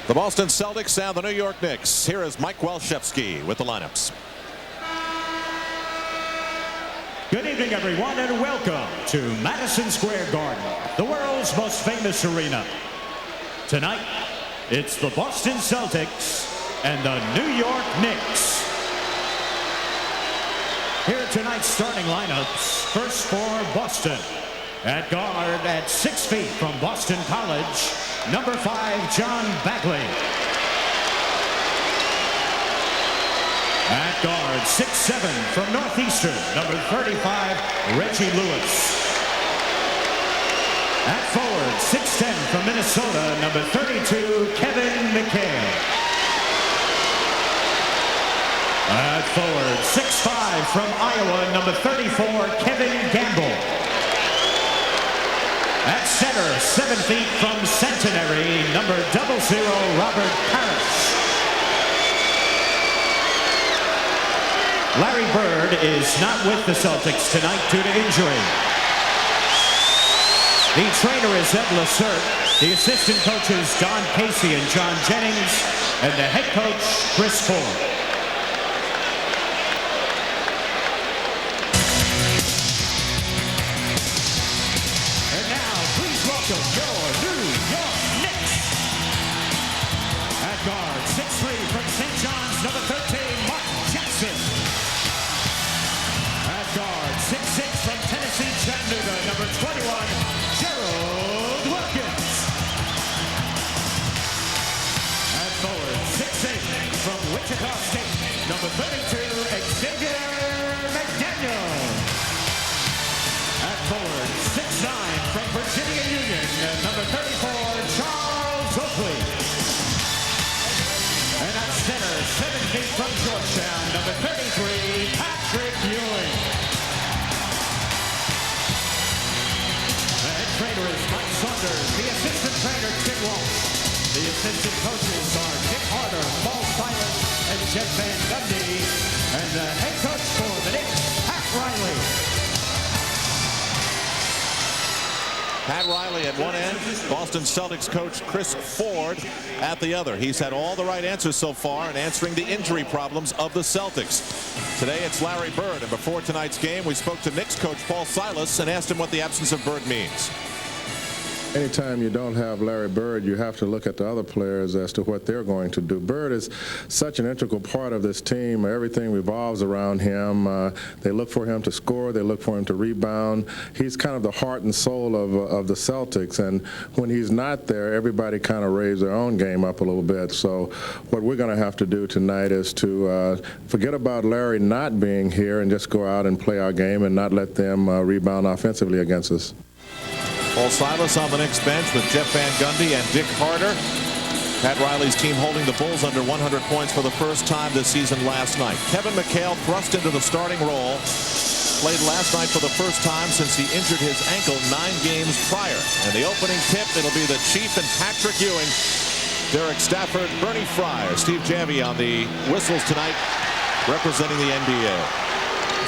The Boston Celtics and the New York Knicks. Here is Mike Walshewski with the lineups. Good evening, everyone, and welcome to Madison Square Garden, the world's most famous arena. Tonight, it's the Boston Celtics and the New York Knicks. Here are tonight's starting lineups. First for Boston. At guard, at 6 feet from Boston College, number 5, John Bagley. At guard, 6'7", from Northeastern, number 35, Reggie Lewis. At forward, 6'10", from Minnesota, number 32, Kevin McHale. At forward, 6'5", from Iowa, number 34, Kevin Gamble. At center, 7 feet from Centenary, number 00, Robert Parrish. Larry Bird is not with the Celtics tonight due to injury. The trainer is Ed Lacerte, the assistant coaches Don Casey and John Jennings, and the head coach Chris Ford. Your New York Knicks. At guard, 6'3", from St. John's, number 13, Mark Jackson. At guard, 6'6", from Tennessee, Chattanooga, number 21, Gerald Wilkins. At forward, 6'8", from Wichita State, number 32, Xavier McDaniel. At forward, 6'9", from Virginia Union, number 34, Charles Oakley. And at center, 7 feet from Georgetown, number 33, Patrick Ewing. The head trainer is Mike Saunders, the assistant trainer, Tim Walsh. The assistant coaches are Dick Harder, Paul Silas, and Jeff Van Gundy. And the head coach for the Knicks, Pat Riley. Pat Riley at one end, Boston Celtics coach Chris Ford at the other. He's had all the right answers so far in answering the injury problems of the Celtics. Today it's Larry Bird, and before tonight's game we spoke to Knicks coach Paul Silas and asked him what the absence of Bird means. Anytime you don't have Larry Bird, you have to look at the other players as to what they're going to do. Bird is such an integral part of this team. Everything revolves around him. They look for him to score. They look for him to rebound. He's kind of the heart and soul of the Celtics, and when he's not there, everybody kind of raises their own game up a little bit. So what we're going to have to do tonight is to forget about Larry not being here and just go out and play our game and not let them rebound offensively against us. Paul Silas on the Knicks bench with Jeff Van Gundy and Dick Harder. Pat Riley's team holding the Bulls under 100 points for the first time this season last night. Kevin McHale thrust into the starting role. Played last night for the first time since he injured his ankle 9 games prior. And the opening tip, it'll be the Chief and Patrick Ewing. Derek Stafford, Bernie Fryer, Steve Javie on the whistles tonight, representing the NBA.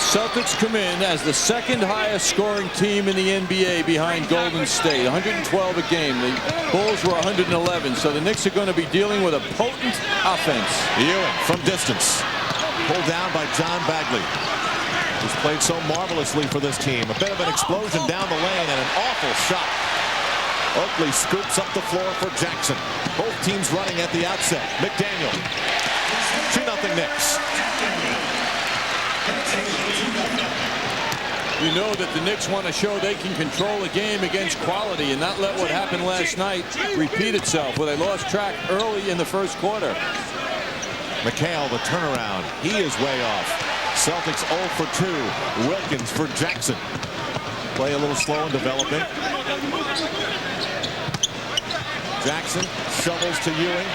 Celtics come in as the second highest scoring team in the NBA behind Golden State, 112 a game. The Bulls were 111, so the Knicks are going to be dealing with a potent offense. Ewing from distance, pulled down by John Bagley, who's played so marvelously for this team. A bit of an explosion down the lane and an awful shot. Oakley scoops up the floor for Jackson. Both teams running at the outset. McDaniel, 2-0 Knicks. You know that the Knicks want to show they can control a game against quality and not let what happened last night repeat itself, where they lost track early in the first quarter. McHale, the turnaround. He is way off. Celtics 0 for 2. Wilkins for Jackson. Play a little slow in developing. Jackson shovels to Ewing.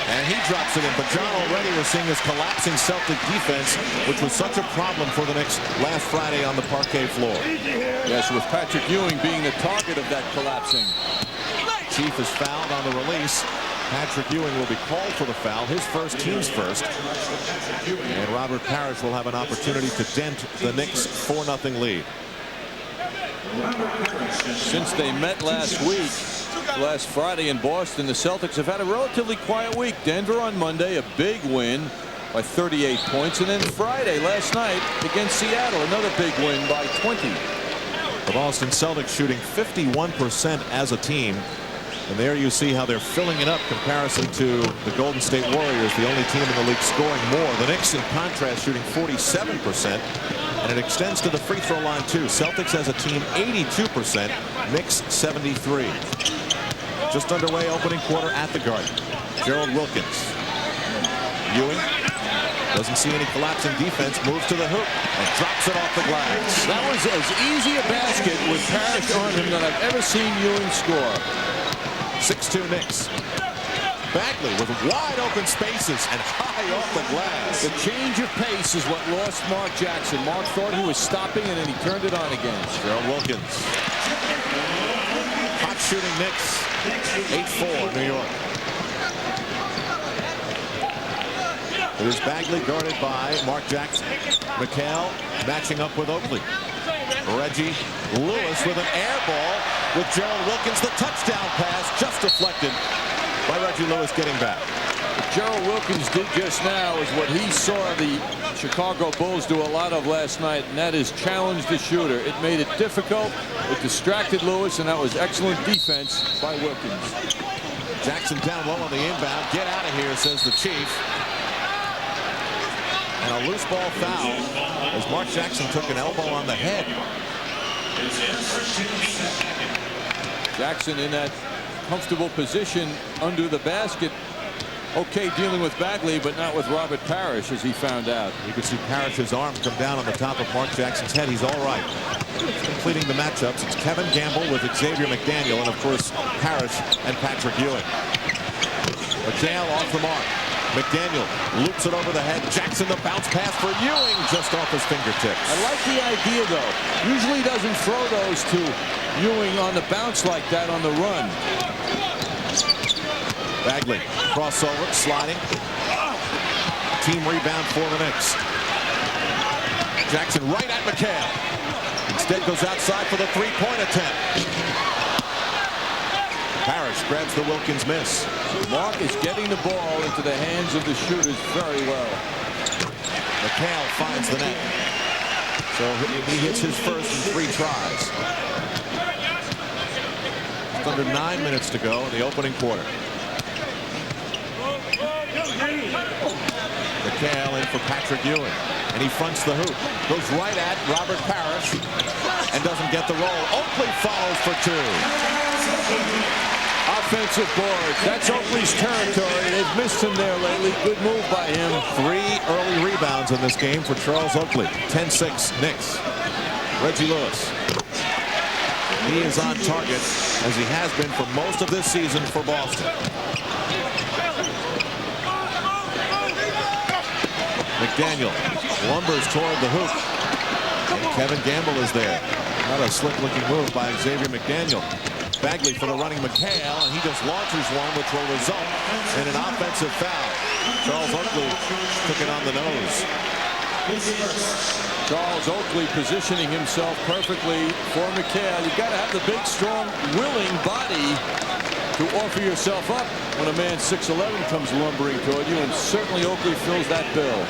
And he drops it in, but John already was seeing this collapsing Celtic defense, which was such a problem for the Knicks last Friday on the parquet floor. Yes, with Patrick Ewing being the target of that collapsing. Chief is fouled on the release. Patrick Ewing will be called for the foul, his first, team's first. And Robert Parrish will have an opportunity to dent the Knicks' 4-0 lead. Since they met last week, Last Friday in Boston, the Celtics have had a relatively quiet week. Denver on Monday, a big win by 38 points. And then Friday, last night, against Seattle, another big win by 20. The Boston Celtics shooting 51% as a team. And there you see how they're filling it up comparison to the Golden State Warriors, the only team in the league scoring more. The Knicks, in contrast, shooting 47%. And it extends to the free throw line, too. Celtics as a team, 82%. Knicks, 73%. Just underway, opening quarter at the Garden. Gerald Wilkins. Ewing doesn't see any collapsing defense, moves to the hoop and drops it off the glass. That was as easy a basket with Parrish on him that I've ever seen Ewing score. 6-2 Knicks. Bagley with wide open spaces and high off the glass. The change of pace is what lost Mark Jackson. Mark thought he was stopping and then he turned it on again. Gerald Wilkins. Hot shooting Knicks. 8-4 New York. It is Bagley guarded by Mark Jackson. McHale matching up with Oakley. Reggie Lewis with an air ball with Gerald Wilkins. The touchdown pass just deflected by Reggie Lewis getting back. What Gerald Wilkins did just now is what he saw the Chicago Bulls do a lot of last night, and that is challenge the shooter. It made it difficult. It distracted Lewis, and that was excellent defense by Wilkins. Jackson down low on the inbound. Get out of here, says the Chief. And a loose ball foul as Mark Jackson took an elbow on the head. Jackson in that comfortable position under the basket. Okay, dealing with Bagley, but not with Robert Parrish, as he found out. You can see Parrish's arm come down on the top of Mark Jackson's head. He's all right. Completing the matchups, it's Kevin Gamble with Xavier McDaniel, and of course Parrish and Patrick Ewing. McHale off the mark. McDaniel loops it over the head. Jackson, the bounce pass for Ewing, just off his fingertips. I like the idea, though. Usually doesn't throw those to Ewing on the bounce like that on the run. Bagley, crossover, sliding. Team rebound for the Knicks. Jackson right at McHale. Instead goes outside for the three-point attempt. Parrish grabs the Wilkins miss. Mark is getting the ball into the hands of the shooters very well. McHale finds the net. So he hits his first in 3 tries. Just under 9 minutes to go in the opening quarter. McHale in for Patrick Ewing. And he fronts the hoop. Goes right at Robert Parrish and doesn't get the roll. Oakley follows for 2. Offensive boards. That's Oakley's territory. They've missed him there lately. Good move by him. 3 early rebounds in this game for Charles Oakley. 10-6 Knicks. Reggie Lewis. He is on target as he has been for most of this season for Boston. McDaniel lumbers toward the hoop. And Kevin Gamble is there. Not a slick-looking move by Xavier McDaniel. Bagley for the running McHale, and he just launches one, which will result in an offensive foul. Charles Oakley took it on the nose. Charles Oakley positioning himself perfectly for McHale. You've got to have the big, strong, willing body to offer yourself up when a man 6'11" comes lumbering toward you, and certainly Oakley fills that bill.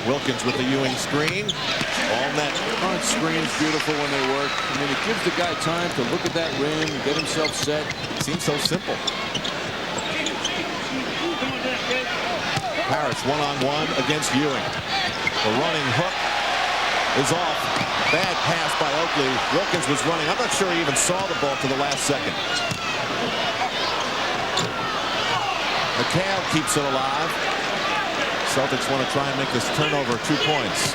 Wilkins with the Ewing screen. All net. Front screen's beautiful when they work. I mean, it gives the guy time to look at that rim, get himself set. It seems so simple. Parrish one-on-one against Ewing. The running hook is off. Bad pass by Oakley. Wilkins was running. I'm not sure he even saw the ball to the last second. McHale keeps it alive. Celtics want to try and make this turnover 2 points.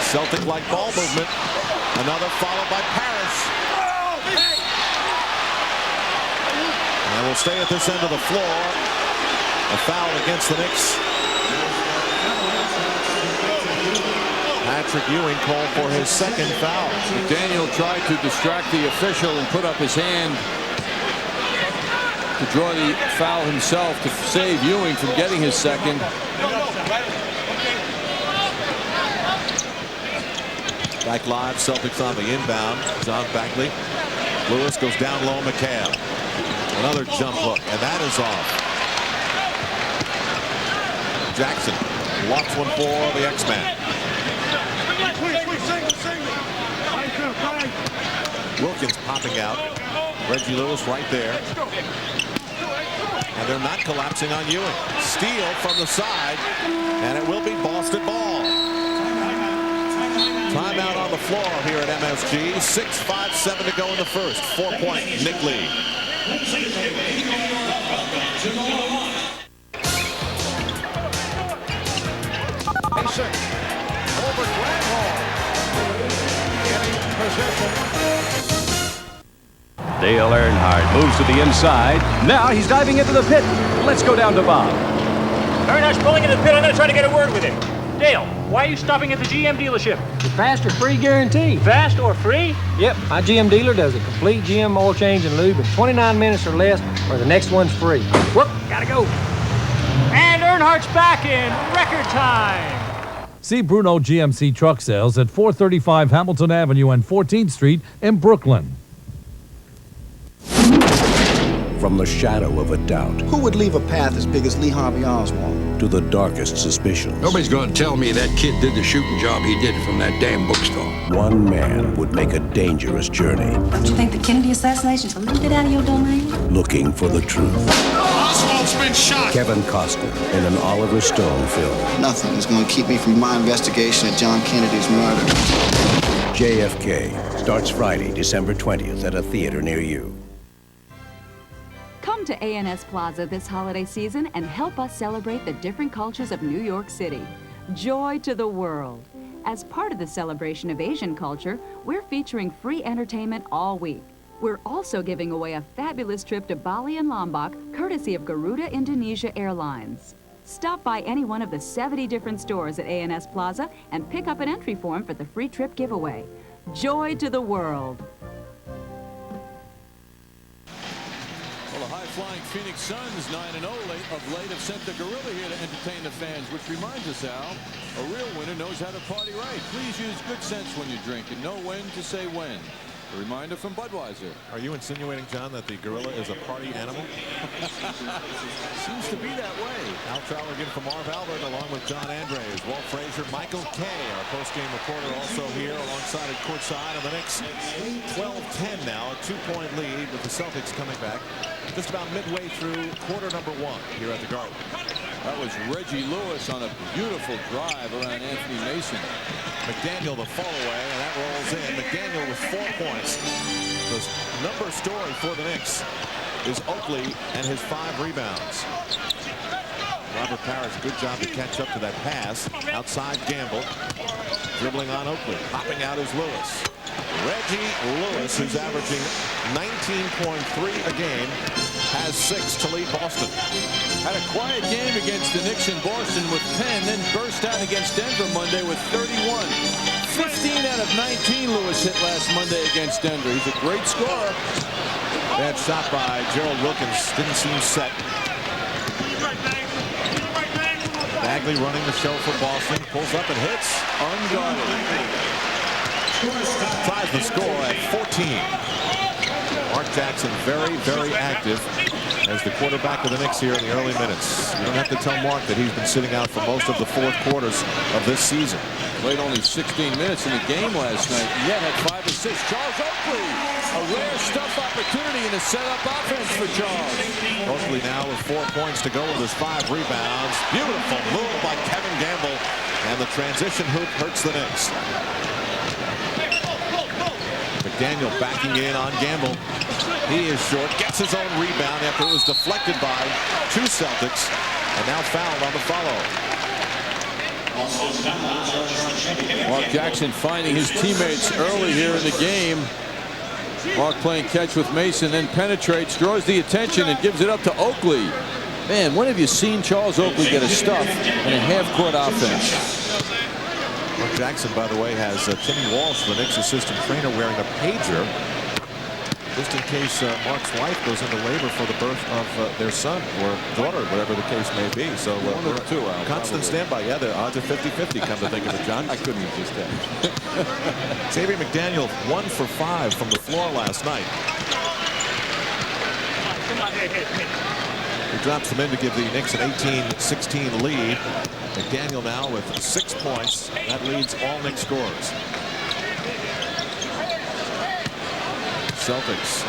Celtic-like ball movement. Another followed by Parrish. And we'll stay at this end of the floor. A foul against the Knicks. Patrick Ewing called for his second foul. Daniel tried to distract the official and put up his hand to draw the foul himself to save Ewing from getting his second. Back live, Celtics on the inbound. John Bagley. Lewis goes down low. McHale. Another jump hook, and that is off. Jackson locks one for the X-Man. Wilkins popping out. Reggie Lewis right there. And they're not collapsing on Ewing. Steal from the side, and it will be Boston ball. Timeout on the floor here at MSG. 6:57 to go in the first. 4-point Knick lead. Mason over Granholm. Getting possession. Dale Earnhardt moves to the inside. Now he's diving into the pit. Let's go down to Bob. Earnhardt's pulling into the pit. I'm going to try to get a word with him. Dale, why are you stopping at the GM dealership? The fast or free guarantee. Fast or free? Yep, my GM dealer does a complete GM oil change and lube in 29 minutes or less, or the next one's free. Whoop, gotta go. And Earnhardt's back in record time. See Bruno GMC truck sales at 435 Hamilton Avenue and 14th Street in Brooklyn. From the shadow of a doubt Who would leave a path as big as Lee Harvey Oswald? to the darkest suspicions, Nobody's gonna tell me that kid did the shooting job he did from that damn bookstore. one man would make a dangerous journey Don't you think the Kennedy assassination's a little bit out of your domain? looking for the truth. Oswald's been shot! Kevin Costner in an Oliver Stone film. Nothing is going to keep me from my investigation of John Kennedy's murder. JFK starts Friday, December 20th at a theater near you. Come to A&S Plaza this holiday season and help us celebrate the different cultures of New York City. Joy to the world. As part of the celebration of Asian culture, we're featuring free entertainment all week. We're also giving away a fabulous trip to Bali and Lombok, courtesy of Garuda Indonesia Airlines. Stop by any one of the 70 different stores at A&S Plaza and pick up an entry form for the free trip giveaway. Joy to the world. Well, the high-flying Phoenix Suns, 9-0 of late, have sent the Gorilla here to entertain the fans, which reminds us, Al, a real winner knows how to party right. Please use good sense when you drink and know when to say when. A reminder from Budweiser. Are you insinuating, John, that the Gorilla is a party animal? Seems to be that way. Al Trowlergan from Marv Albert along with John Andres, Walt Frazier, Michael Kay, our post-game reporter, also here alongside at courtside of the Knicks. 12-10 now, a 2-point lead with the Celtics coming back just about midway through quarter number 1 here at the Garden. That was Reggie Lewis on a beautiful drive around Anthony Mason. McDaniel the fall away, and that rolls in. McDaniel with 4 points. The number story for the Knicks is Oakley and his 5 rebounds. Robert Parrish, good job to catch up to that pass. Outside Gamble. Dribbling on Oakley. Popping out is Lewis. Reggie Lewis, who's averaging 19.3 a game, has 6 to lead Boston. Had a quiet game against the Knicks in Boston with 10, then burst out against Denver Monday with 31. 15 out of 19 Lewis hit last Monday against Denver. He's a great scorer. Bad shot by Gerald Wilkins. Didn't seem set. Bagley running the show for Boston. Pulls up and hits. Unguarded. Tries the score at 14. Mark Jackson very, very active as the quarterback of the Knicks here in the early minutes. You don't have to tell Mark that he's been sitting out for most of the 4th quarters of this season. Played only 16 minutes in the game last night, yet had 5 assists. Charles Oakley, a rare stuff opportunity in a setup offense for Charles. Oakley now with 4 points to go with his 5 rebounds. Beautiful move by Kevin Gamble, and the transition hoop hurts the Knicks. McDaniel backing in on Gamble. He is short, gets his own rebound after it was deflected by 2 Celtics, and now fouled on the follow. Mark Jackson finding his teammates early here in the game. Mark playing catch with Mason, then penetrates, draws the attention, and gives it up to Oakley. Man, when have you seen Charles Oakley get a stuff and a half-court offense? Mark Jackson, by the way, has Timmy Walsh, the Knicks assistant trainer, wearing a pager. just in case Mark's wife goes into labor for the birth of their son or daughter, whatever the case may be. So one or two, constant standby. Yeah, the odds are 50-50. Come to think of it, John. I couldn't resist that. Xavier McDaniel 1 for 5 from the floor last night. He drops them in to give the Knicks an 18-16 lead. McDaniel now with 6 points. That leads all Knicks scores. Celtics.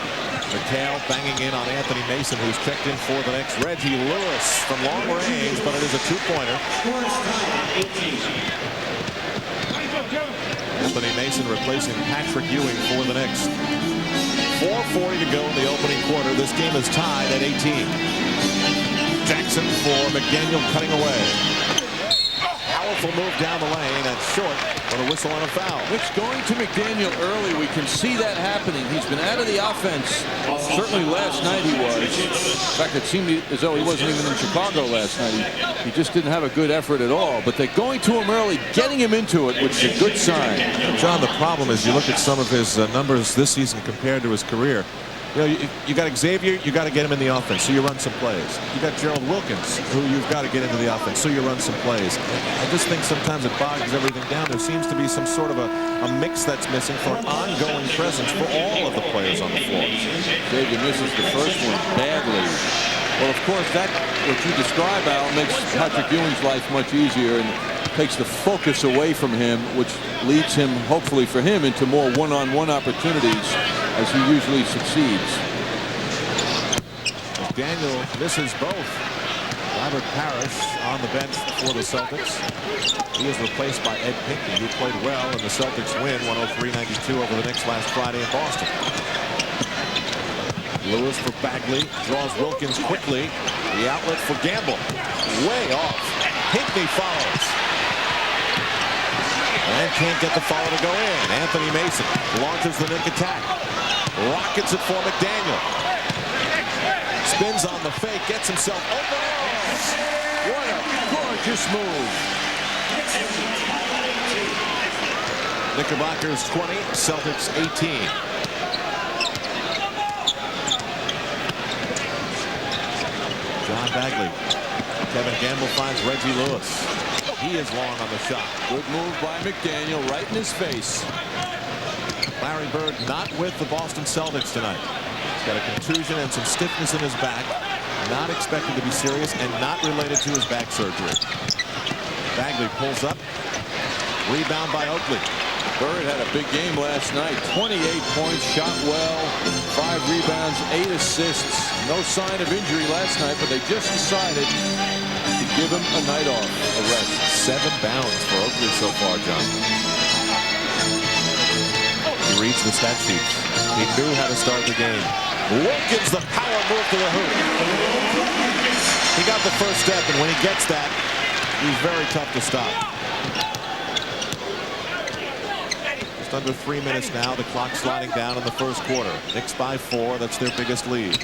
McHale banging in on Anthony Mason, who's checked in for the Knicks. Reggie Lewis from long range, but it is a 2-pointer. Anthony Mason replacing Patrick Ewing for the Knicks. 4:40 to go in the opening quarter. This game is tied at 18. Jackson for McDaniel cutting away. Powerful move down the lane and short with a whistle and a foul. Knicks going to McDaniel early. We can see that happening. He's been out of the offense. Certainly last night he was. In fact, it seemed as though he wasn't even in Chicago last night. He just didn't have a good effort at all. But they're going to him early, getting him into it, which is a good sign. John, the problem is you look at some of his numbers this season compared to his career. You know, you got Xavier, you got to get him in the offense, so you run some plays. You got Gerald Wilkins, who you've got to get into the offense, so you run some plays. I just think sometimes it bogs everything down. There seems to be some sort of a mix that's missing for an ongoing presence for all of the players on the floor. Xavier misses the first one badly. Well, of course, that what you describe, Al, makes Patrick Ewing's life much easier and takes the focus away from him, which leads him, hopefully for him, into more one-on-one opportunities as he usually succeeds. McDaniel misses both. Robert Parrish on the bench for the Celtics. He is replaced by Ed Pinckney, who played well in the Celtics win 103-92 over the Knicks last Friday in Boston. Lewis for Bagley, draws Wilkins quickly. The outlet for Gamble. Way off. Pinckney follows. And can't get the follow to go in. Anthony Mason launches the Knick attack. Rockets it for McDaniel. Spins on the fake, gets himself open. What a gorgeous move. Knickerbockers 20, Celtics 18. John Bagley. Kevin Gamble finds Reggie Lewis. He is long on the shot. Good move by McDaniel, right in his face. Larry Bird not with the Boston Celtics tonight. He's got a contusion and some stiffness in his back. Not expected to be serious and not related to his back surgery. Bagley pulls up. Rebound by Oakley. Bird had a big game last night. 28 points, shot well, 5 rebounds, 8 assists. No sign of injury last night, but they just decided to give him a night off, a rest. 7 bounds for Oakley so far, John. He reads the stat sheets. He knew how to start the game. Wilkins, the power move to the hoop. He got the first step, and when he gets that, he's very tough to stop. Just under 3 minutes now. The clock sliding down in the first quarter. Knicks by 4. That's their biggest lead.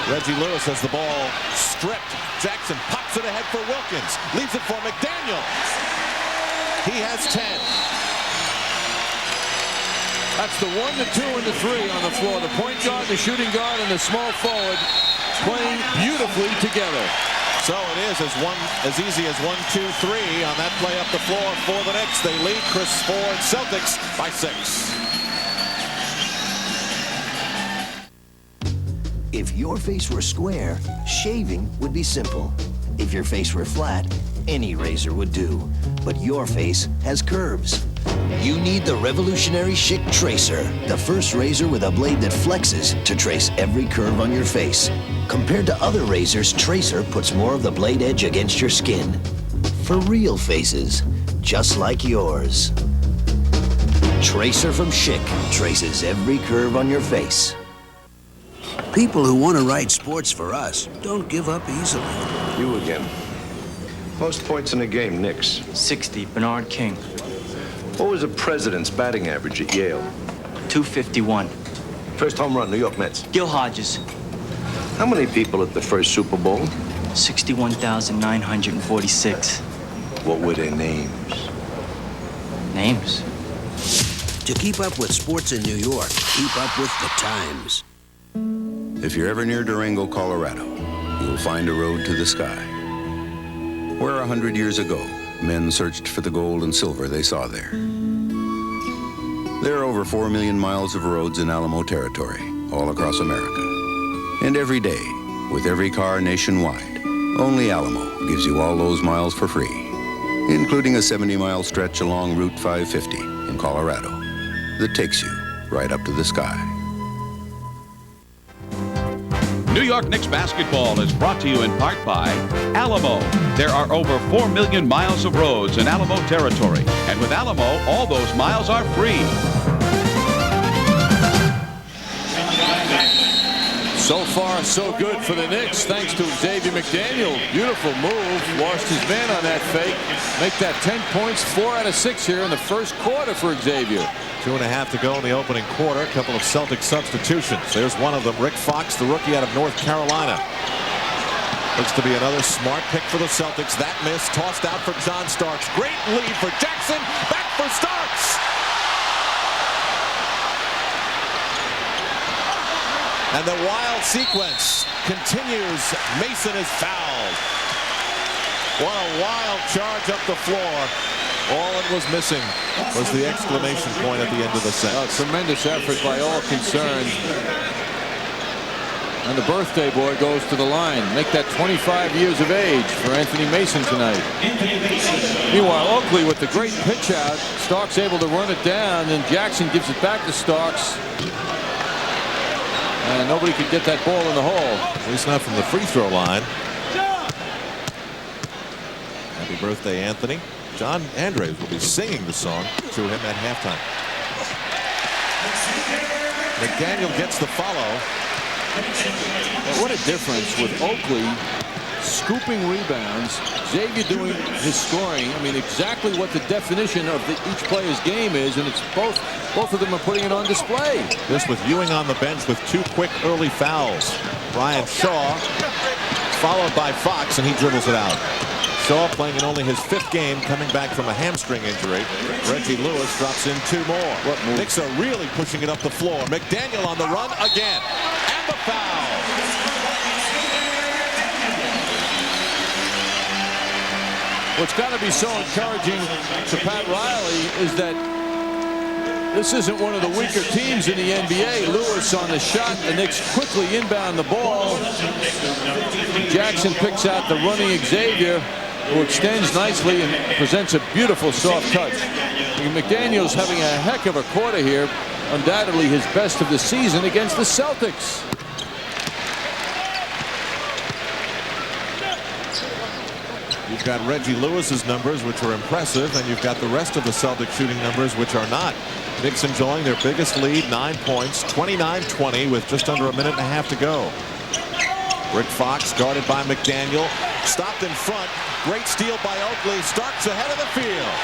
Reggie Lewis has the ball stripped. Jackson pops it ahead for Wilkins. Leaves it for McDaniel. He has 10. That's the 1, the 2, and the 3 on the floor. The point guard, the shooting guard, and the small forward playing beautifully together. So it is as easy as 1, 2, 3 on that play up the floor for the Knicks. They lead Chris Ford Celtics by 6. If your face were square, shaving would be simple. If your face were flat, any razor would do. But your face has curves. You need the revolutionary Schick Tracer, the first razor with a blade that flexes to trace every curve on your face. Compared to other razors, Tracer puts more of the blade edge against your skin. For real faces, just like yours. Tracer from Schick traces every curve on your face. People who want to write sports for us don't give up easily. You again. Most points in a game, Knicks. 60, Bernard King. What was the president's batting average at Yale? 251. First home run, New York Mets. Gil Hodges. How many people at the first Super Bowl? 61,946. What were their names? Names? To keep up with sports in New York, keep up with the times. If you're ever near Durango, Colorado, you'll find a road to the sky. Where 100 years ago, men searched for the gold and silver they saw there. There are over 4 million miles of roads in Alamo territory, all across America. And every day, with every car nationwide, only Alamo gives you all those miles for free, including a 70-mile stretch along Route 550 in Colorado that takes you right up to the sky. New York Knicks basketball is brought to you in part by Alamo. There are over 4 million miles of roads in Alamo territory, and with Alamo, all those miles are free. So far, so good for the Knicks, thanks to Xavier McDaniel. Beautiful move, lost his man on that fake. Make that 10 points, 4 out of 6 here in the first quarter for Xavier. 2.5 to go in the opening quarter. A couple of Celtic substitutions. There's one of them, Rick Fox, the rookie out of North Carolina. Looks to be another smart pick for the Celtics. That miss tossed out for John Starks. Great lead for Jackson. Back for Starks. And the wild sequence continues. Mason is fouled. What a wild charge up the floor. All it was missing was the exclamation point at the end of the set. Tremendous effort by all concerned. And the birthday boy goes to the line. Make that 25 years of age for Anthony Mason tonight. Meanwhile, Oakley with the great pitch out. Starks able to run it down, and Jackson gives it back to Starks. And nobody could get that ball in the hole. At least not from the free throw line. Happy birthday, Anthony. John Andres will be singing the song to him at halftime. McDaniel gets the follow. Well, what a difference with Oakley scooping rebounds, Xavier doing his scoring. I mean, exactly what the definition of each player's game is, and it's both of them are putting it on display. This with Ewing on the bench with 2 quick early fouls. Brian Shaw followed by Fox, and he dribbles it out. Shaw playing in only his 5th game, coming back from a hamstring injury. Reggie Lewis drops in 2 more. Knicks are really pushing it up the floor. McDaniel on the run again. And the foul. What's got to be so encouraging to Pat Riley is that this isn't one of the weaker teams in the NBA. Lewis on the shot. The Knicks quickly inbound the ball. Jackson picks out the running Xavier, who extends nicely and presents a beautiful soft touch. McDaniel's having a heck of a quarter here. Undoubtedly his best of the season against the Celtics. You've got Reggie Lewis's numbers, which are impressive, and you've got the rest of the Celtic shooting numbers, which are not. Knicks enjoying their biggest lead, 9 points, 29-20 with just under a minute and a half to go. Rick Fox guarded by McDaniel, stopped in front. Great steal by Oakley. Starks ahead of the field.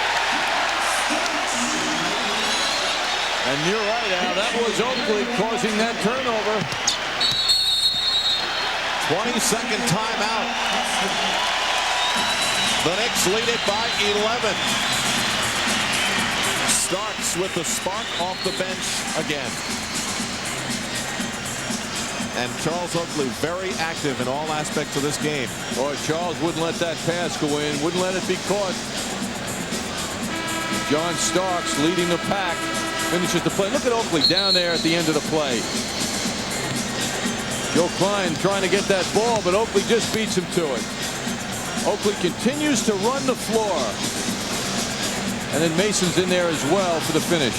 And you're right, Al. That was Oakley causing that turnover. 22nd timeout. The Knicks lead it by 11. Starks with the spark off the bench again. And Charles Oakley very active in all aspects of this game. Boy, Charles wouldn't let that pass go in, wouldn't let it be caught. John Starks leading the pack, finishes the play. Look at Oakley down there at the end of the play. Joe Klein trying to get that ball, but Oakley just beats him to it. Oakley continues to run the floor. And then Mason's in there as well for the finish.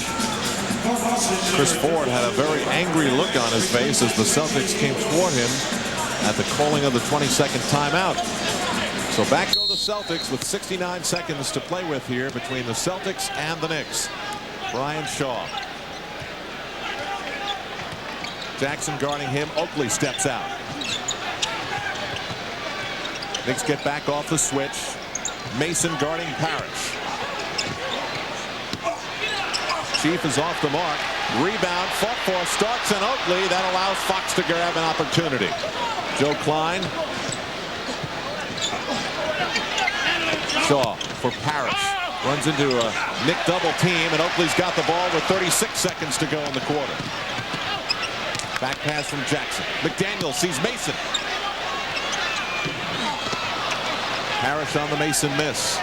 Chris Ford had a very angry look on his face as the Celtics came toward him at the calling of the 22nd timeout. So back go the Celtics with 69 seconds to play with here between the Celtics and the Knicks. Brian Shaw. Jackson guarding him. Oakley steps out. Knicks get back off the switch. Mason guarding Parrish. Chief is off the mark. Rebound fought for Starks and Oakley. That allows Fox to grab an opportunity. Joe Klein. Shaw for Parrish. Runs into a Knick double team, and Oakley's got the ball with 36 seconds to go in the quarter. Back pass from Jackson. McDaniel sees Mason. Parrish on the Mason miss.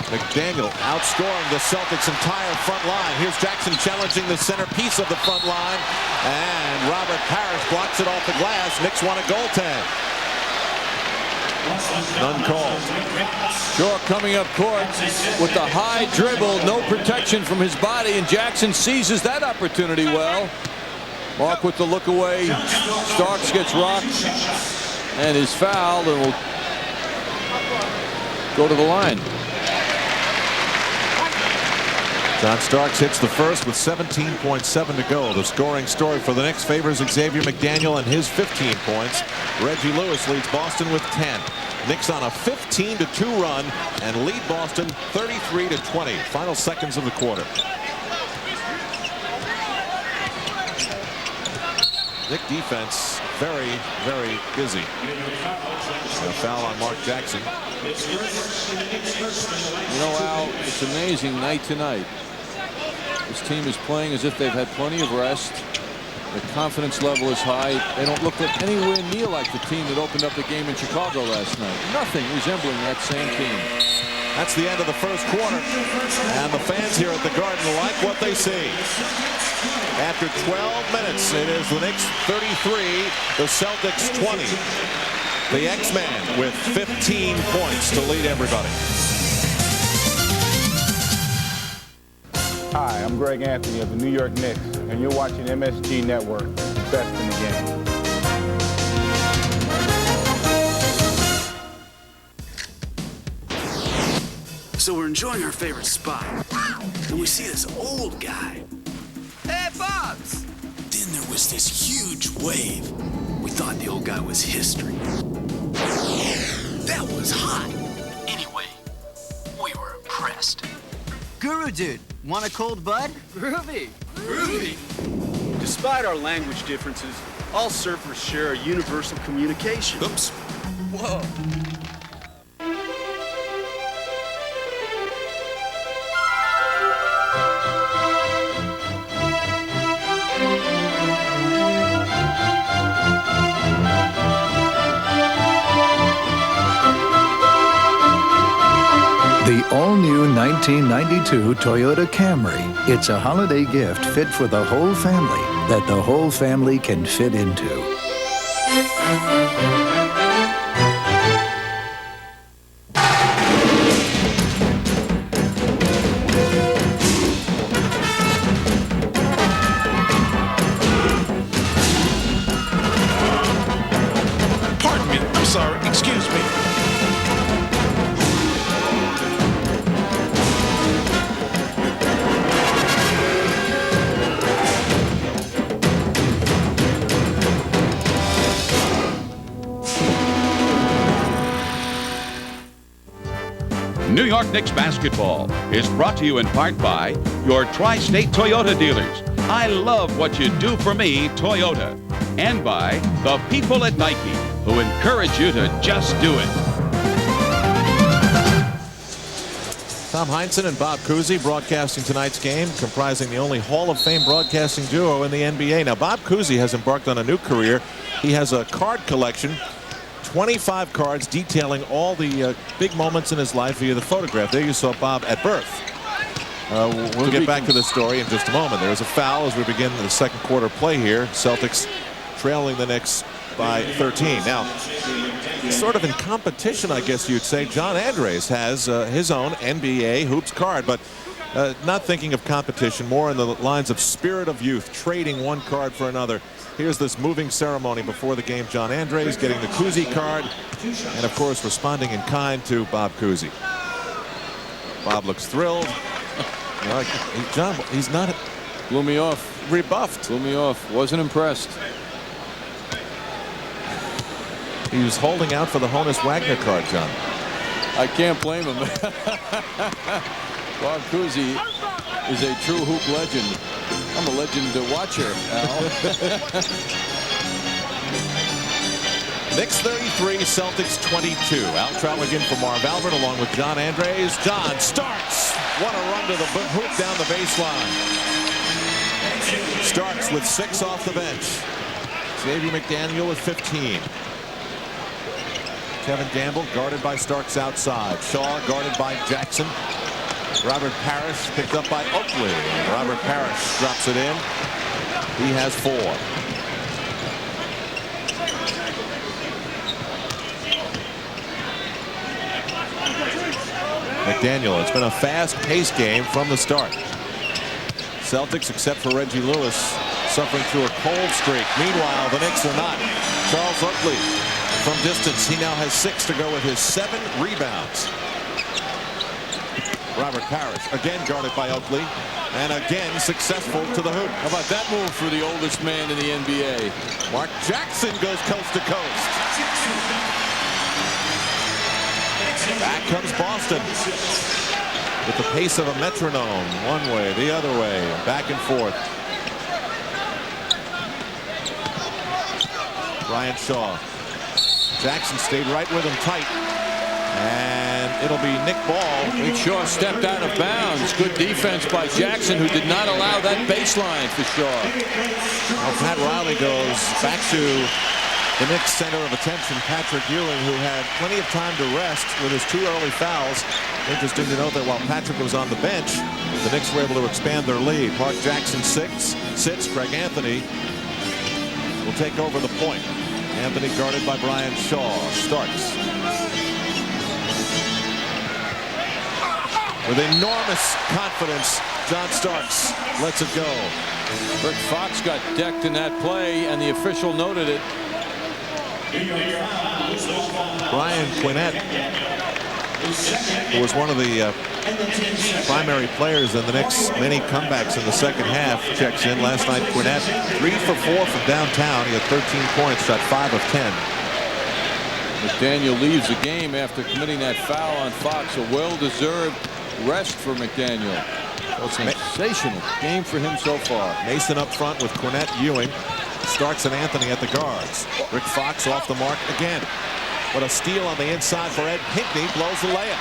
McDaniel outscoring the Celtics' entire front line. Here's Jackson challenging the centerpiece of the front line, and Robert Parrish blocks it off the glass. Knicks want a goaltend. None called. Shaw coming up court with the high dribble, no protection from his body, and Jackson seizes that opportunity well. Mark with the look away. Starks gets rocked and is fouled and will go to the line. John Starks hits the first with 17.7 to go. The scoring story for the Knicks favors Xavier McDaniel and his 15 points. Reggie Lewis leads Boston with 10. Knicks on a 15-2 run and lead Boston 33-20. Final seconds of the quarter. Knick defense very, very busy. A foul on Mark Jackson. You know, Al, it's amazing night to night. This team is playing as if they've had plenty of rest. Their confidence level is high. They don't look anywhere near like the team that opened up the game in Chicago last night. Nothing resembling that same team. That's the end of the first quarter. And the fans here at the Garden like what they see. After 12 minutes, it is the Knicks 33, the Celtics 20. The X-Man with 15 points to lead everybody. Hi, I'm Greg Anthony of the New York Knicks, and you're watching MSG Network, best in the game. So we're enjoying our favorite spot, and we see this old guy. Hey, Bobs! Then there was this huge wave. We thought the old guy was history. That was hot. Anyway, we were impressed. Guru dude, want a cold bud? Groovy. Groovy. Despite our language differences, all surfers share a universal communication. Oops. Whoa. The all-new 1992 Toyota Camry. It's a holiday gift fit for the whole family that the whole family can fit into. Pardon me. I'm sorry. Excuse me. New York Knicks basketball is brought to you in part by your Tri-State Toyota dealers. I love what you do for me, Toyota. And by the people at Nike, who encourage you to just do it. Tom Heinsohn and Bob Cousy broadcasting tonight's game, comprising the only Hall of Fame broadcasting duo in the NBA. Now, Bob Cousy has embarked on a new career. He has a card collection, 25 cards detailing all the big moments in his life via the photograph. There you saw Bob at birth. We'll get back to this story in just a moment. There is a foul as we begin the second quarter play here. Celtics trailing the Knicks by 13. Now, sort of in competition, I guess you'd say, John Andres has his own NBA hoops card, but not thinking of competition, more in the lines of spirit of youth, trading one card for another. Here's this moving ceremony before the game. John Andres getting the Cousy card, and of course responding in kind to Bob Cousy. Bob looks thrilled. John, he's not. Blew me off. Rebuffed. Blew me off. Wasn't impressed. He was holding out for the Honus Wagner card, John. I can't blame him. Bob Cousy is a true hoop legend. I'm a legend watcher, Al. Knicks 33, Celtics 22. Al Trautwig for Marv Albert along with John Andres. John Starks. What a run to the hoop down the baseline. Starks with 6 off the bench. Xavier McDaniel with 15. Kevin Gamble guarded by Starks outside. Shaw guarded by Jackson. Robert Parrish picked up by Oakley. Robert Parrish drops it in. He has 4. McDaniel, it's been a fast-paced game from the start. Celtics, except for Reggie Lewis, suffering through a cold streak. Meanwhile, the Knicks are not. Charles Oakley from distance. He now has 6 to go with his 7 rebounds. Robert Parrish again guarded by Oakley and again successful to the hoop. How about that move for the oldest man in the NBA? Mark Jackson goes coast to coast. Back comes Boston with the pace of a metronome. One way, the other way, back and forth. Brian Shaw. Jackson stayed right with him tight. And it'll be Nick Ball. Nick Shaw stepped out of bounds. Good defense by Jackson, who did not allow that baseline for Shaw. Now Pat Riley goes back to the Knicks' center of attention, Patrick Ewing, who had plenty of time to rest with his 2 early fouls. Interesting to note that while Patrick was on the bench, the Knicks were able to expand their lead. Mark Jackson sits. Greg Anthony will take over the point. Anthony guarded by Brian Shaw. Starks. With enormous confidence, John Starks lets it go. Rick Fox got decked in that play, and the official noted it. Brian Quinnett, who was one of the primary players in the Knicks' many comebacks in the second half, checks in. Last night, Quinnett 3 for 4 from downtown. He had 13 points, shot 5 of 10. McDaniel leaves the game after committing that foul on Fox. A well-deserved rest for McDaniel. Well, sensational game for him so far. Mason up front with Quinnett, Ewing, Starks and Anthony at the guards. Rick Fox off the mark again. But a steal on the inside for Ed Pinckney, blows the layup.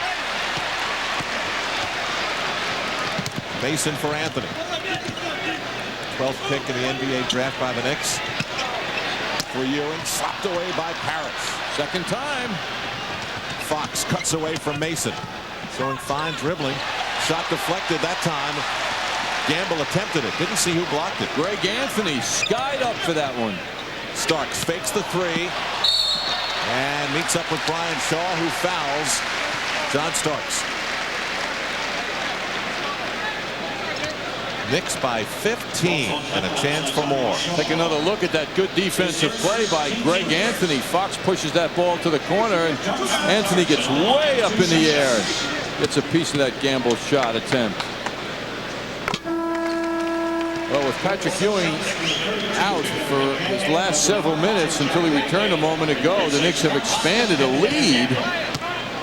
Mason for Anthony. 12th pick in the NBA draft by the Knicks. For Ewing, slapped away by Parrish. Second time. Fox cuts away from Mason. Showing fine dribbling. Shot deflected that time. Gamble attempted it. Didn't see who blocked it. Greg Anthony skied up for that one. Starks fakes the 3. And meets up with Brian Shaw, who fouls John Starks. Knicks by 15 and a chance for more. Take another look at that good defensive play by Greg Anthony. Fox pushes that ball to the corner, and Anthony gets way up in the air. Gets a piece of that Gamble shot attempt. Well, with Patrick Ewing out for his last several minutes until he returned a moment ago, the Knicks have expanded a lead,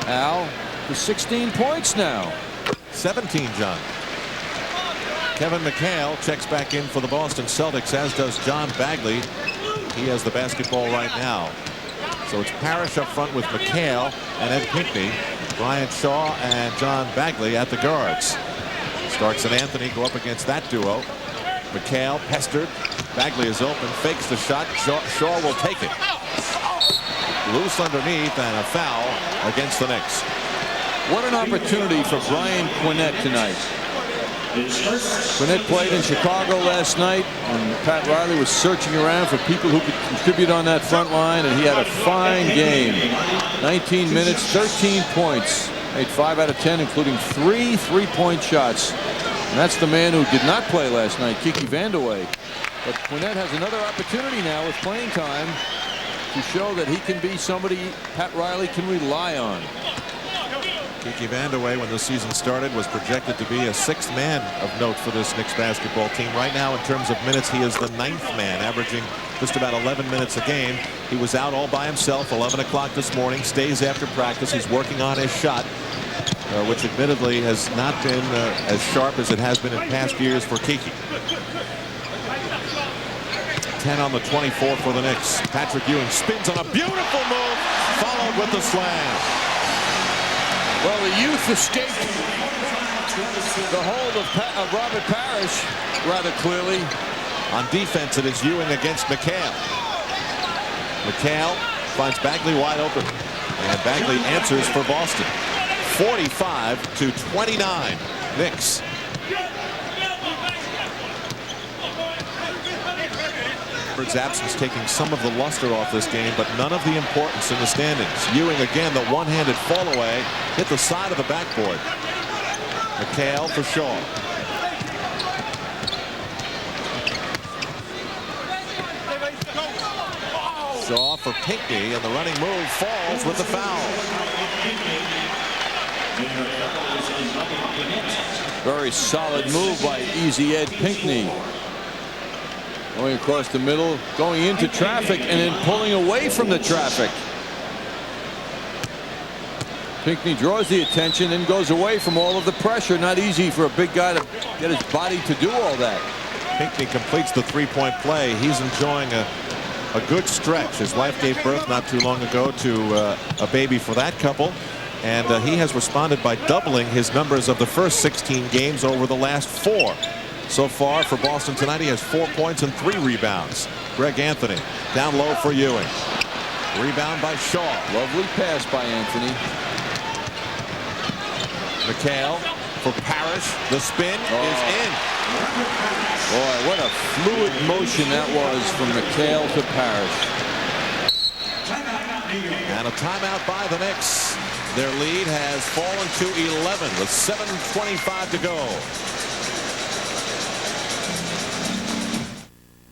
Al, to 16 points now. 17, John. Kevin McHale checks back in for the Boston Celtics, as does John Bagley. He has the basketball right now. So it's Parrish up front with McHale and Ed Pinckney. Brian Shaw and John Bagley at the guards. Starks and Anthony go up against that duo. McHale pestered. Bagley is open, fakes the shot. Shaw will take it. Loose underneath and a foul against the Knicks. What an opportunity for Brian Quinnett tonight. Quinnett played in Chicago last night, and Pat Riley was searching around for people who could contribute on that front line, and he had a fine game. 19 minutes, 13 points. Made 5 out of 10, including 3 3-point shots. And that's the man who did not play last night, Kiki Vandeweghe. But Quinnett has another opportunity now with playing time to show that he can be somebody Pat Riley can rely on. Kiki Vandeweghe, when the season started, was projected to be a 6th man of note for this Knicks basketball team. Right now, in terms of minutes, he is the 9th man, averaging just about 11 minutes a game. He was out all by himself, 11 o'clock this morning, stays after practice. He's working on his shot, which admittedly has not been as sharp as it has been in past years for Kiki. 10 on the 24 for the Knicks. Patrick Ewing spins on a beautiful move, followed with the slam. Well, the youth escaped the hold of Robert Parrish rather clearly. On defense, it is Ewing against McHale. McHale finds Bagley wide open, and Bagley answers for Boston. 45-29, Knicks. His absence taking some of the luster off this game, but none of the importance in the standings. Ewing again, the one-handed fall away, hit the side of the backboard. McHale for Shaw. Shaw for Pinckney, and the running move falls with the foul. Very solid move by Easy Ed Pinckney. Going across the middle, going into traffic, and then pulling away from the traffic. Pinckney draws the attention and goes away from all of the pressure. Not easy for a big guy to get his body to do all that. Pinckney completes the three-point play. He's enjoying a good stretch. His wife gave birth not too long ago to a baby for that couple, and he has responded by doubling his numbers of the first 16 games over the last 4. So far for Boston tonight, he has 4 points and 3 rebounds. Greg Anthony down low for Ewing. Rebound by Shaw. Lovely pass by Anthony. McHale for Parrish. The spin is in. Boy, what a fluid motion that was from McHale to Parrish. And a timeout by the Knicks. Their lead has fallen to 11 with 7:25 to go.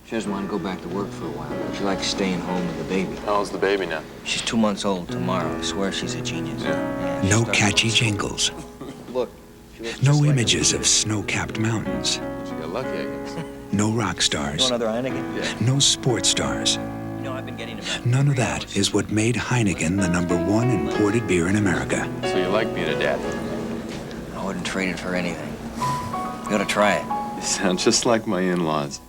She doesn't want to go back to work for a while. She likes staying home with the baby. How old's the baby now? She's 2 months old tomorrow. I swear she's a genius. Yeah, no catchy jingles. Look. No images of snow-capped mountains. She got lucky, I guess. No rock stars. You want another Heineken? Yeah. No sports stars. You know, I've been getting about None of that is what made Heineken the #1 imported beer in America. So you like being a dad? I wouldn't trade it for anything. You gotta try it. You sound just like my in-laws.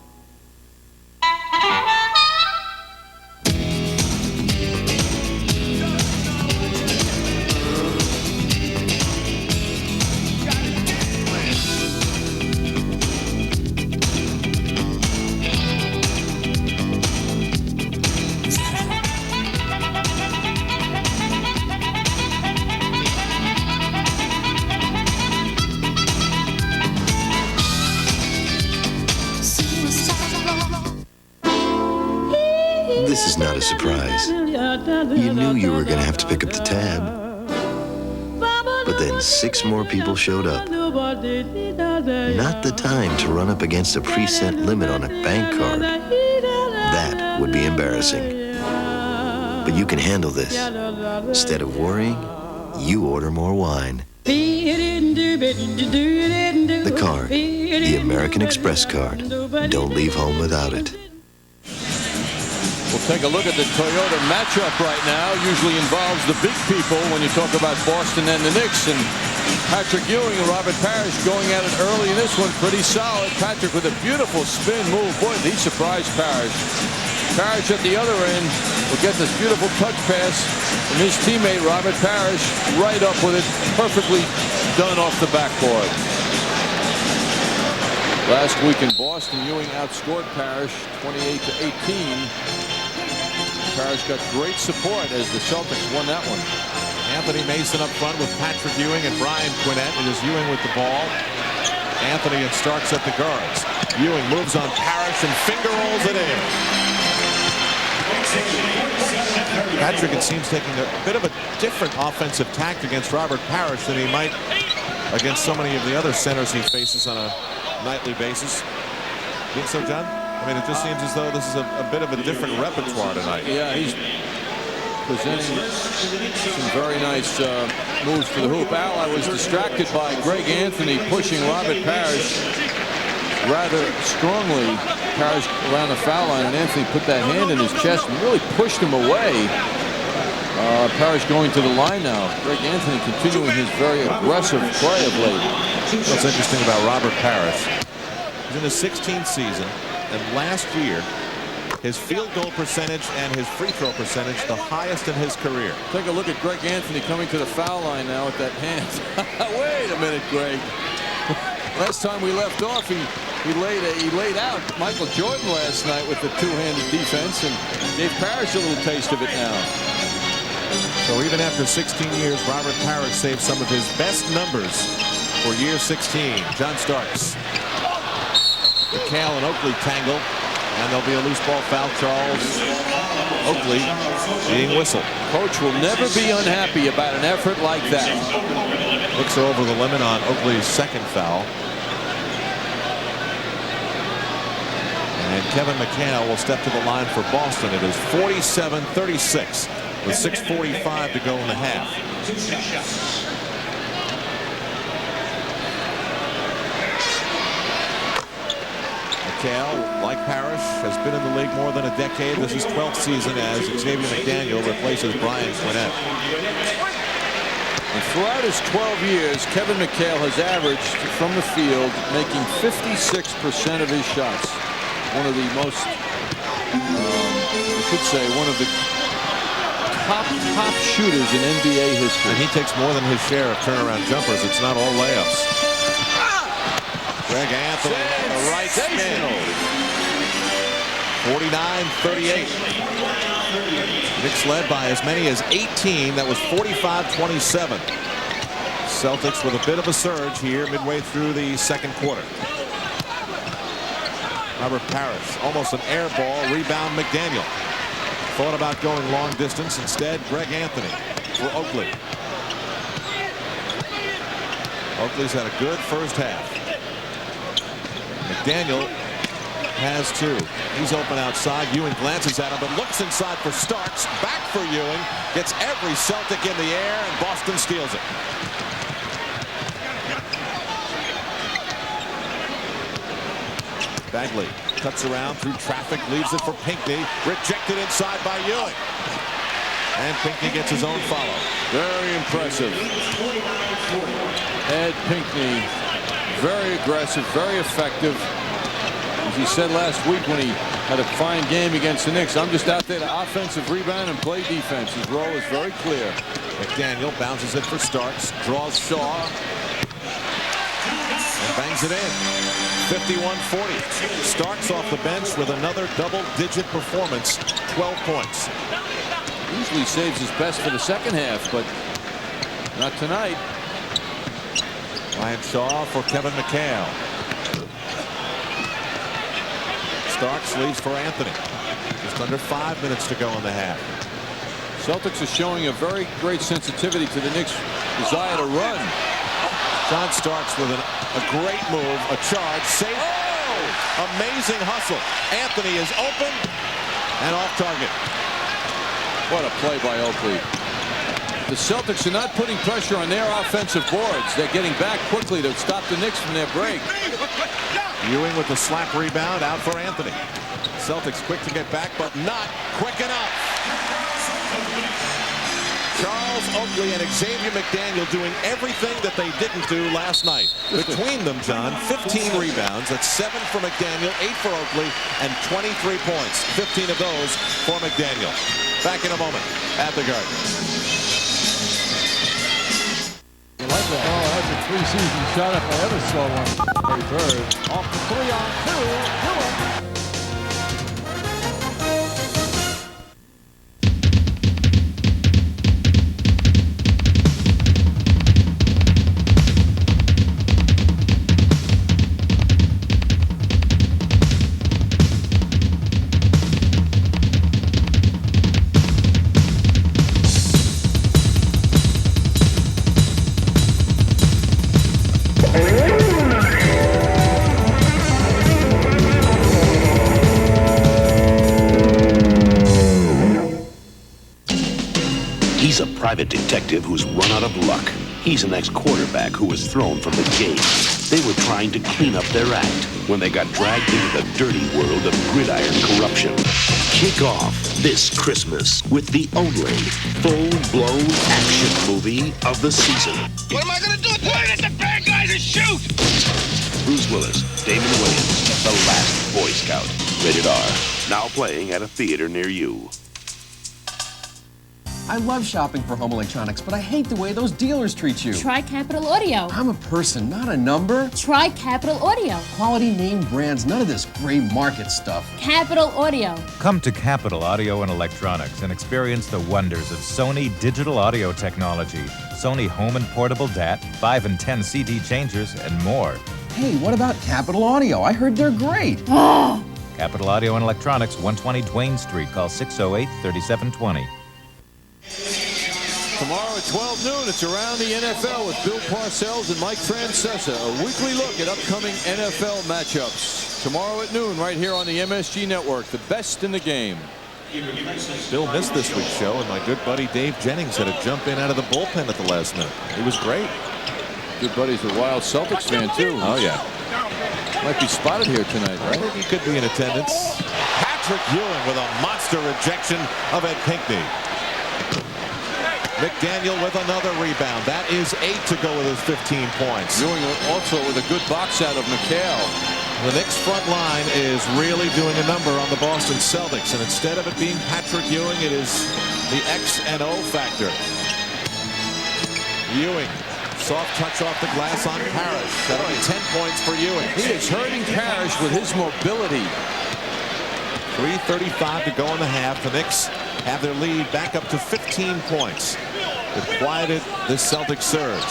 This is not a surprise. You knew you were going to have to pick up the tab. But then 6 more people showed up. Not the time to run up against a preset limit on a bank card. That would be embarrassing. But you can handle this. Instead of worrying, you order more wine. The card, the American Express card. Don't leave home without it. We'll take a look at the Toyota matchup right now. Usually involves the big people when you talk about Boston and the Knicks. And Patrick Ewing and Robert Parrish going at it early in this one. Pretty solid. Patrick with a beautiful spin move. Boy, he surprised Parrish. Parrish at the other end will get this beautiful touch pass from his teammate Robert Parrish. Right up with it. Perfectly done off the backboard. Last week in Boston, Ewing outscored Parrish 28-18. Parrish got great support as the Celtics won that one. Anthony Mason up front with Patrick Ewing and Brian Quinnett. It is Ewing with the ball. Anthony and Starks at the guards. Ewing moves on Parrish and finger rolls it in. Patrick, it seems, taking a bit of a different offensive tact against Robert Parrish than he might against so many of the other centers he faces on a nightly basis. Think so, John? I mean, it just seems as though this is a bit of a different repertoire tonight. Yeah, he's presenting some very nice moves to the hoop. Al, I was distracted by Greg Anthony pushing Robert Parrish rather strongly. Parrish around the foul line, and Anthony put that hand in his chest and really pushed him away. Parrish going to the line now. Greg Anthony continuing his very aggressive play of late. What's interesting about Robert Parrish, he's in his 16th season, and last year his field goal percentage and his free throw percentage the highest in his career. Take a look at Greg Anthony coming to the foul line now with that hand. Wait a minute, Greg. Last time we left off, he laid out Michael Jordan last night with the two-handed defense and gave Parrish a little taste of it now. So even after 16 years, Robert Parrish saved some of his best numbers for year 16. John Starks. McHale and Oakley tangle, and there'll be a loose ball foul. Charles Oakley being whistled. Coach will never be unhappy about an effort like that. Looks over the limit on Oakley's second foul. And Kevin McHale will step to the line for Boston. It is 47-36 with 6:45 to go in the half. McHale, like Parrish, has been in the league more than a decade. This is 12th season as Xavier McDaniel replaces Brian Quinnett. And throughout his 12 years, Kevin McHale has averaged from the field making 56% of his shots. One of the most, I should say, one of the top shooters in NBA history. And he takes more than his share of turnaround jumpers. It's not all layups. Greg Anthony on the right spin. 49-38. Knicks led by as many as 18. That was 45-27. Celtics with a bit of a surge here midway through the second quarter. Robert Parrish, almost an air ball. Rebound McDaniel. Thought about going long distance. Instead, Greg Anthony for Oakley. Oakley's had a good first half. McDaniel has two. He's open outside. Ewing glances at him, but looks inside for Starks. Back for Ewing. Gets every Celtic in the air, and Boston steals it. Bagley cuts around through traffic, leaves it for Pinckney. Rejected inside by Ewing. And Pinckney gets his own follow. Very impressive. Ed Pinckney, very aggressive, very effective. As he said last week when he had a fine game against the Knicks, I'm just out there to offensive rebound and play defense. His role is very clear. McDaniel bounces it for Starks, draws Shaw, and bangs it in. 51-40. Starks off the bench with another double-digit performance, 12 points. Usually saves his best for the second half, but not tonight. Ryan Shaw for Kevin McHale. Starks leaves for Anthony. Just under 5 minutes to go in the half. Celtics are showing a very great sensitivity to the Knicks' desire to run. John Starks with a great move, a charge, safe. Oh! Amazing hustle. Anthony is open and off target. What a play by Oakley. The Celtics are not putting pressure on their offensive boards. They're getting back quickly to stop the Knicks from their break. Ewing with the slap rebound out for Anthony. Celtics quick to get back, but not quick enough. Charles Oakley and Xavier McDaniel doing everything that they didn't do last night. Between them, John, 15 rebounds. That's 7 for McDaniel, 8 for Oakley, and 23 points. 15 of those for McDaniel. Back in a moment at the Garden. I like that. Oh, that's a three-season shot if I ever saw one. Bird. Off the 3-on-2. He's a private detective who's run out of luck. He's an ex-quarterback who was thrown from the game. They were trying to clean up their act when they got dragged into the dirty world of gridiron corruption. Kick off this Christmas with the only full-blown action movie of the season. What am I gonna do? Point at the bad guys and shoot! Bruce Willis, Damon Wayans, The Last Boy Scout. Rated R. Now playing at a theater near you. I love shopping for home electronics, but I hate the way those dealers treat you. Try Capital Audio. I'm a person, not a number. Try Capital Audio. Quality name brands, none of this gray market stuff. Capital Audio. Come to Capital Audio and Electronics and experience the wonders of Sony digital audio technology, Sony home and portable DAT, 5 and 10 CD changers, and more. Hey, what about Capital Audio? I heard they're great. Capital Audio and Electronics, 120 Duane Street. Call 608-3720. Tomorrow at 12 noon, it's Around the NFL with Bill Parcells and Mike Francesa. A weekly look at upcoming NFL matchups. Tomorrow at noon, right here on the MSG Network, the best in the game. Bill missed this week's show, and my good buddy Dave Jennings had to jump in out of the bullpen at the last minute. He was great. Good buddy's a wild Celtics fan, too. Oh, yeah. Might be spotted here tonight, right? I think he could be in attendance. Patrick Ewing with a monster rejection of Ed Pinckney. McDaniel with another rebound. That is 8 to go with his 15 points. Ewing also with a good box out of McHale. The Knicks front line is really doing a number on the Boston Celtics, and instead of it being Patrick Ewing, it is the X and O factor. Ewing, soft touch off the glass on Parrish. That'll be 10 points for Ewing. He is hurting Parrish with his mobility. 3:35 to go in the half. The Knicks have their lead back up to 15 points. They've quieted this Celtic surge.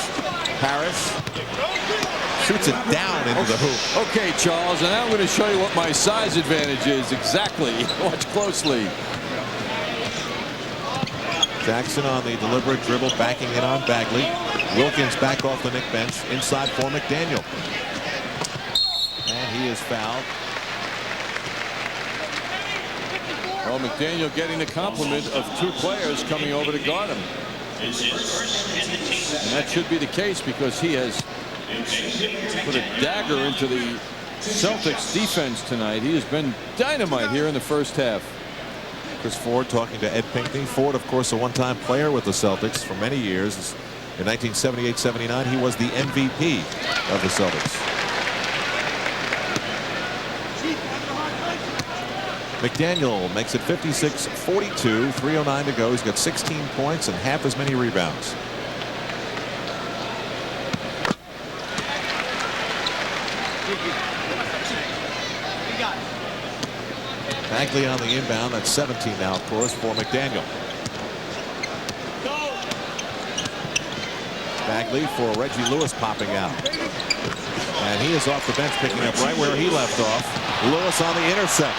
Parrish shoots it down into the hoop. Okay, Charles, and now I'm going to show you what my size advantage is exactly. Watch closely. Jackson on the deliberate dribble, backing in on Bagley. Wilkins back off the Knick bench, inside for McDaniel. And he is fouled. Well, McDaniel getting the compliment of 2 players coming over to guard him. And that should be the case because he has put a dagger into the Celtics defense tonight. He has been dynamite here in the first half. Chris Ford talking to Ed Pinckney. Ford, of course, a one-time player with the Celtics for many years. In 1978-79, he was the MVP of the Celtics. McDaniel makes it 56-42, 3:09 to go. He's got 16 points and half as many rebounds. Bagley on the inbound. That's 17 now, of course, for McDaniel. Bagley for Reggie Lewis popping out. And he is off the bench, picking up right where he left off. Lewis on the intercept.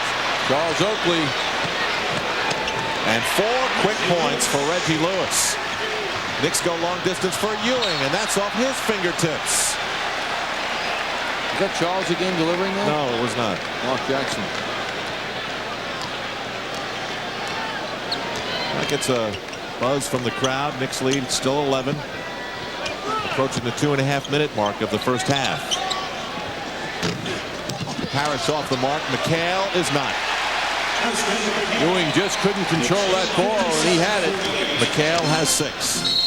Charles Oakley. And 4 quick points for Reggie Lewis. Knicks go long distance for Ewing, and that's off his fingertips. Is that Charles again delivering that? No, it was not. Mark Jackson. That gets a buzz from the crowd. Knicks lead still 11. Approaching the 2.5-minute mark of the first half. Parrish off the mark. McHale is not. Ewing just couldn't control that ball, and he had it. McHale has 6.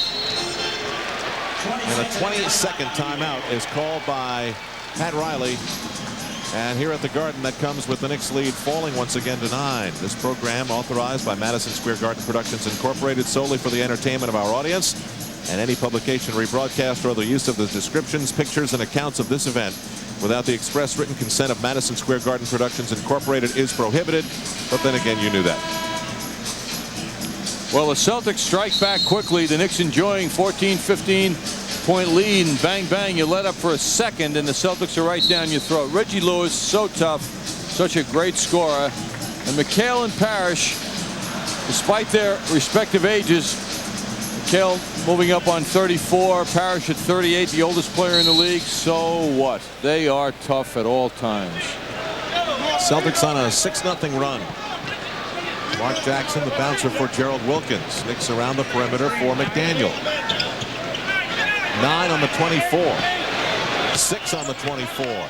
And a 20-second timeout is called by Pat Riley. And here at the Garden, that comes with the Knicks lead falling once again to 9. This program authorized by Madison Square Garden Productions Incorporated solely for the entertainment of our audience. And any publication, rebroadcast, or other use of the descriptions, pictures, and accounts of this event without the express written consent of Madison Square Garden Productions Incorporated is prohibited. But then again, you knew that. Well, the Celtics strike back quickly. The Knicks enjoying 14-15 point lead, and bang bang, you let up for a second and the Celtics are right down your throat. Reggie Lewis, so tough, such a great scorer, and McHale and Parrish, despite their respective ages, McHale moving up on 34, Parrish at 38, the oldest player in the league. So what? They are tough at all times. Celtics on a 6-0 run. Mark Jackson, the bouncer for Gerald Wilkins. Knicks around the perimeter for McDaniel. 9 on the 24. 6 on the 24.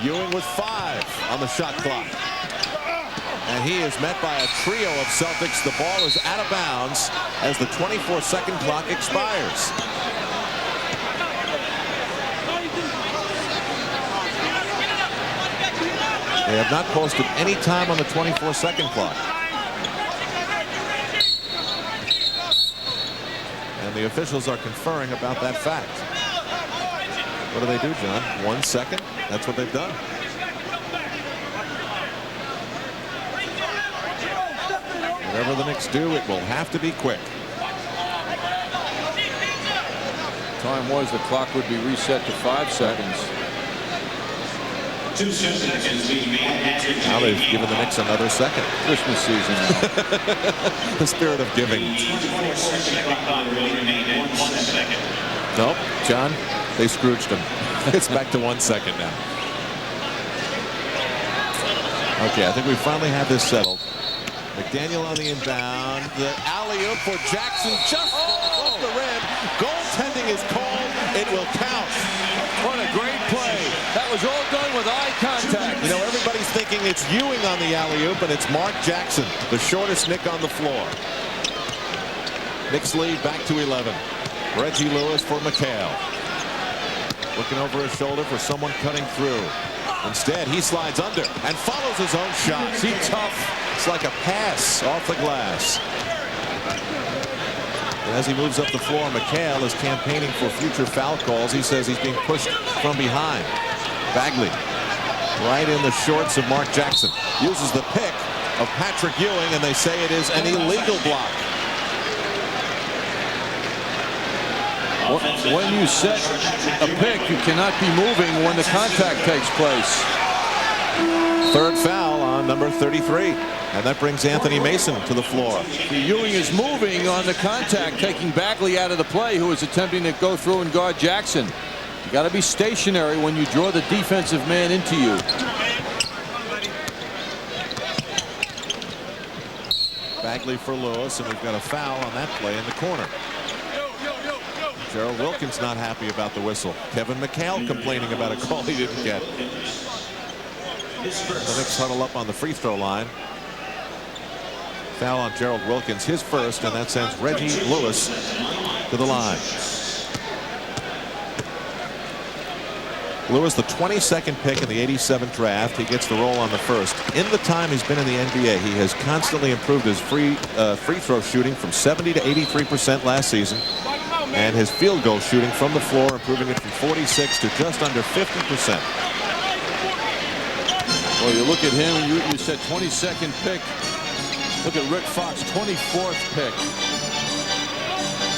Ewing with 5 on the shot clock. And he is met by a trio of Celtics. The ball is out of bounds as the 24-second clock expires. They have not posted any time on the 24-second clock. And the officials are conferring about that fact. What do they do, John? 1 second? That's what they've done. Whatever the Knicks do, it will have to be quick. Time was the clock would be reset to 5 seconds. Now they've given the Knicks another second. Christmas season. The spirit of giving. Nope, John, they Scrooged him. It's back to 1 second now. Okay, I think we finally have this settled. McDaniel on the inbound. The alley-oop for Jackson just off the rim. Goaltending is called. It will count. What a great play. That was all done with eye contact. You know, everybody's thinking it's Ewing on the alley-oop, and it's Mark Jackson, the shortest Knick on the floor. Knicks lead back to 11. Reggie Lewis for McHale. Looking over his shoulder for someone cutting through. Instead, he slides under and follows his own shot. See, tough. It's like a pass off the glass. And as he moves up the floor, McHale is campaigning for future foul calls. He says he's being pushed from behind. Bagley, right in the shorts of Mark Jackson, uses the pick of Patrick Ewing, and they say it is an illegal block. When you set a pick, you cannot be moving when the contact takes place. Third foul on number 33. And that brings Anthony Mason to the floor. Ewing is moving on the contact, taking Bagley out of the play, who is attempting to go through and guard Jackson. You got to be stationary when you draw the defensive man into you. Bagley for Lewis, and we've got a foul on that play in the corner. Gerald Wilkins not happy about the whistle. Kevin McHale complaining about a call he didn't get. The Knicks huddle up on the free throw line. Foul on Gerald Wilkins, his first, and that sends Reggie Lewis to the line. Lewis, the 22nd pick in the '87 draft. He gets the roll on the first. In the time he's been in the NBA, he has constantly improved his free throw shooting from 70 to 83% last season, and his field goal shooting from the floor, improving it from 46 to just under 50%. Well, you look at him, you said 22nd pick. Look at Rick Fox, 24th pick.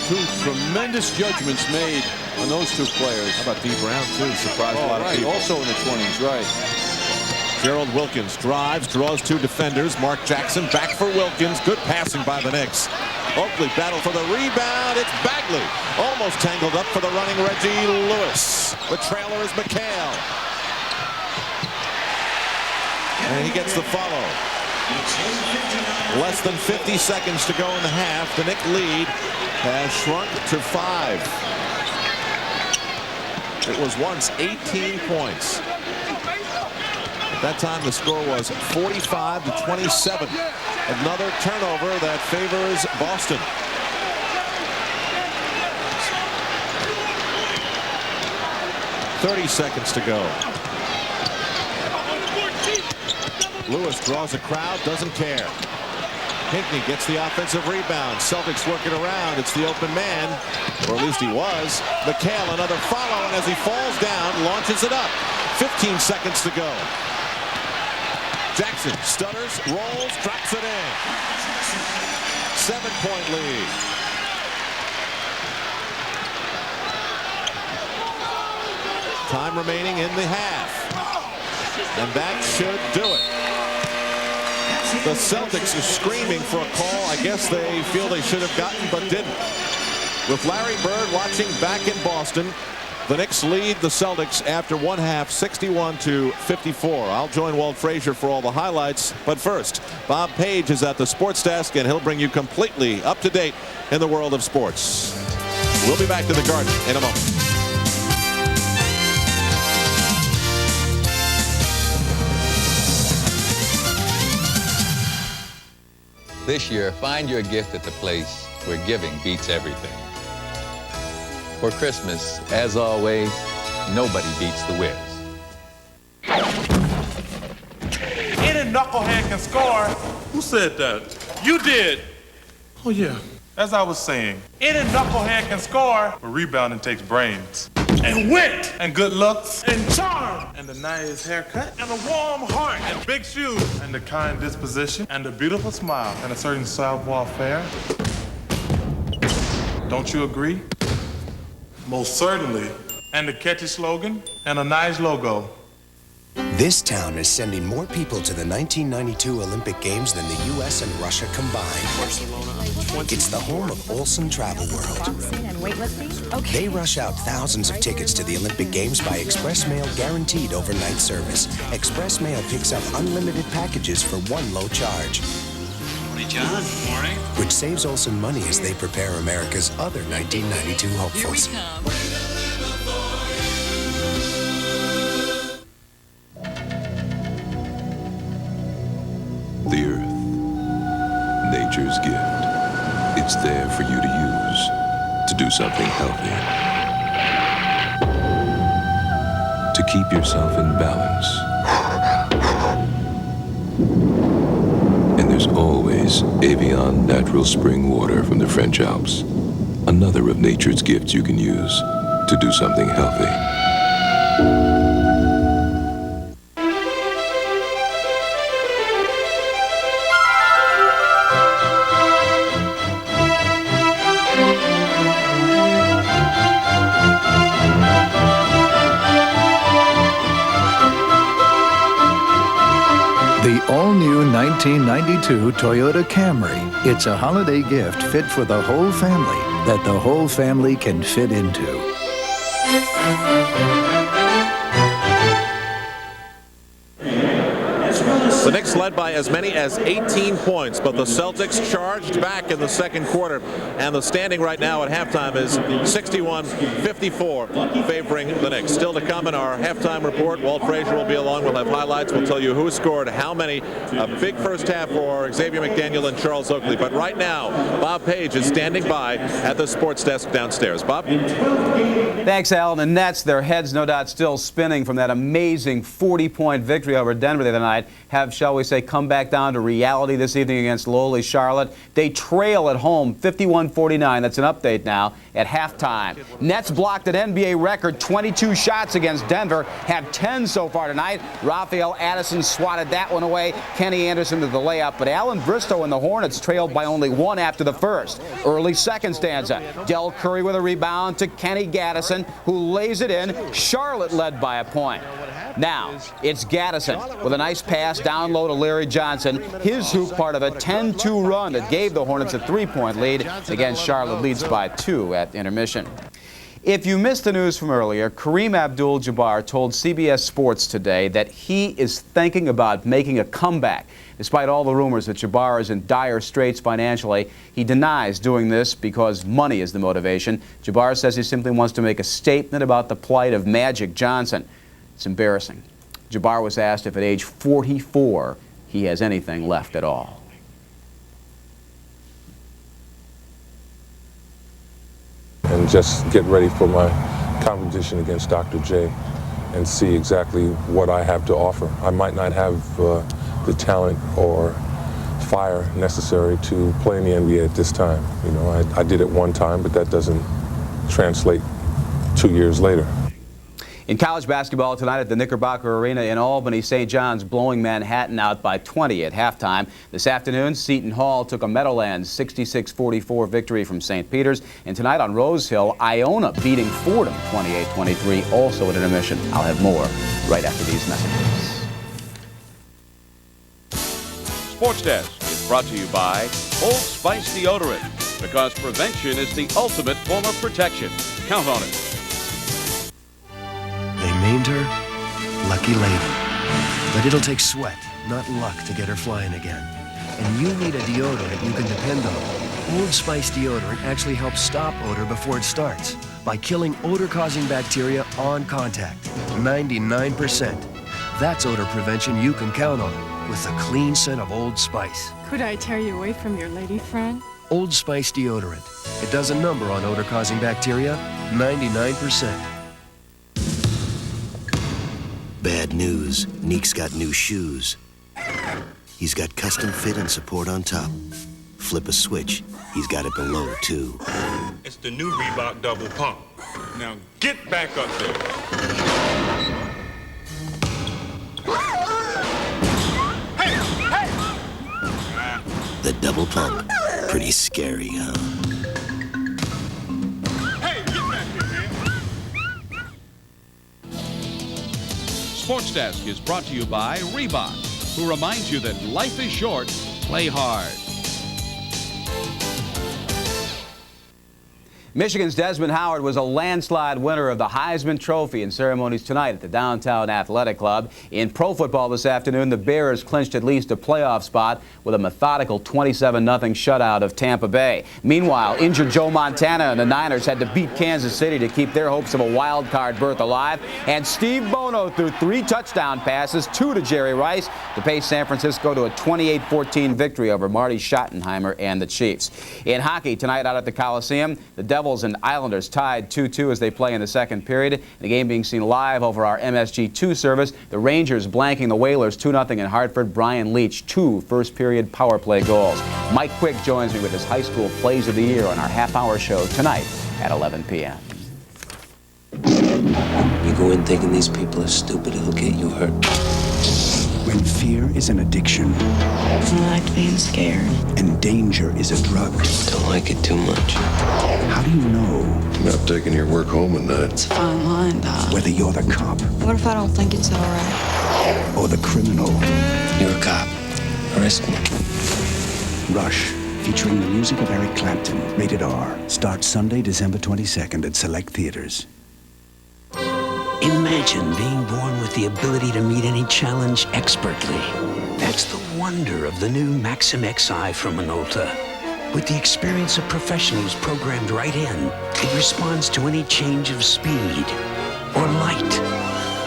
Two tremendous judgments made on those two players. How about D. Brown, too? Surprised a lot of people. Also in the 20s, right. Gerald Wilkins drives, draws two defenders. Mark Jackson back for Wilkins. Good passing by the Knicks. Oakley battle for the rebound. It's Bagley. Almost tangled up for the running Reggie Lewis. The trailer is McHale. And he gets the follow. Less than 50 seconds to go in the half. The Knick lead has shrunk to 5. It was once 18 points. At that time, the score was 45 to 27. Another turnover that favors Boston. .30 seconds to go. Lewis draws a crowd, doesn't care. Pinckney gets the offensive rebound. Celtics work it around. It's the open man, or at least he was. McHale, another follow, and as he falls down, launches it up. 15 seconds to go. Jackson stutters, rolls, drops it in. 7-point lead. Time remaining in the half. And that should do it. The Celtics are screaming for a call. I guess they feel they should have gotten, but didn't. With Larry Bird watching back in Boston, the Knicks lead the Celtics after one half, 61 to 54. I'll join Walt Frazier for all the highlights. But first, Bob Page is at the sports desk, and he'll bring you completely up to date in the world of sports. We'll be back to the Garden in a moment. This year, find your gift at the place where giving beats everything. For Christmas, as always, nobody beats the Wiz. knucklehead can score. Who said that? You did. Oh, yeah. As I was saying, any knucklehead can score, but rebounding takes brains. And wit. And good looks. And charm. And a nice haircut. And a warm heart. And big shoes. And a kind disposition. And a beautiful smile. And a certain savoir-faire. Don't you agree? Most certainly. And a catchy slogan. And a nice logo. This town is sending more people to the 1992 Olympic Games than the U.S. and Russia combined. It's the home of Olsen Travel World. They rush out thousands of tickets to the Olympic Games by express mail guaranteed overnight service. Express mail picks up unlimited packages for one low charge. Morning, John. Morning. Which saves Olsen money as they prepare America's other 1992 hopefuls. Here we come. The earth, nature's gift. It's there for you to use to do something healthy. To keep yourself in balance. And there's always Evian natural spring water from the French Alps. Another of nature's gifts you can use to do something healthy. The all-new 1992 Toyota Camry. It's a holiday gift fit for the whole family that the whole family can fit into. The Knicks led by as many as 18 points, but the Celtics charged back in the second quarter, and the standing right now at halftime is 61-54, favoring the Knicks. Still to come in our halftime report. Walt Frazier will be along. We'll have highlights. We'll tell you who scored how many. A big first half for Xavier McDaniel and Charles Oakley. But right now, Bob Page is standing by at the sports desk downstairs. Bob? Thanks, Al. The Nets, their heads no doubt still spinning from that amazing 40-point victory over Denver the other night, have, shall we say, come back down to reality this evening against lowly Charlotte. They trail at home 51-49. That's an update now at halftime. Nets blocked an NBA record 22 shots against Denver, have 10 so far tonight. Rafael Addison swatted that one away. Kenny Anderson to the layup, but Alan Bristow and the Hornets trailed by only one after the first. Early second stanza. Del Curry with a rebound to Kenny Gaddison, who lays it in. Charlotte led by a point. Now, it's Gaddison with a nice pass down low to Larry Johnson. His hoop part of a 10-2 run that gave the Hornets a 3-point lead. Again, Charlotte leads by 2 at intermission. If you missed the news from earlier, Kareem Abdul-Jabbar told CBS Sports today that he is thinking about making a comeback. Despite all the rumors that Jabbar is in dire straits financially, he denies doing this because money is the motivation. Jabbar says he simply wants to make a statement about the plight of Magic Johnson. It's embarrassing. Jabbar was asked if at age 44 he has anything left at all. And just get ready for my competition against Dr. J and see exactly what I have to offer. I might not have the talent or fire necessary to play in the NBA at this time. You know, I did it one time, but that doesn't translate 2 years later. In college basketball tonight at the Knickerbocker Arena in Albany, St. John's blowing Manhattan out by 20 at halftime. This afternoon, Seton Hall took a Meadowlands 66-44 victory from St. Peter's. And tonight on Rose Hill, Iona beating Fordham 28-23, also at intermission. I'll have more right after these messages. Sports Desk is brought to you by Old Spice Deodorant, because prevention is the ultimate form of protection. Count on it. They named her Lucky Lady. But it'll take sweat, not luck, to get her flying again. And you need a deodorant you can depend on. Old Spice deodorant actually helps stop odor before it starts by killing odor-causing bacteria on contact. 99%. That's odor prevention you can count on with the clean scent of Old Spice. Could I tear you away from your lady friend? Old Spice deodorant. It does a number on odor-causing bacteria, 99%. Bad news. Neek's got new shoes. He's got custom fit and support on top. Flip a switch, he's got it below, too. It's the new Reebok double pump. Now get back up there. The double pump. Pretty scary, huh? Hey, get back here, man. Sports Desk is brought to you by Reebok, who reminds you that life is short, play hard. Michigan's Desmond Howard was a landslide winner of the Heisman Trophy in ceremonies tonight at the Downtown Athletic Club. In pro football this afternoon, the Bears clinched at least a playoff spot with a methodical 27-0 shutout of Tampa Bay. Meanwhile, injured Joe Montana and the Niners had to beat Kansas City to keep their hopes of a wild card berth alive. And Steve Bono threw 3 touchdown passes, 2 to Jerry Rice, to pace San Francisco to a 28-14 victory over Marty Schottenheimer and the Chiefs. In hockey tonight out at the Coliseum, the Devils and Islanders tied 2-2 as they play in the second period. The game being seen live over our MSG2 service. The Rangers blanking the Whalers 2-0 in Hartford. Brian Leach, 2 first-period power play goals. Mike Quick joins me with his high school plays of the year on our half-hour show tonight at 11 p.m. You go in thinking these people are stupid, it'll get you hurt. When fear is an addiction. I like being scared. And danger is a drug. Don't like it too much. How do you know? Not taking your work home at night. It's a fine line, Doc. Whether you're the cop. What if I don't think it's all right? Or the criminal. You're a cop. Arrest me. Rush, featuring the music of Eric Clapton. Rated R. Starts Sunday, December 22nd at select theaters. Imagine being born with the ability to meet any challenge expertly. That's the wonder of the new Maxim XI from Minolta. With the experience of professionals programmed right in, it responds to any change of speed, or light,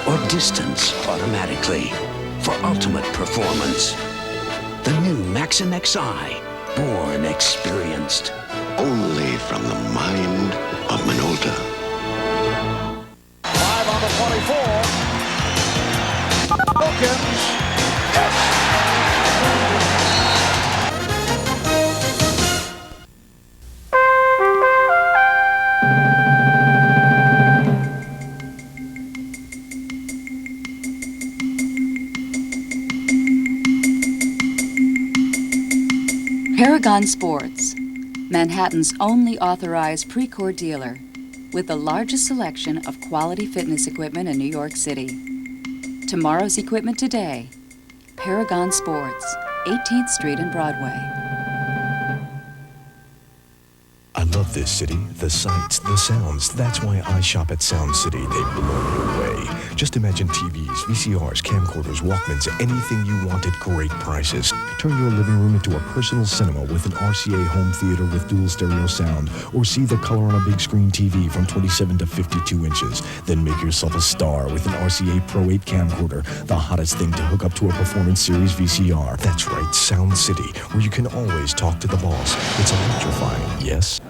or distance automatically for ultimate performance. The new Maxim XI, born experienced. Only from the mind of Minolta. 5 on the 24. Wilkins. Yes. Paragon Sports, Manhattan's only authorized Precor dealer, with the largest selection of quality fitness equipment in New York City. Tomorrow's equipment today, Paragon Sports, 18th Street and Broadway. I love this city, the sights, the sounds. That's why I shop at Sound City. They blow you away. Just imagine TVs, VCRs, camcorders, Walkmans, anything you want at great prices. Turn your living room into a personal cinema with an RCA home theater with dual stereo sound, or see the color on a big screen TV from 27 to 52 inches. Then make yourself a star with an RCA Pro 8 camcorder, the hottest thing to hook up to a Performance Series VCR. That's right, Sound City, where you can always talk to the boss. It's electrifying, yes?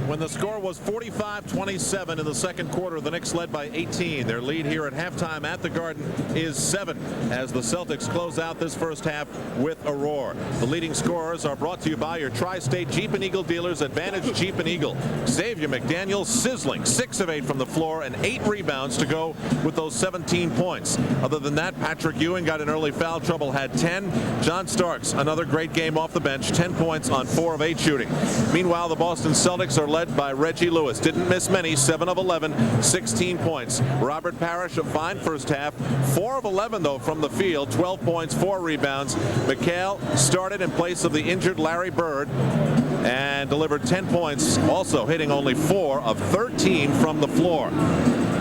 When the score was 45-27 in the second quarter, the Knicks led by 18. Their lead here at halftime at the Garden is 7 as the Celtics close out this first half with a roar. The leading scorers are brought to you by your Tri-State Jeep and Eagle dealers, Advantage Jeep and Eagle. Xavier McDaniel sizzling, 6 of 8 from the floor and 8 rebounds to go with those 17 points. Other than that, Patrick Ewing got in early foul trouble, had 10. John Starks, another great game off the bench, 10 points on 4 of 8 shooting. Meanwhile, the Boston Celtics are led by Reggie Lewis. Didn't miss many, 7 of 11, 16 points. Robert Parrish, a fine first half, 4 of 11 though from the field, 12 points, 4 rebounds. McHale started in place of the injured Larry Bird and delivered 10 points, also hitting only 4 of 13 from the floor.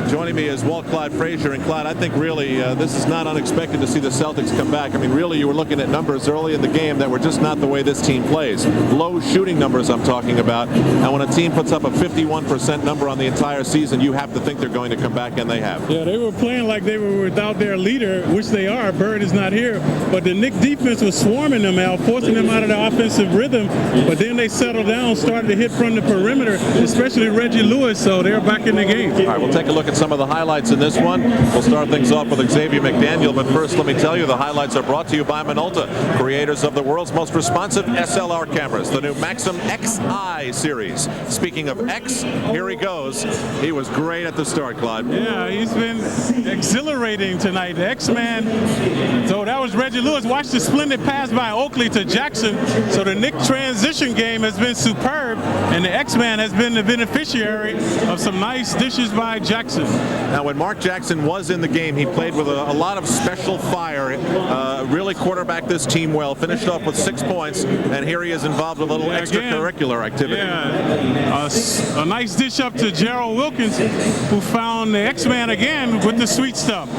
Joining me is Walt Clyde Frazier. And Clyde, I think really this is not unexpected to see the Celtics come back. I mean, really, you were looking at numbers early in the game that were just not the way this team plays. Low shooting numbers I'm talking about. And when a team puts up a 51% number on the entire season, you have to think they're going to come back, and they have. Yeah, they were playing like they were without their leader, which they are. Bird is not here. But the Knicks defense was swarming them out, forcing them out of the offensive rhythm. But then they settled down, started to hit from the perimeter, especially Reggie Lewis, so they're back in the game. All right, we'll take a look at some some of the highlights in this one. We'll start things off with Xavier McDaniel, but first let me tell you the highlights are brought to you by Minolta, creators of the world's most responsive SLR cameras, the new Maxim XI series. Speaking of X, here he goes. He was great at the start, Clyde. Yeah, he's been exhilarating tonight. The X-Man. So that was Reggie Lewis. Watch the splendid pass by Oakley to Jackson. So the Knicks transition game has been superb, and the X-Man has been the beneficiary of some nice dishes by Jackson. Now, when Mark Jackson was in the game, he played with a lot of special fire, really quarterbacked this team well, finished off with 6 points, and here he is involved with a little extracurricular activity. Yeah, a nice dish up to Gerald Wilkins, who found the X-Man again with the sweet stuff.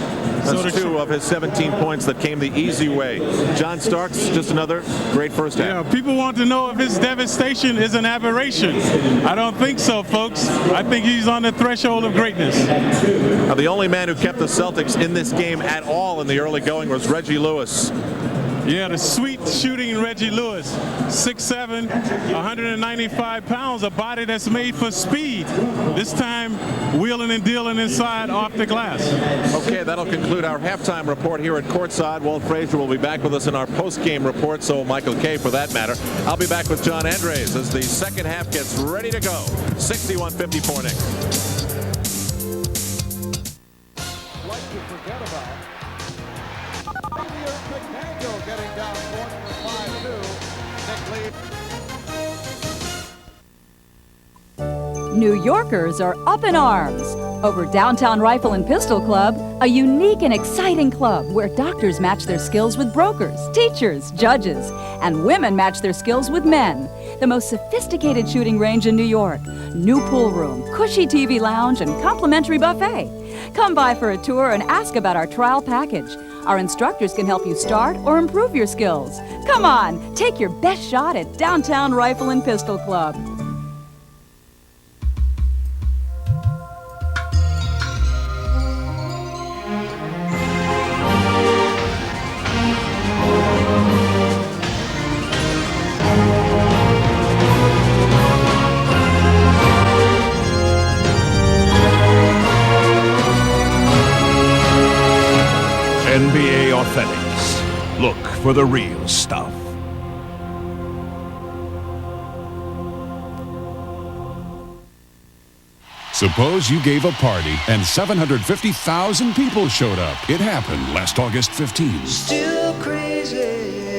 That's 2 of his 17 points that came the easy way. John Starks, just another great first half. Yeah, people want to know if his devastation is an aberration. I don't think so, folks. I think he's on the threshold of greatness. Now, the only man who kept the Celtics in this game at all in the early going was Reggie Lewis. Yeah, the sweet shooting Reggie Lewis, 6'7", 195 pounds, a body that's made for speed. This time, wheeling and dealing inside off the glass. Okay, that'll conclude our halftime report here at Courtside. Walt Frazier will be back with us in our post-game report, so Michael Kay for that matter. I'll be back with John Andres as the second half gets ready to go. 61-54 Knicks. New Yorkers are up in arms over Downtown Rifle and Pistol Club, a unique and exciting club where doctors match their skills with brokers, teachers, judges, and women match their skills with men. The most sophisticated shooting range in New York, new pool room, cushy TV lounge, and complimentary buffet. Come by for a tour and ask about our trial package. Our instructors can help you start or improve your skills. Come on, take your best shot at Downtown Rifle and Pistol Club. NBA Authentics. Look for the real stuff. Suppose you gave a party and 750,000 people showed up. It happened last August 15. Still crazy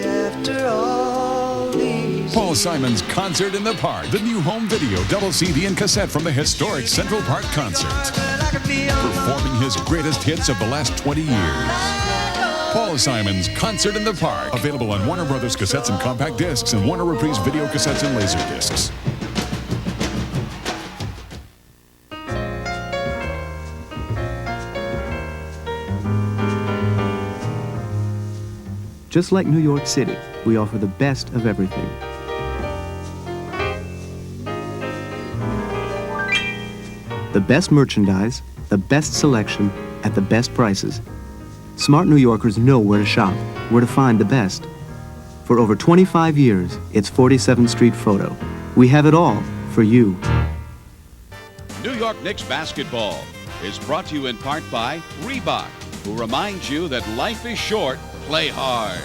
after all these. Paul Simon's Concert in the Park. The new home video, double CD and cassette from the historic Central Park concert. Performing his greatest hits of the last 20 years. Paul Simon's Concert in the Park. Available on Warner Brothers cassettes and compact discs and Warner Reprise video cassettes and laser discs. Just like New York City, we offer the best of everything. The best merchandise, the best selection, at the best prices. Smart New Yorkers know where to shop, where to find the best. For over 25 years, it's 47th Street Photo. We have it all for you. New York Knicks basketball is brought to you in part by Reebok, who reminds you that life is short, play hard.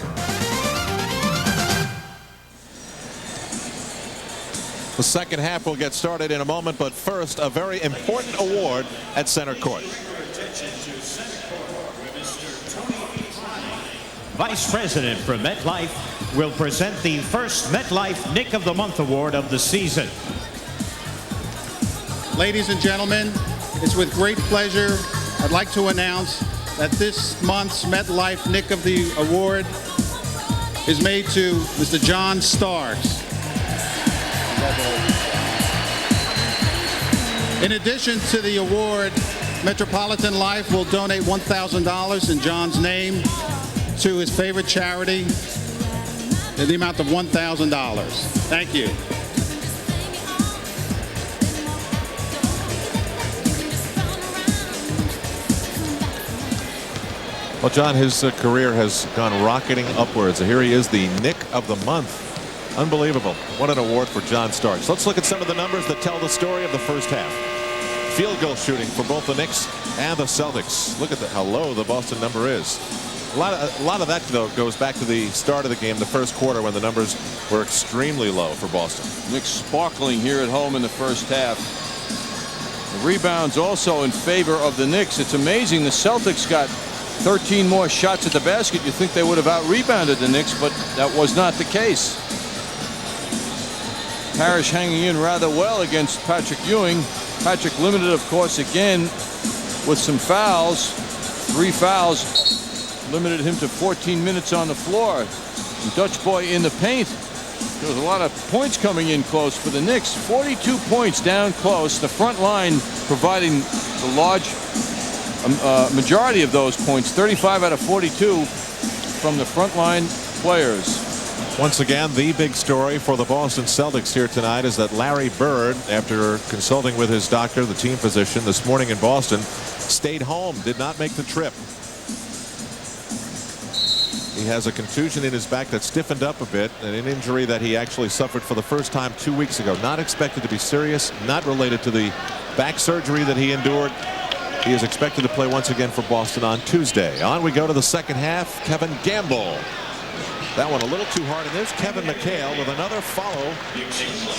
The second half will get started in a moment, but first, a very important award at center court. Vice President for MetLife will present the first MetLife Nick of the Month award of the season. Ladies and gentlemen, it's with great pleasure I'd like to announce that this month's MetLife Nick of the Award is made to Mr. John Starks. In addition to the award, Metropolitan Life will donate $1,000 in John's name to his favorite charity in the amount of $1,000. Thank you. Well, John, his career has gone rocketing upwards. Here he is, the Nick of the Month. Unbelievable. What an award for John Starks. Let's look at some of the numbers that tell the story of the first half. Field goal shooting for both the Knicks And the Celtics. Look at how low the Boston number is. A lot of that, though, goes back to the start of the game, the first quarter, when the numbers were extremely low for Boston. Knicks sparkling here at home in the first half. The rebounds also in favor of the Knicks. It's amazing. The Celtics got 13 more shots at the basket. You think they would have out-rebounded the Knicks, but that was not the case. Parrish hanging in rather well against Patrick Ewing. Patrick limited, of course, again with some fouls. 3 fouls limited him to 14 minutes on the floor. And Dutch boy in the paint. There was a lot of points coming in close for the Knicks. 42 points down close. The front line providing the large majority of those points. 35 out of 42 from the front line players. Once again, the big story for the Boston Celtics here tonight is that Larry Bird, after consulting with his doctor, the team physician, this morning in Boston, stayed home, did not make the trip. He has a contusion in his back that stiffened up a bit, and an injury that he actually suffered for the first time 2 weeks ago. Not expected to be serious, not related to the back surgery that he endured. He is expected to play once again for Boston on Tuesday. On we go to the second half. Kevin Gamble. That one a little too hard, and there's Kevin McHale with another follow,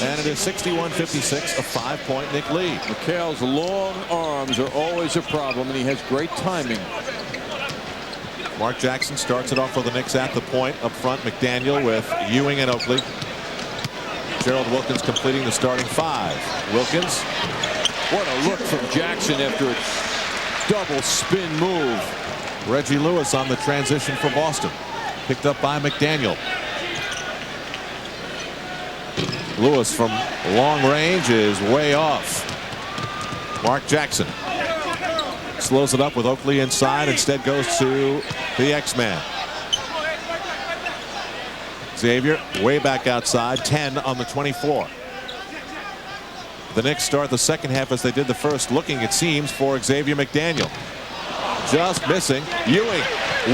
and it is 61-56, a 5-point Knick lead. McHale's long arms are always a problem, and he has great timing. Mark Jackson starts it off for the Knicks at the point. Up front, McDaniel with Ewing and Oakley. Gerald Wilkins completing the starting 5. Wilkins. What a look from Jackson after a double spin move. Reggie Lewis on the transition for Boston. Picked up by McDaniel. Lewis from long range is way off. Mark Jackson slows it up with Oakley inside. Instead goes to the X-Man. Xavier way back outside. 10 on the 24. The Knicks start the second half as they did the first, looking, it seems, for Xavier McDaniel. Just missing. Ewing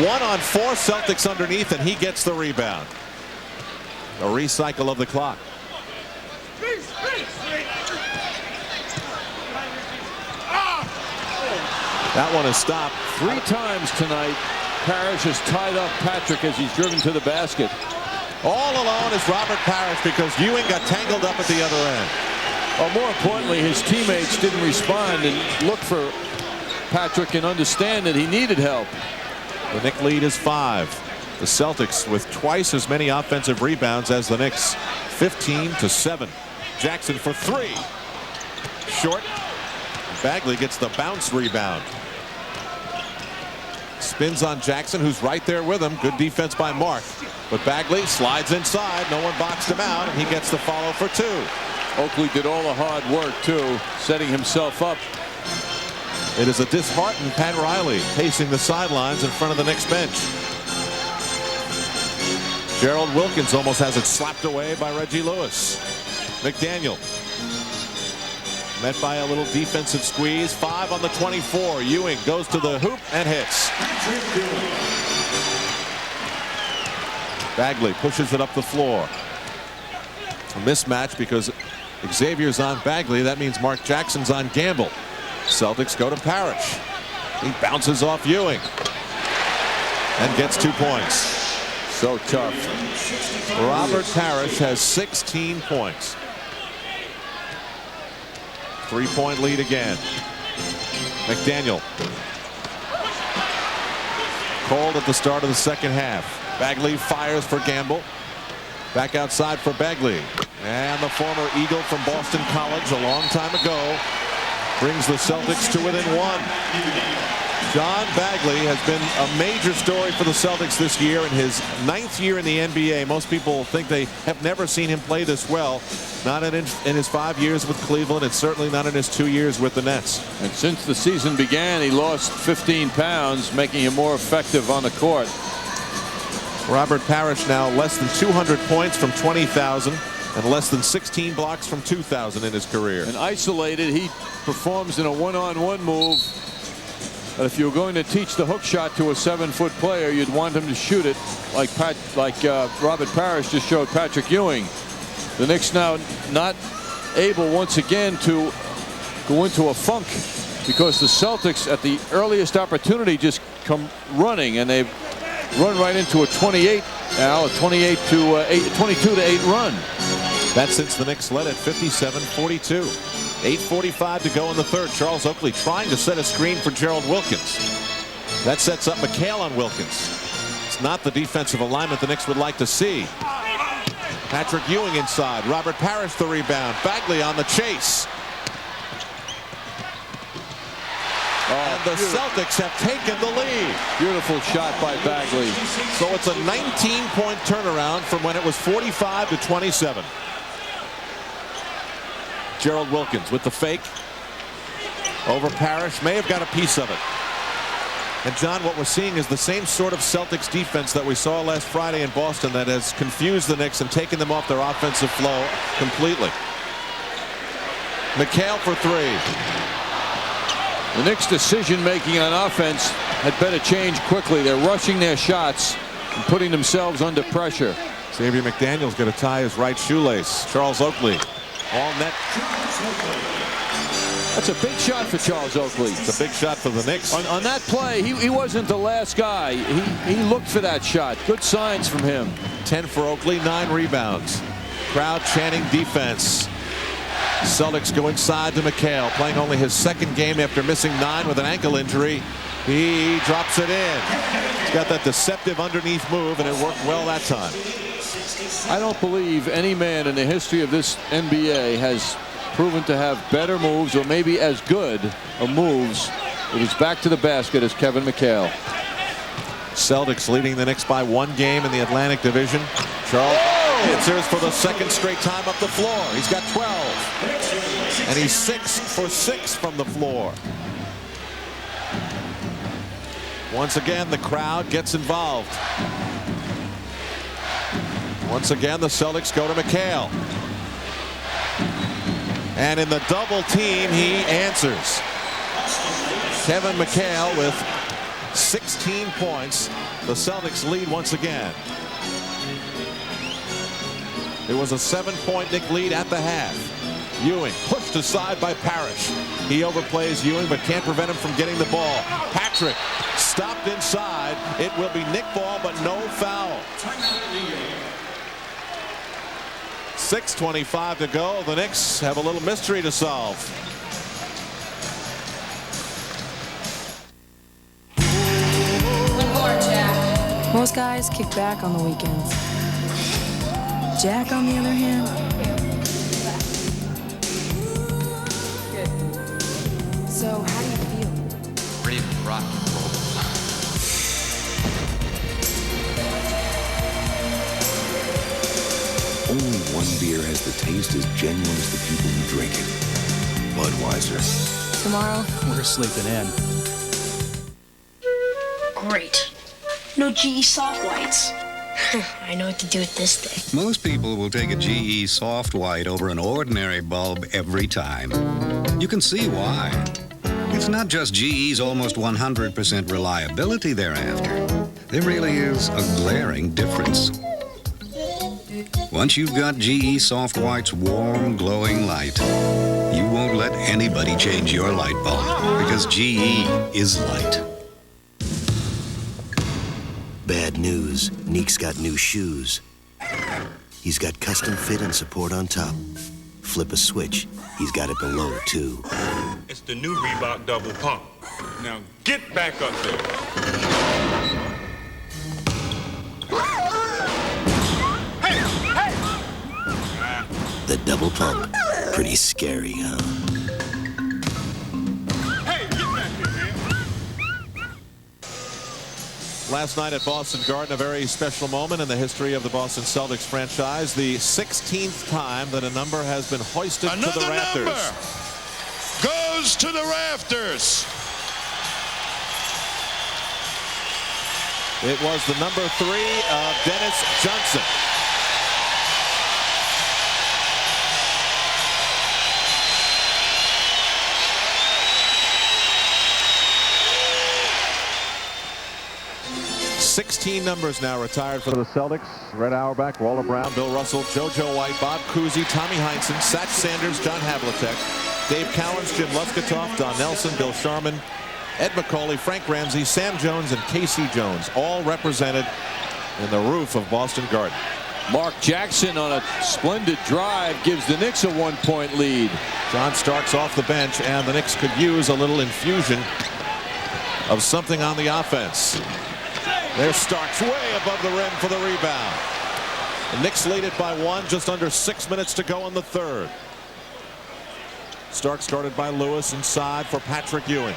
1 on 4. Celtics underneath, and he gets the rebound. A recycle of the clock. That one is stopped. 3 times tonight, Parrish has tied up Patrick as he's driven to the basket. All alone is Robert Parrish because Ewing got tangled up at the other end. Well, more importantly, his teammates didn't respond and look for Patrick and understand that he needed help. The Knick lead is 5. The Celtics with twice as many offensive rebounds as the Knicks. 15-7. Jackson for 3. Short. Bagley gets the bounce rebound. Spins on Jackson, who's right there with him. Good defense by Mark. But Bagley slides inside. No one boxed him out, and he gets the follow for 2. Oakley did all the hard work, too, setting himself up. It is a disheartened Pat Riley pacing the sidelines in front of the Knicks bench. Gerald Wilkins almost has it slapped away by Reggie Lewis. McDaniel met by a little defensive squeeze. 5 on the 24. Ewing goes to the hoop and hits. Bagley pushes it up the floor. A mismatch because Xavier's on Bagley. That means Mark Jackson's on Gamble. Celtics go to Parrish. He bounces off Ewing and gets 2 points. So tough. Robert Parrish has 16 points. 3-point lead again. McDaniel. Called at the start of the second half. Bagley fires for Gamble. Back outside for Bagley. And the former Eagle from Boston College a long time ago brings the Celtics to within 1. John Bagley has been a major story for the Celtics this year in his 9th year in the NBA. Most people think they have never seen him play this well. Not in his 5 years with Cleveland, and certainly not in his 2 years with the Nets. And since the season began, he lost 15 pounds, making him more effective on the court. Robert Parrish now less than 200 points from 20,000 and less than 16 blocks from 2,000 in his career. And isolated, he performs in a one-on-one move. But if you were going to teach the hook shot to a 7-foot player, you'd want him to shoot it like Robert Parrish just showed Patrick Ewing. The Knicks now not able once again to go into a funk because the Celtics at the earliest opportunity just come running, and they've run right into a 28 now, a 22 to 8 run. That's since the Knicks led at 57-42. 8:45 to go in the third. Charles Oakley trying to set a screen for Gerald Wilkins. That sets up McHale on Wilkins. It's not the defensive alignment the Knicks would like to see. Patrick Ewing inside. Robert Parrish the rebound. Bagley on the chase. And the Celtics have taken the lead. Beautiful shot by Bagley. So it's a 19-point turnaround from when it was 45 to 27. Gerald Wilkins with the fake. Over Parrish. May have got a piece of it. And John, what we're seeing is the same sort of Celtics defense that we saw last Friday in Boston that has confused the Knicks and taken them off their offensive flow completely. McHale for three. The Knicks' decision-making on offense had better change quickly. They're rushing their shots and putting themselves under pressure. Xavier McDaniel's going to tie his right shoelace. Charles Oakley, all net. That's a big shot for Charles Oakley. It's a big shot for the Knicks. On that play, he wasn't the last guy. He looked for that shot. Good signs from him. 10 for Oakley, 9 rebounds. Crowd chanting defense. Celtics go inside to McHale, playing only his second game after missing 9 with an ankle injury. He drops it in. He's got that deceptive underneath move, and it worked well that time. I don't believe any man in the history of this NBA has proven to have better moves, or maybe as good of moves with his back to the basket as Kevin McHale. Celtics leading the Knicks by 1 game in the Atlantic Division. Charles answers for the second straight time up the floor. He's got 12. And he's 6 for 6 from the floor. Once again, the crowd gets involved. Once again, the Celtics go to McHale. And in the double team, he answers. Kevin McHale with 16 points. The Celtics lead once again. It was a 7-point Knick lead at the half. Ewing pushed aside by Parrish. He overplays Ewing but can't prevent him from getting the ball. Patrick stopped inside. It will be Knick ball but no foul. 6:25 to go. The Knicks have a little mystery to solve. Most guys kick back on the weekends. Jack, on the other hand, good. So, how do you feel? Ready to rock and roll. Only one beer has the taste as genuine as the people who drink it. Budweiser. Tomorrow, We're sleeping in. Great. No GE soft whites. I know what to do with this thing. Most people will take a GE soft white over an ordinary bulb every time. You can see why. It's not just GE's almost 100% reliability they're after. There really is a glaring difference. Once you've got GE soft white's warm, glowing light, you won't let anybody change your light bulb because GE is light. Bad news. Neek's got new shoes. He's got custom fit and support on top. Flip a switch. He's got it below, too. It's the new Reebok Double Pump. Now get back up there. The double pump. Pretty scary, huh? Last night at Boston Garden, a very special moment in the history of the Boston Celtics franchise. The 16th time that a number has been hoisted to the rafters. Number goes to the rafters. It was the number 3 of Dennis Johnson. $16 numbers now retired for the Celtics. Red Auerbach, Roller Brown, Bill Russell, JoJo White, Bob Cousy, Tommy Heinsohn, Satch Sanders, John Havlicek. Dave Cowens, Jim Luskatoff, Don Nelson, Bill Sharman, Ed McCauley, Frank Ramsey, Sam Jones, and Casey Jones, all represented in the roof of Boston Garden. Mark Jackson on a splendid drive gives the Knicks a 1-point lead. John Starks off the bench, and the Knicks could use a little infusion of something on the offense. There's Starks way above the rim for the rebound. The Knicks lead it by 1, just under 6 minutes to go in the third. Starks started by Lewis inside for Patrick Ewing.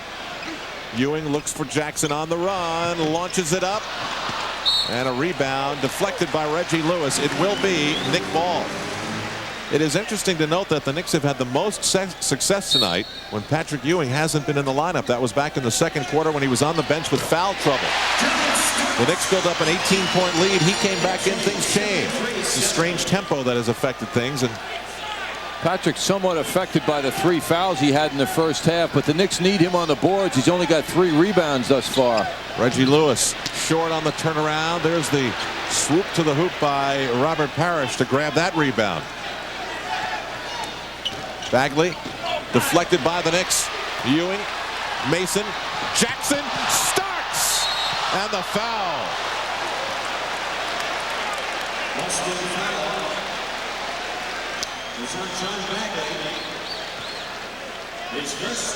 Ewing looks for Jackson on the run, launches it up, and a rebound deflected by Reggie Lewis. It will be Nick Ball. It is interesting to note that the Knicks have had the most success tonight when Patrick Ewing hasn't been in the lineup. That was back in the second quarter when he was on the bench with foul trouble. The Knicks built up an 18-point lead. He came back in, things changed. It's a strange tempo that has affected things, and Patrick somewhat affected by the 3 fouls he had in the first half, but the Knicks need him on the boards. He's only got 3 rebounds thus far. Reggie Lewis short on the turnaround. There's the swoop to the hoop by Robert Parrish to grab that rebound. Bagley deflected by the Knicks. Ewing, Mason, Jackson, Starks, and the foul.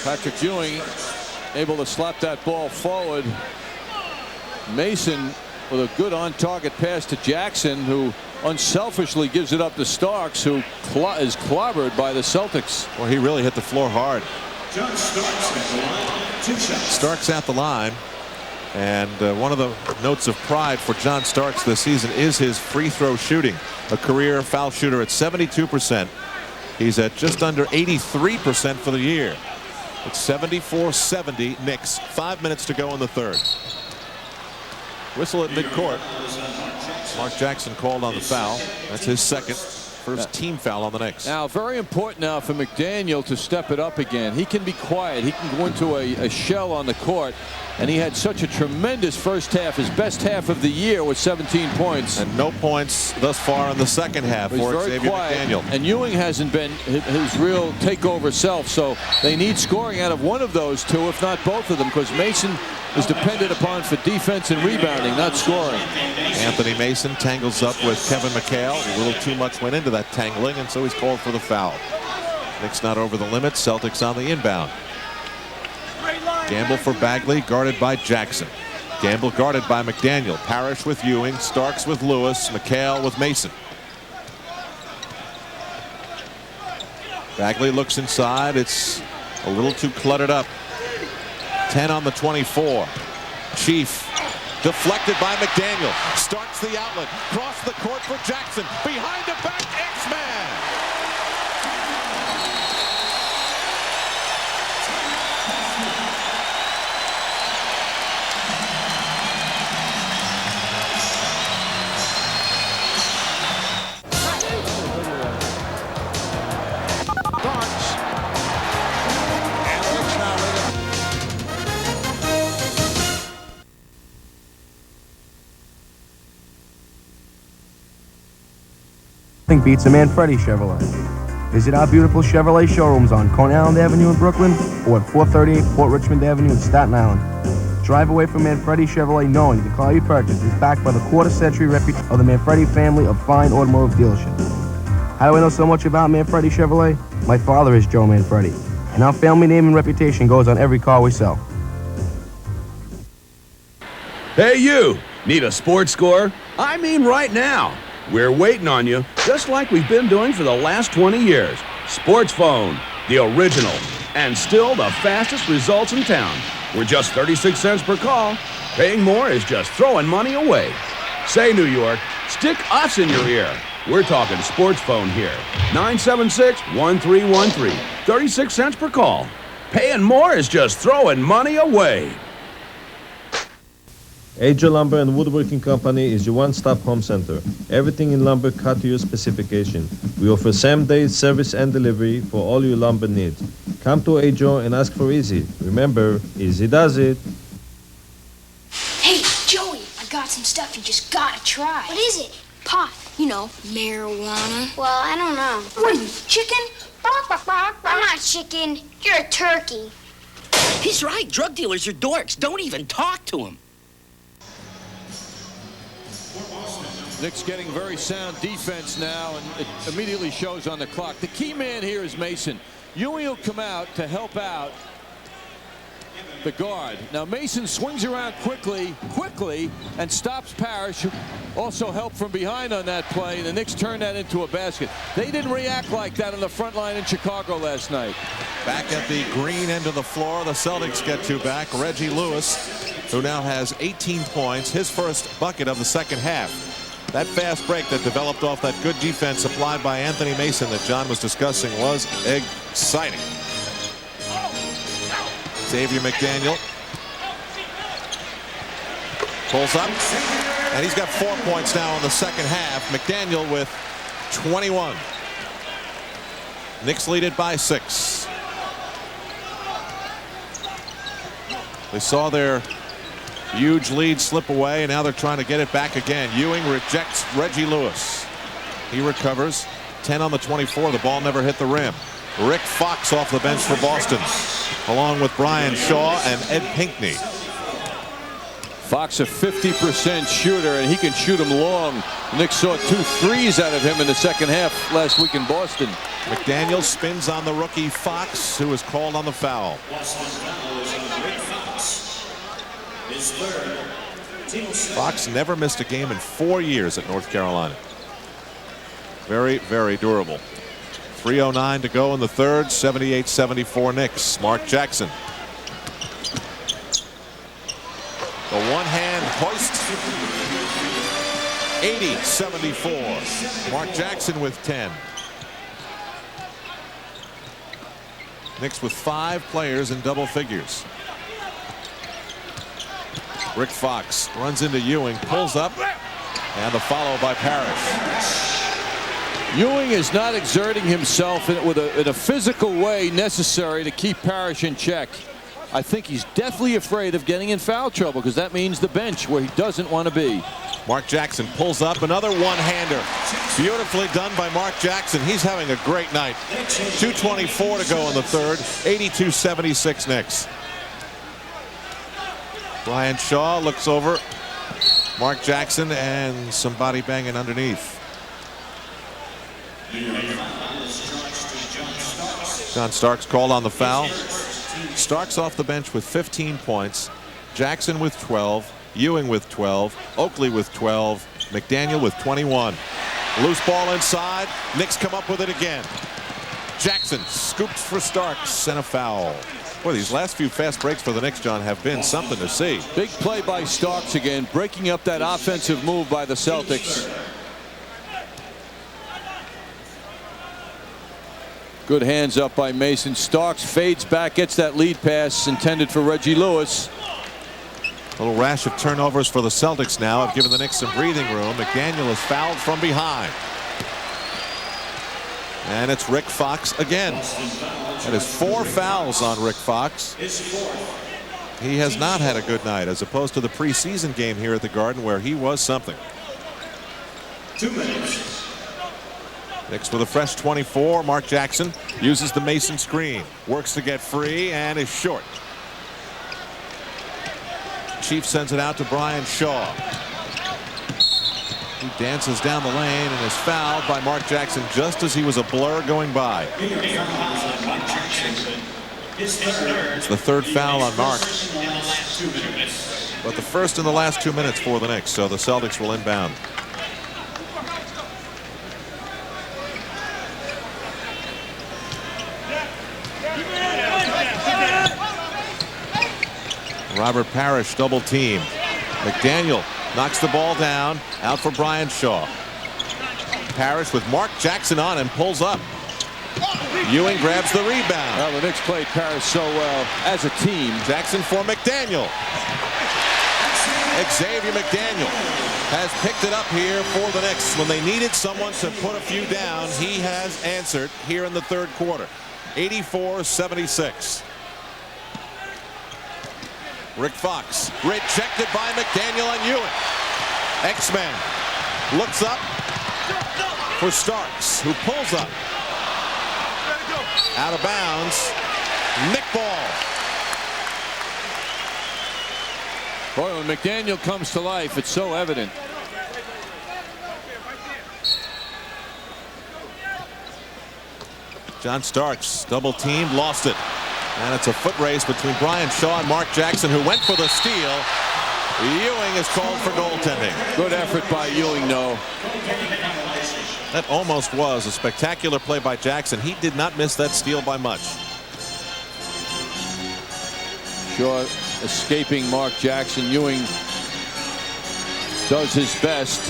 Patrick Ewing able to slap that ball forward. Mason with a good on-target pass to Jackson, who unselfishly gives it up to Starks, who is clobbered by the Celtics. Well, he really hit the floor hard. Starks at the line. And one of the notes of pride for John Starks this season is his free throw shooting. A career foul shooter at 72%. He's at just under 83% for the year. It's 74-70 Knicks. 5 minutes to go in the third. Whistle at midcourt. Mark Jackson called on the foul. That's his second. First team foul on the Knicks. Now, very important now for McDaniel to step it up again. He can be quiet. He can go into a shell on the court. And he had such a tremendous first half. His best half of the year with 17 points. And no points thus far in the second half for Xavier McDaniel. And Ewing hasn't been his real takeover self. So they need scoring out of one of those two, if not both of them, because Mason is dependent upon for defense and rebounding, not scoring. Anthony Mason tangles up with Kevin McHale. A little too much went into that tangling, and so he's called for the foul. Knicks not over the limit. Celtics on the inbound. Gamble for Bagley, guarded by Jackson. Gamble guarded by McDaniel. Parrish with Ewing. Starks with Lewis. McHale with Mason. Bagley looks inside. It's a little too cluttered up. 10 on the 24. Chief deflected by McDaniel. Starts the outlet. Cross the court for Jackson. Behind the back, X-Man. Nothing beats a Manfredi Chevrolet. Visit our beautiful Chevrolet showrooms on Coney Island Avenue in Brooklyn or at 438 Port Richmond Avenue in Staten Island. Drive away from Manfredi Chevrolet knowing the car you purchased is backed by the quarter-century reputation of the Manfredi family of fine automotive dealerships. How do I know so much about Manfredi Chevrolet? My father is Joe Manfredi, and our family name and reputation goes on every car we sell. Hey you, need a sports score? I mean right now. We're waiting on you, just like we've been doing for the last 20 years. Sports Phone, the original, and still the fastest results in town. We're just 36 cents per call. Paying more is just throwing money away. Say, New York, stick us in your ear. We're talking Sports Phone here. 976-1313. 36 cents per call. Paying more is just throwing money away. Ajo Lumber and Woodworking Company is your one-stop home center. Everything in lumber cut to your specification. We offer same-day service and delivery for all your lumber needs. Come to Ajo and ask for Easy. Remember, Easy does it. Hey, Joey, I got some stuff you just gotta try. What is it? Pot, you know, marijuana. Well, I don't know. What are you, chicken? I'm not chicken. You're a turkey. He's right. Drug dealers are dorks. Don't even talk to them. Knicks getting very sound defense now, and it immediately shows on the clock. The key man here is Mason. Ewing will come out to help out the guard. Now Mason swings around quickly, and stops Parrish, who also helped from behind on that play. The Knicks turned that into a basket. They didn't react like that on the front line in Chicago last night. Back at the green end of the floor, the Celtics get two back. Reggie Lewis, who now has 18 points, his first bucket of the second half. That fast break that developed off that good defense applied by Anthony Mason that John was discussing was exciting. Xavier McDaniel pulls up, and he's got 4 points now in the second half. McDaniel with 21. Knicks lead it by 6. They saw their huge lead slip away, and now they're trying to get it back again. Ewing rejects Reggie Lewis. He recovers. 10 on the 24. The ball never hit the rim. Rick Fox off the bench for Boston, along with Brian Shaw and Ed Pinckney. Fox a 50% shooter, and he can shoot them long. The Knicks saw 2 threes out of him in the second half last week in Boston. McDaniel spins on the rookie Fox, who is called on the foul. Fox never missed a game in 4 years at North Carolina. Very, very durable. 3:09 to go in the third. 78-74 Knicks. Mark Jackson. The one-hand hoist. 80-74. Mark Jackson with 10. Knicks with 5 players in double figures. Rick Fox runs into Ewing, pulls up, and the follow by Parrish. Ewing is not exerting himself in a physical way necessary to keep Parrish in check. I think he's deathly afraid of getting in foul trouble, because that means the bench, where he doesn't want to be. Mark Jackson pulls up, another one-hander. Beautifully done by Mark Jackson. He's having a great night. 2:24 to go in the third. 82-76 Knicks. Brian Shaw looks over Mark Jackson, and some body banging underneath. John Starks called on the foul. Starks off the bench with 15 points. Jackson with 12. Ewing with 12. Oakley with 12. McDaniel with 21. Loose ball inside. Knicks come up with it again. Jackson scoops for Starks, and a foul. Boy, these last few fast breaks for the Knicks, John, have been something to see. Big play by Starks again, breaking up that offensive move by the Celtics. Good hands up by Mason. Starks fades back, gets that lead pass intended for Reggie Lewis. A little rash of turnovers for the Celtics now have given the Knicks some breathing room. McDaniel is fouled from behind. And it's Rick Fox again. That is 4 fouls on Rick Fox. He has not had a good night, as opposed to the preseason game here at the Garden, where he was something. 2 minutes. Knicks with a fresh 24. Mark Jackson uses the Mason screen, works to get free, and is short. Chief sends it out to Brian Shaw. He dances down the lane and is fouled by Mark Jackson just as he was a blur going by. It's the third foul on Mark, but the first in the last 2 minutes for the Knicks, so the Celtics will inbound. Robert Parrish double team. McDaniel knocks the ball down, out for Brian Shaw. Parrish with Mark Jackson on and pulls up. Ewing grabs the rebound. Well, the Knicks played Parrish so well as a team. Jackson for McDaniel. Xavier McDaniel has picked it up here for the Knicks. When they needed someone to put a few down, he has answered here in the third quarter. 84-76. Rick Fox rejected by McDaniel and Ewing. X-Men Looks up for Starks, who pulls up. Out of bounds. Nick ball. Boy, when McDaniel comes to life, it's so evident. John Starks, double teamed, lost it. And it's a foot race between Brian Shaw and Mark Jackson, who went for the steal. Ewing is called for goaltending. Good effort by Ewing, though. That almost was a spectacular play by Jackson. He did not miss that steal by much. Shaw escaping Mark Jackson. Ewing does his best.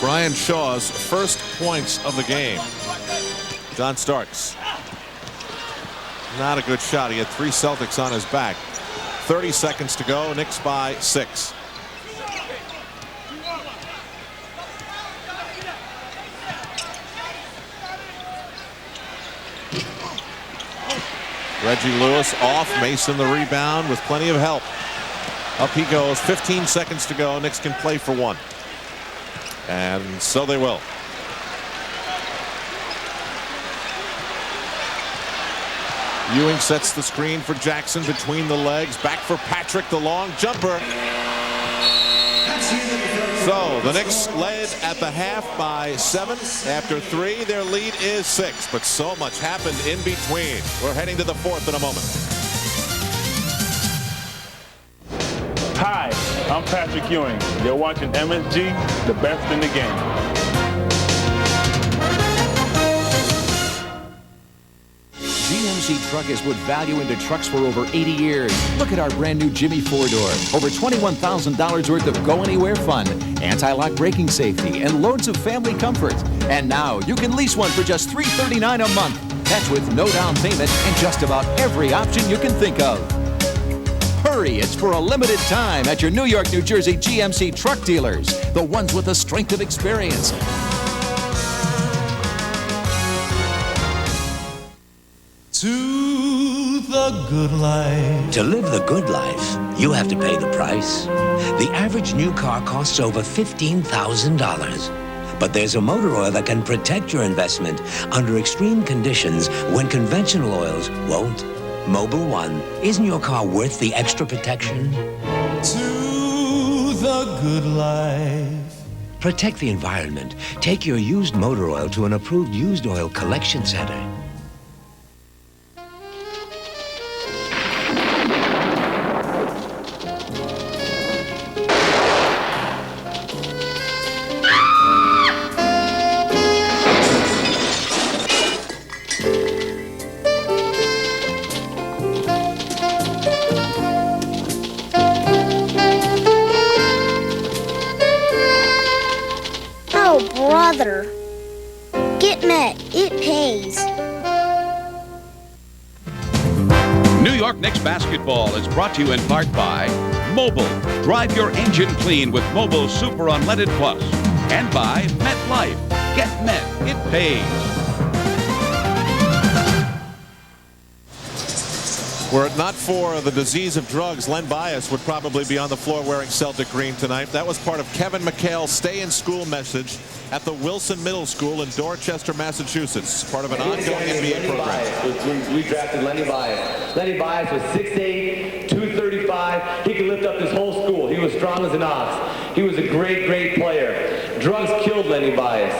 Brian Shaw's first points of the game. John Starks. Not a good shot. He had 3 Celtics on his back. 30 seconds to go. Knicks by 6. Reggie Lewis off. Mason the rebound with plenty of help. Up he goes. 15 seconds to go. Knicks can play for 1. And so they will. Ewing sets the screen for Jackson between the legs. Back for Patrick, the long jumper. So the Knicks led at the half by 7. After 3, their lead is 6. But so much happened in between. We're heading to the 4th in a moment. Hi, I'm Patrick Ewing. You're watching MSG, the best in the game. GMC Truck has put value into trucks for over 80 years. Look at our brand new Jimmy 4-door. Over $21,000 worth of go-anywhere fun, anti-lock braking safety, and loads of family comfort. And now you can lease one for just $339 a month. That's with no down payment and just about every option you can think of. Hurry, it's for a limited time at your New York, New Jersey GMC truck dealers, the ones with the strength of experience. To the good life. To live the good life, you have to pay the price. The average new car costs over $15,000. But there's a motor oil that can protect your investment under extreme conditions when conventional oils won't. Mobil One, isn't your car worth the extra protection? To the good life. Protect the environment. Take your used motor oil to an approved used oil collection center. Brother, get Met. It pays. New York Knicks basketball is brought to you in part by Mobil. Drive your engine clean with Mobil Super Unleaded Plus. And by MetLife. Get Met. It pays. Were it not for the disease of drugs, Len Bias would probably be on the floor wearing Celtic green tonight. That was part of Kevin McHale's Stay in School message at the Wilson Middle School in Dorchester, Massachusetts. Part of an ongoing NBA program. We drafted Lenny Bias. Lenny Bias was 6'8", 235. He could lift up this whole school. He was strong as an ox. He was a great, great player. Drugs killed Lenny Bias.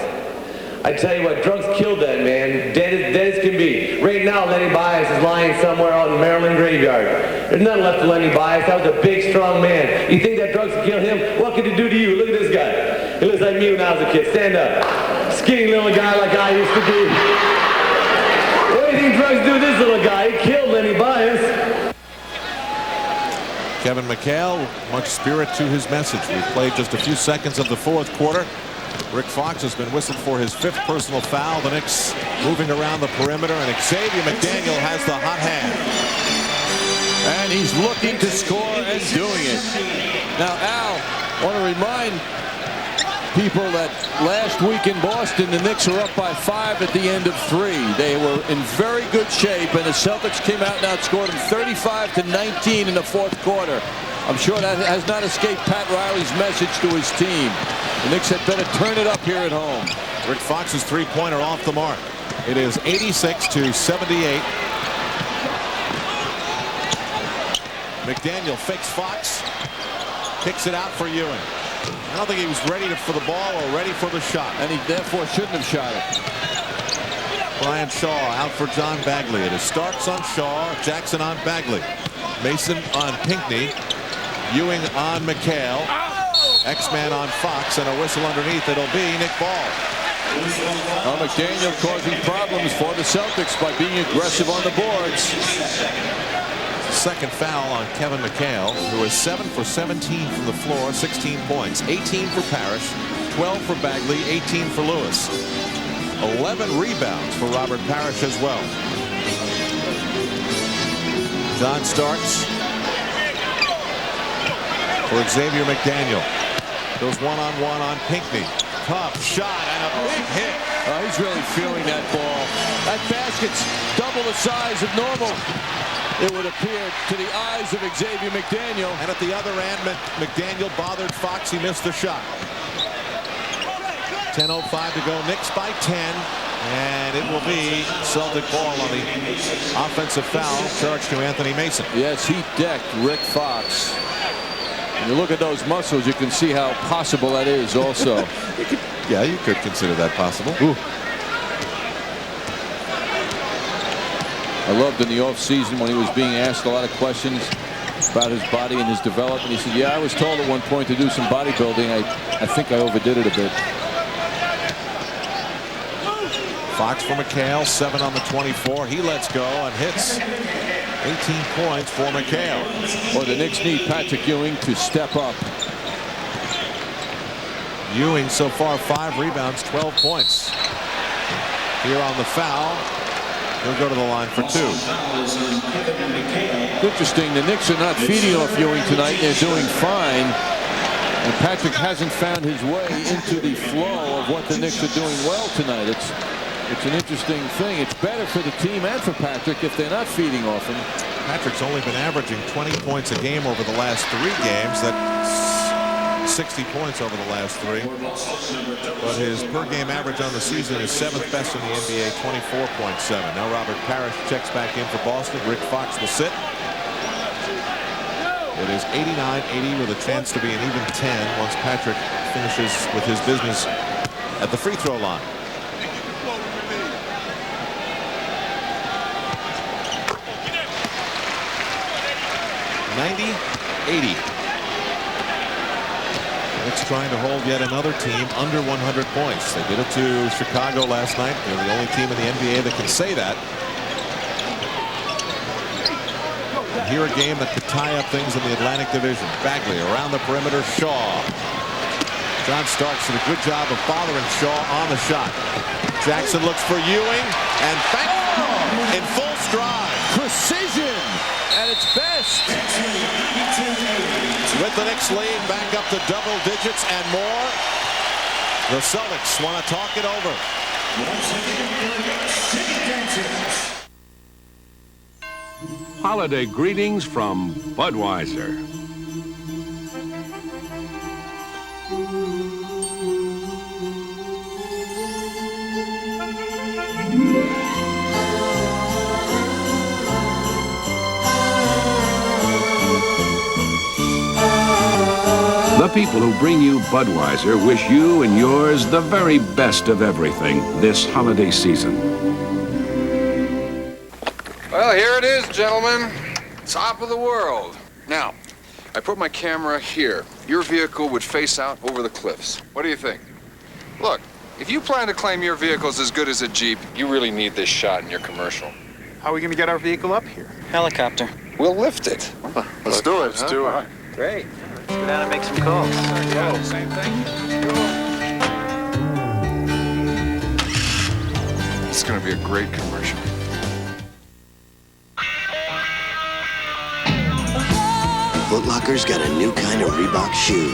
I tell you what, drugs killed that man, dead as can be. Right now, Lenny Bias is lying somewhere out in Maryland graveyard. There's nothing left of Lenny Bias. That was a big, strong man. You think that drugs could kill him? What could it do to you? Look at this guy. He looks like me when I was a kid. Stand up. Skinny little guy like I used to be. What do you think drugs do to this little guy? He killed Lenny Bias. Kevin McHale, much spirit to his message. We played just a few seconds of the 4th quarter. Rick Fox has been whistled for his 5th personal foul. The Knicks moving around the perimeter, and Xavier McDaniel has the hot hand. And he's looking to score and doing it. Now, Al, I want to remind people that last week in Boston, the Knicks were up by 5 at the end of 3. They were in very good shape, and the Celtics came out and outscored them 35-19 in the 4th quarter. I'm sure that has not escaped Pat Riley's message to his team. The Knicks had better turn it up here at home. Rick Fox's three-pointer off the mark. It is 86-78. McDaniel fakes Fox. Kicks it out for Ewing. I don't think he was ready for the ball or ready for the shot. And he therefore shouldn't have shot it. Brian Shaw out for John Bagley. It is Starks on Shaw, Jackson on Bagley, Mason on Pinckney, Ewing on McHale, X-Man on Fox, and a whistle underneath. It'll be Nick Ball. McDaniel causing problems for the Celtics by being aggressive on the boards. Second foul on Kevin McHale, who is 7 for 17 from the floor, 16 points, 18 for Parrish, 12 for Bagley, 18 for Lewis. 11 rebounds for Robert Parrish as well. John Starks for Xavier McDaniel. Goes one-on-one on Pinckney. Tough shot and a big hit. He's really feeling that ball. That basket's double the size of normal, it would appear, to the eyes of Xavier McDaniel. And at the other end, McDaniel bothered Fox. He missed the shot. 10:05 to go. Knicks by 10. And it will be Celtic ball on the offensive foul charged to Anthony Mason. Yes, he decked Rick Fox. When you look at those muscles, you can see how possible that is also. You could consider that possible. Ooh. I loved in the offseason when he was being asked a lot of questions about his body and his development. He said, yeah, I was told at one point to do some bodybuilding. I think I overdid it a bit. Fox for McHale, 7 on the 24. He lets go and hits. 18 points for McHale. Well, the Knicks need Patrick Ewing to step up. Ewing so far 5 rebounds, 12 points. Here on the foul, he'll go to the line for 2. Interesting, the Knicks are not feeding off Ewing tonight. They're doing fine. And Patrick hasn't found his way into the flow of what the Knicks are doing well tonight. It's an interesting thing. It's better for the team and for Patrick if they're not feeding off him. Patrick's only been averaging 20 points a game over the last 3 games. That's 60 points over the last 3. But his per-game average on the season is 7th best in the NBA, 24.7. Now Robert Parrish checks back in for Boston. Rick Fox will sit. It is 89-80 with a chance to be an even 10 once Patrick finishes with his business at the free throw line. Knicks trying to hold yet another team under 100 points. They did it to Chicago last night. They're the only team in the NBA that can say that. And here a game that could tie up things in the Atlantic Division. Bagley around the perimeter. Shaw. John Starks did a good job of bothering Shaw on the shot. Jackson looks for Ewing and in full stride. Precision at its best. With the Knicks lead back up to double digits and more, the Celtics want to talk it over. Holiday greetings from Budweiser. The people who bring you Budweiser wish you and yours the very best of everything this holiday season. Well, here it is, gentlemen. Top of the world. Now, I put my camera here. Your vehicle would face out over the cliffs. What do you think? Look, if you plan to claim your vehicle's as good as a Jeep, you really need this shot in your commercial. How are we going to get our vehicle up here? Helicopter. We'll lift it. Let's do it. Let's do it. Great. Let's go down and make some calls. Yeah, same thing. It's going to be a great commercial. Foot Locker's got a new kind of Reebok shoe.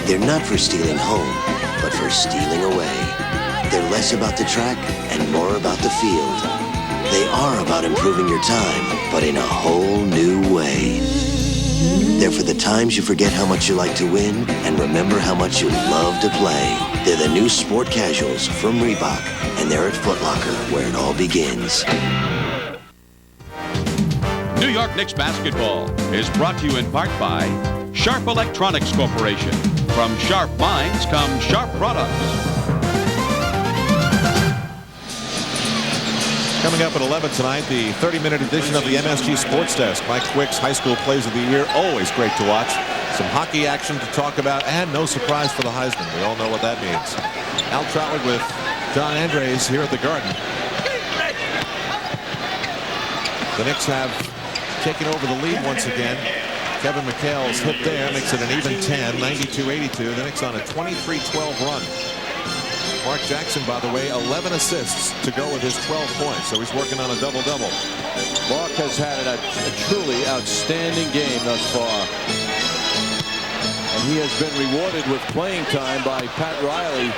They're not for stealing home, but for stealing away. They're less about the track and more about the field. They are about improving your time, but in a whole new way. They're for the times you forget how much you like to win and remember how much you love to play. They're the new sport casuals from Reebok, and they're at Foot Locker, where it all begins. New York Knicks basketball is brought to you in part by Sharp Electronics Corporation. From sharp minds come sharp products. Coming up at 11 tonight, the 30-minute edition of the MSG Sports Desk. Mike Quick's High School Plays of the Year, always great to watch. Some hockey action to talk about, and no surprise for the Heisman. We all know what that means. Al Troutwig with John Andres here at the Garden. The Knicks have taken over the lead once again. Kevin McHale's hit there makes it an even 10, 92-82. The Knicks on a 23-12 run. Mark Jackson, by the way, 11 assists to go with his 12 points, so he's working on a double-double. Mark has had a truly outstanding game thus far. And he has been rewarded with playing time by Pat Riley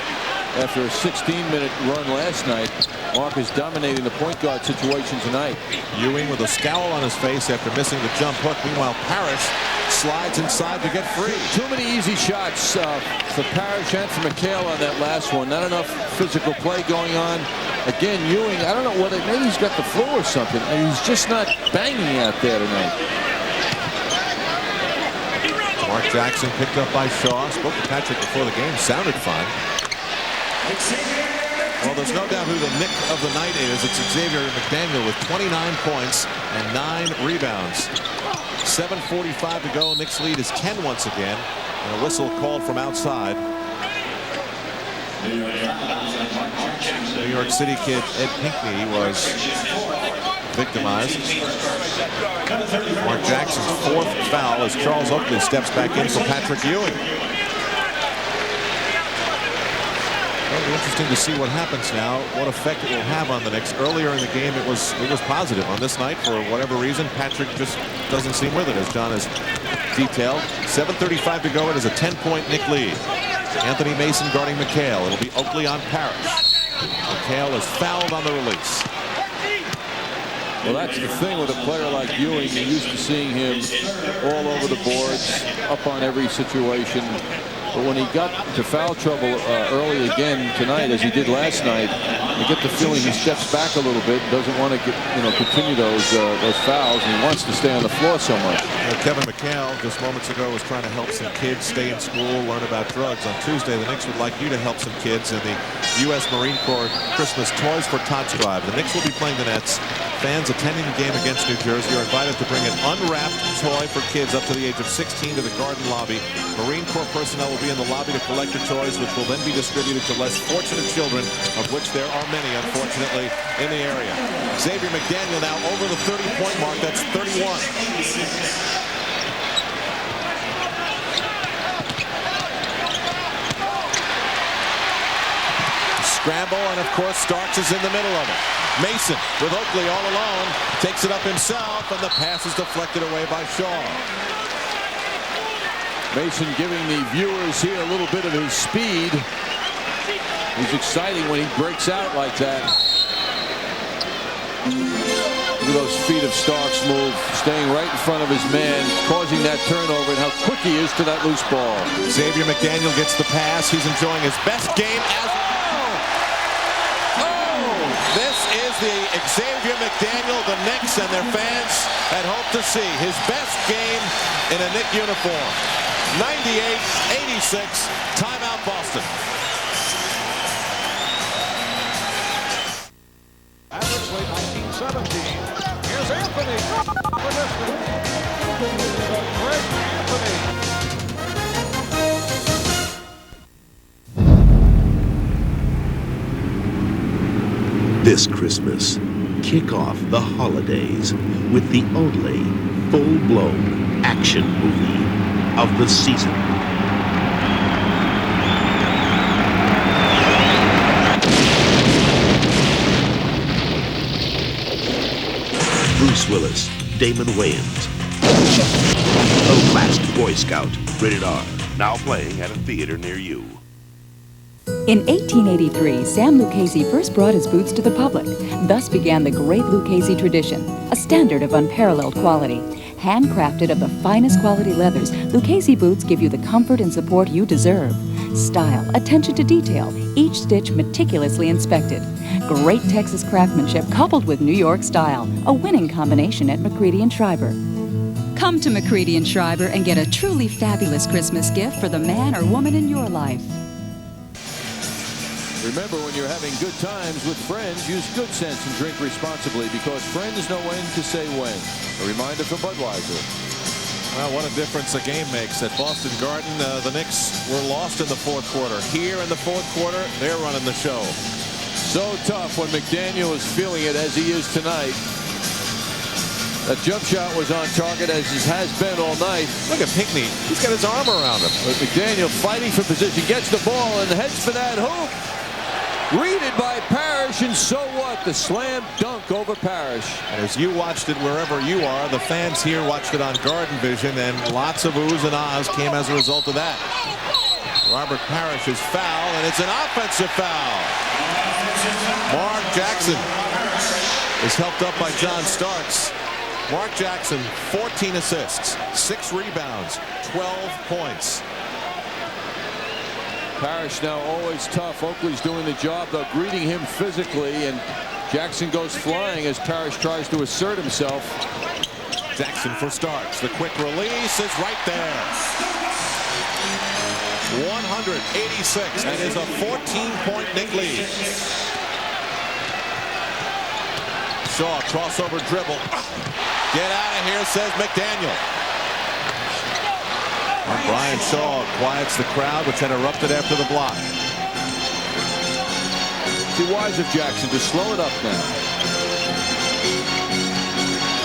after a 16-minute run last night. Mark is dominating the point guard situation tonight. Ewing with a scowl on his face after missing the jump hook. Meanwhile, Parrish slides inside to get free. Too many easy shots for Parrish and for McHale on that last one. Not enough physical play going on. Again, Ewing, I don't know whether maybe he's got the flu or something. He's just not banging out there tonight. Mark Jackson picked up by Shaw. Spoke to Patrick before the game. Sounded fine. Well, there's no doubt who the Knick of the night is. It's Xavier McDaniel with 29 points and 9 rebounds. 7:45 to go. Knicks lead is 10 once again. And a whistle called from outside. New York City kid Ed Pinckney was victimized. Mark Jackson's 4th foul as Charles Oakley steps back in for Patrick Ewing. It'll be interesting to see what happens now, what effect it will have on the Knicks. Earlier in the game, it was positive. On this night, for whatever reason, Patrick just doesn't seem with it, as John has detailed. 7:35 to go. It is a 10-point Knick lead. Anthony Mason guarding McHale. It'll be Oakley on Parrish. McHale is fouled on the release. Well, that's the thing with a player like Ewing. You're used to seeing him all over the boards, up on every situation. But when he got into foul trouble early again tonight, as he did last night, you get the feeling he steps back a little bit, doesn't want to continue those fouls, and he wants to stay on the floor so much. Kevin McHale just moments ago was trying to help some kids stay in school, learn about drugs. On Tuesday, the Knicks would like you to help some kids in the U.S. Marine Corps Christmas Toys for Tots drive. The Knicks will be playing the Nets. Fans attending the game against New Jersey are invited to bring an unwrapped toy for kids up to the age of 16 to the Garden lobby. Marine Corps personnel will be in the lobby to collect the toys, which will then be distributed to less fortunate children, of which there are many, unfortunately, in the area. Xavier McDaniel now over the 30-point mark. That's 31. Scramble, and of course Starks is in the middle of it. Mason with Oakley all alone takes it up himself, and the pass is deflected away by Shaw. Mason giving the viewers here a little bit of his speed. He's exciting when he breaks out like that. Look at those feet of Starks move, staying right in front of his man, causing that turnover, and how quick he is to that loose ball. Xavier McDaniel gets the pass. He's enjoying his best game as... This is the Xavier McDaniel the Knicks and their fans had hoped to see. His best game in a Knick uniform. 98-86, timeout Boston. Averagely 1917. Here's Anthony. For distance. Greg Anthony. This Christmas, kick off the holidays with the only full-blown action movie of the season. Bruce Willis, Damon Wayans. The Last Boy Scout. Rated R. Now playing at a theater near you. In 1883, Sam Lucchese first brought his boots to the public. Thus began the great Lucchese tradition, a standard of unparalleled quality. Handcrafted of the finest quality leathers, Lucchese boots give you the comfort and support you deserve. Style, attention to detail, each stitch meticulously inspected. Great Texas craftsmanship coupled with New York style. A winning combination at McCready & Schreiber. Come to McCready & Schreiber and get a truly fabulous Christmas gift for the man or woman in your life. Remember, when you're having good times with friends, use good sense and drink responsibly, because friends know when to say when. A reminder from Budweiser. Well, what a difference a game makes. At Boston Garden, the Knicks were lost in the fourth quarter. Here in the fourth quarter, they're running the show. So tough when McDaniel is feeling it as he is tonight. That jump shot was on target, as it has been all night. Look at Pinckney. He's got his arm around him. But McDaniel fighting for position, gets the ball and heads for that hoop. Greeted by Parrish, and so what? The slam dunk over Parrish. And as you watched it wherever you are, the fans here watched it on Garden Vision, and lots of oohs and ahs came as a result of that. Robert Parrish is fouled, and it's an offensive foul. Mark Jackson is helped up by John Starks. Mark Jackson, 14 assists, 6 rebounds, 12 points. Parrish now always tough. Oakley's doing the job, though, greeting him physically, and Jackson goes flying as Parrish tries to assert himself. Jackson for Starks. The quick release is right there. 186. That is a 14-point Knick lead. Shaw, crossover dribble. Get out of here, says McDaniel. And Brian Shaw quiets the crowd, which had erupted after the block. Be wise of Jackson to slow it up now.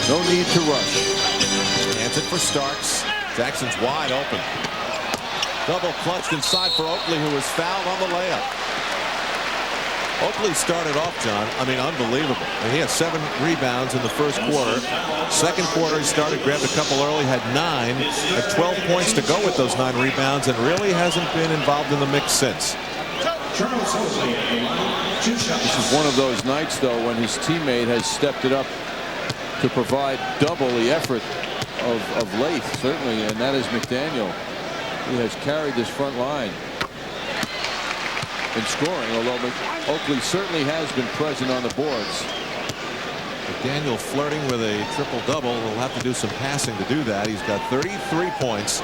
No need to rush. Hands it for Starks. Jackson's wide open. Double clutched inside for Oakley, who was fouled on the layup. Oakley started off, John, I mean, unbelievable. He had 7 rebounds in the first quarter. Second quarter, he started, grabbed a couple early, had 9, had 12 points to go with those 9 rebounds, and really hasn't been involved in the mix since. This is one of those nights, though, when his teammate has stepped it up to provide double the effort of late, certainly, and that is McDaniel. He has carried this front line in scoring, although Oakley certainly has been present on the boards. McDaniel flirting with a triple-double. He'll have to do some passing to do that. He's got 33 points,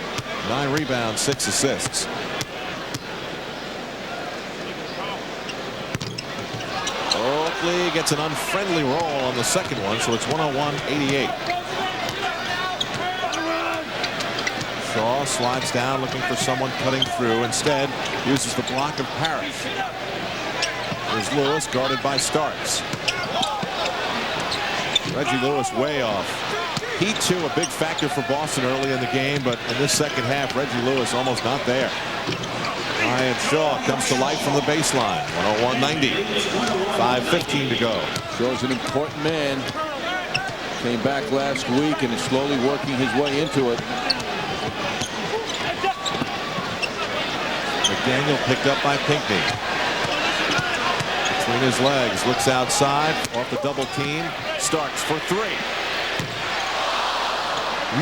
9 rebounds, 6 assists. Oakley gets an unfriendly roll on the second one, so it's 101-88. Shaw slides down looking for someone cutting through. Instead, uses the block of Parrish. There's Lewis guarded by Starks. Reggie Lewis way off. He too a big factor for Boston early in the game, but in this second half, Reggie Lewis almost not there. Ryan Shaw comes to life from the baseline. 101-90. 5:15 to go. Shaw's an important man. Came back last week and is slowly working his way into it. McDaniel picked up by Pinckney. Between his legs, looks outside, off the double team. Starks for 3.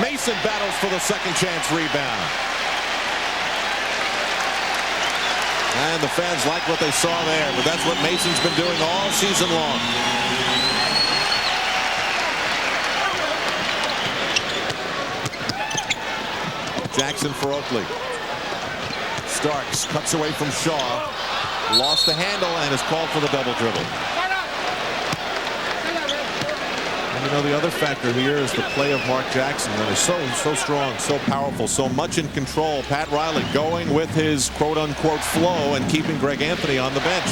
Mason battles for the second chance rebound. And the fans like what they saw there, but that's what Mason's been doing all season long. Jackson for Oakley. Starks cuts away from Shaw. Lost the handle and is called for the double dribble. And you know, the other factor here is the play of Mark Jackson that is so strong, so powerful, so much in control. Pat Riley going with his quote-unquote flow and keeping Greg Anthony on the bench.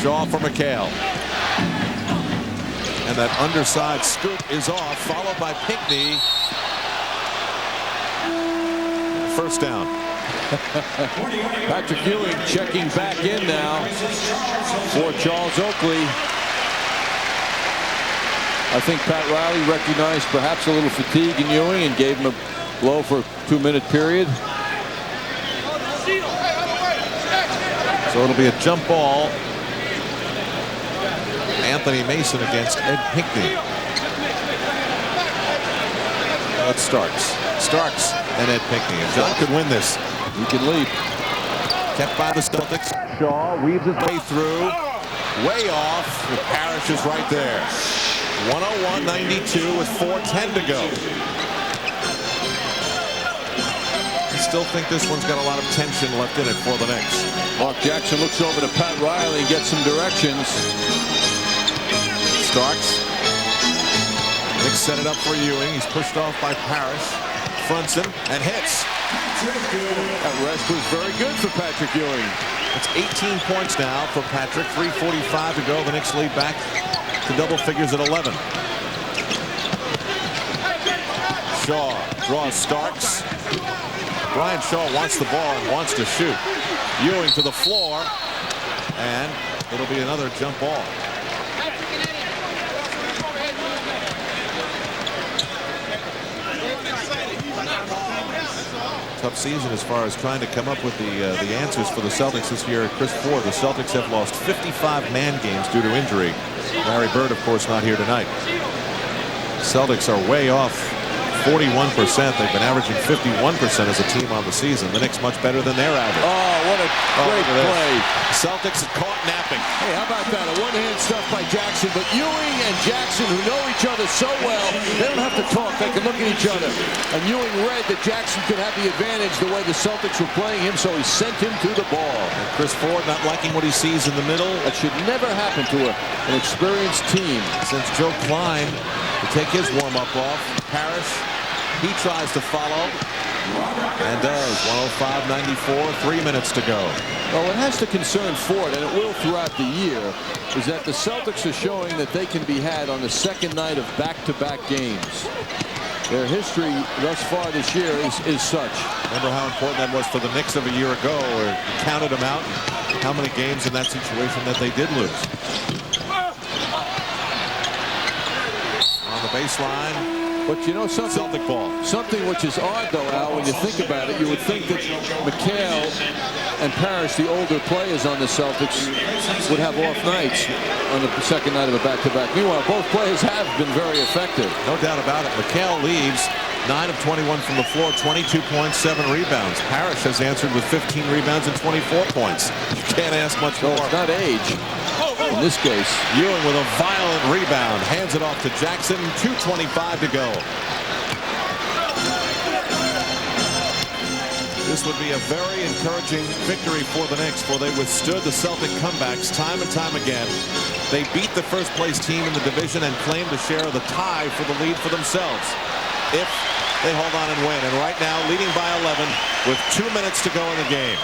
Shaw for McHale. And that underside scoop is off, followed by Pinckney. First down. Patrick Ewing checking back in now for Charles Oakley. I think Pat Riley recognized perhaps a little fatigue in Ewing and gave him a blow for a 2-minute period. So it'll be a jump ball. Anthony Mason against Ed Pinckney. That's Starks. Starks and Ed Pinckney. And John could win this. He can lead. Kept by the Celtics. Shaw weaves his way through. Way off. Parrish is right there. 101-92 with 4:10 to go. I still think this one's got a lot of tension left in it for the Knicks. Mark Jackson looks over to Pat Riley and gets some directions. Starks. Knicks set it up for Ewing. He's pushed off by Parrish. Fronts him and hits. That rest was very good for Patrick Ewing. It's 18 points now for Patrick. 3:45 to go. The Knicks lead back to double figures at 11. Shaw draws Starks. Brian Shaw wants the ball and wants to shoot. Ewing to the floor, and it'll be another jump ball. Tough season as far as trying to come up with the answers for the Celtics this year. Chris Ford, the Celtics have lost 55 man games due to injury. Larry Bird, of course, not here tonight. Celtics are way off 41%. They've been averaging 51% as a team on the season. The Knicks much better than their average. Oh, what a great play. Celtics are caught napping. Hey, how about that? A one-hand stuff by Jackson, but Ewing and Jackson, who know each other so well, they don't have to talk. They can look at each other. And Ewing read that Jackson could have the advantage the way the Celtics were playing him, so he sent him to the ball. And Chris Ford not liking what he sees in the middle. That should never happen to an experienced team. Since Joe Klein to take his warm-up off. Parrish, he tries to follow and does. 105-94, 3 minutes to go. Well, what has to concern Ford, and it will throughout the year, is that the Celtics are showing that they can be had on the second night of back-to-back games. Their history thus far this year is such. Remember how important that was for the Knicks of a year ago, where you counted them out, how many games in that situation that they did lose. On the baseline. But you know something, Celtic ball. Something which is odd, though, Al, when you think about it. You would think that McHale and Parrish, the older players on the Celtics, would have off nights on the second night of a back-to-back. Meanwhile, both players have been very effective. No doubt about it. McHale leaves 9 of 21 from the floor, 22 points, 7 rebounds. Parrish has answered with 15 rebounds and 24 points. You can't ask much more. It's not age. In this case, Ewing with a violent rebound, hands it off to Jackson. 2:25 to go. This would be a very encouraging victory for the Knicks, for they withstood the Celtic comebacks time and time again. They beat the first place team in the division and claimed a share of the tie for the lead for themselves if they hold on and win. And right now, leading by 11 with 2 minutes to go in the game.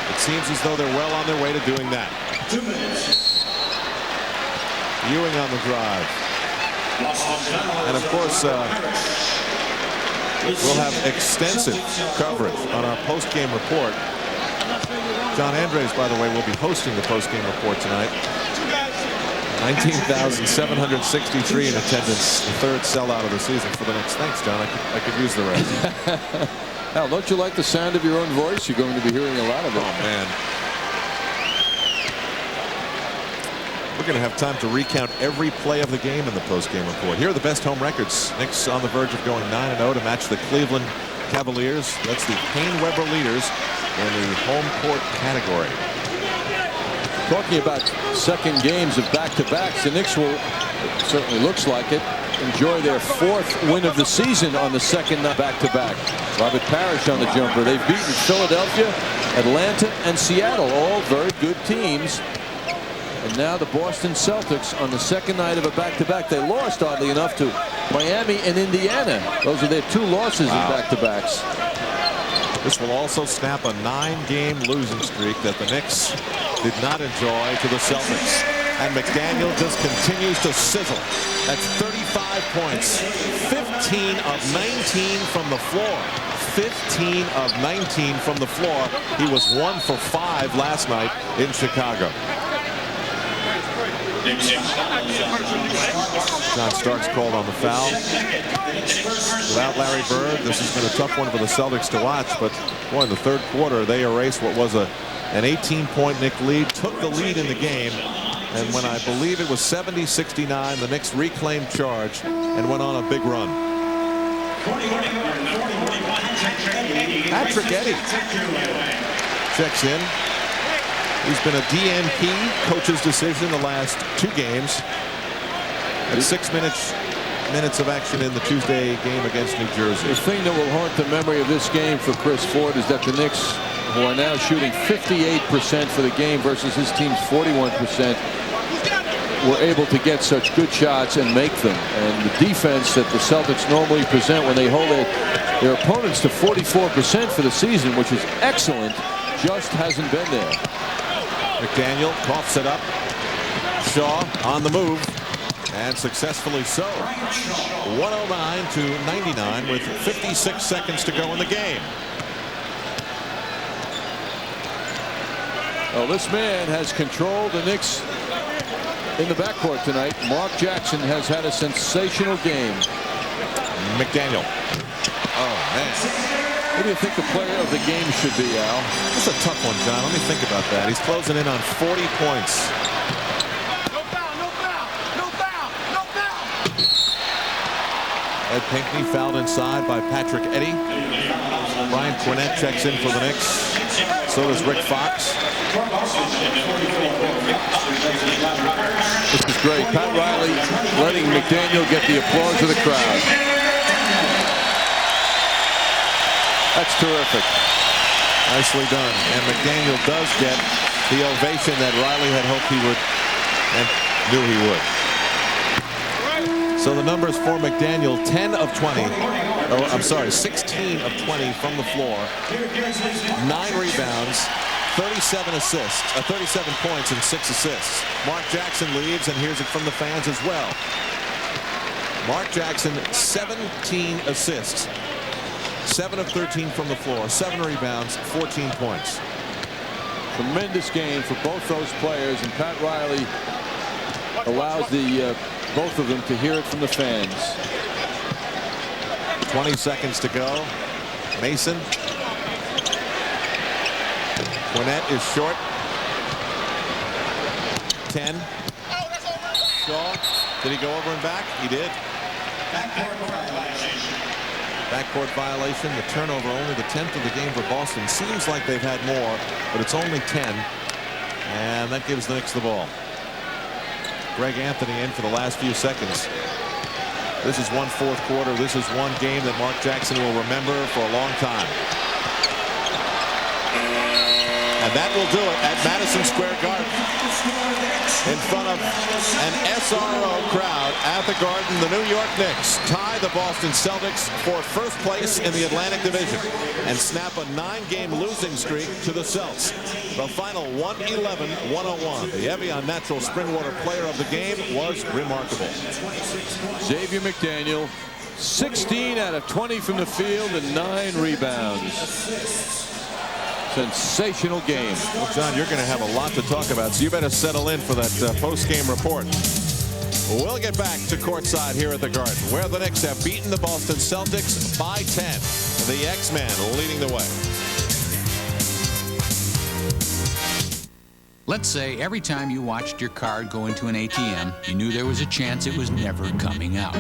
It seems as though they're well on their way to doing that. 2 minutes. Ewing on the drive. And of course, we'll have extensive coverage on our post-game report. John Andres, by the way, will be hosting the post-game report tonight. 19,763 in attendance, the third sellout of the season for the Knicks. Thanks, John. I could use the rest. Al, don't you like the sound of your own voice? You're going to be hearing a lot of it. Oh, man. We're going to have time to recount every play of the game in the post-game report. Here are the best home records. Knicks on the verge of going 9-0 to match the Cleveland Cavaliers. That's the Payne Weber leaders in the home court category. Talking about second games of back-to-backs, the Knicks will, it certainly looks like it, enjoy their 4th win of the season on the second back-to-back. Robert Parrish on the jumper. They've beaten Philadelphia, Atlanta, and Seattle, all very good teams. And now the Boston Celtics on the second night of a back-to-back. They lost, oddly enough, to Miami and Indiana. Those are their 2 losses in back-to-backs. This will also snap a 9-game losing streak that the Knicks did not enjoy to the Celtics. And McDaniel just continues to sizzle. That's 35 points, 15 of 19 from the floor. 15 of 19 from the floor. He was 1 for 5 last night in Chicago. John Starks called on the foul. Without Larry Bird, this has been a tough one for the Celtics to watch, but boy, in the third quarter they erased what was an 18-point Knicks lead, took the lead in the game, and when I believe it was 70-69, the Knicks reclaimed charge and went on a big run. Patrick Eddy checks in. He's been a DNP, coach's decision, the last 2 games. At 6 minutes of action in the Tuesday game against New Jersey. The thing that will haunt the memory of this game for Chris Ford is that the Knicks, who are now shooting 58% for the game versus his team's 41%, were able to get such good shots and make them. And the defense that the Celtics normally present when they hold their opponents to 44% for the season, which is excellent, just hasn't been there. McDaniel coughs it up. Shaw on the move, and successfully so. 109 to 99 with 56 seconds to go in the game. Well, this man has controlled the Knicks in the backcourt tonight. Mark Jackson has had a sensational game. McDaniel. Oh, man. Who do you think the player of the game should be, Al? That's a tough one, John. Let me think about that. He's closing in on 40 points. Ed Pinckney fouled inside by Patrick Eddy. Brian Quinnett checks in for the Knicks. So does Rick Fox. This is great. Pat Riley letting McDaniel get the applause of the crowd. That's terrific. Nicely done. And McDaniel does get the ovation that Riley had hoped he would and knew he would. So the numbers for McDaniel, 10 of 20. Oh, I'm sorry, 16 of 20 from the floor. 9 rebounds, 37 assists, 37 points and 6 assists. Mark Jackson leaves, and here's it from the fans as well. Mark Jackson, 17 assists. 7 of 13 from the floor, 7 rebounds, 14 points. Tremendous game for both those players, and Pat Riley allows the both of them to hear it from the fans. 20 seconds to go. Mason. Quinnett is short. 10. Shaw. Did he go over and back? He did. Backcourt violation. The turnover, only the 10th of the game for Boston. Seems like they've had more, but it's only 10. And that gives the Knicks the ball. Greg Anthony in for the last few seconds. This is one fourth quarter. This is one game that Mark Jackson will remember for a long time. And that will do it at Madison Square Garden. In front of an SRO crowd at the Garden, the New York Knicks tie the Boston Celtics for first place in the Atlantic Division and snap a 9-game losing streak to the Celts. The final 111-101. The Evian Natural Springwater player of the game was remarkable. Xavier McDaniel, 16 out of 20 from the field and 9 rebounds. Sensational game. Well, John, you're going to have a lot to talk about, so you better settle in for that post-game report. We'll get back to courtside here at the Garden, where the Knicks have beaten the Boston Celtics by 10. The X-Man leading the way. Let's say every time you watched your card go into an ATM, you knew there was a chance it was never coming out.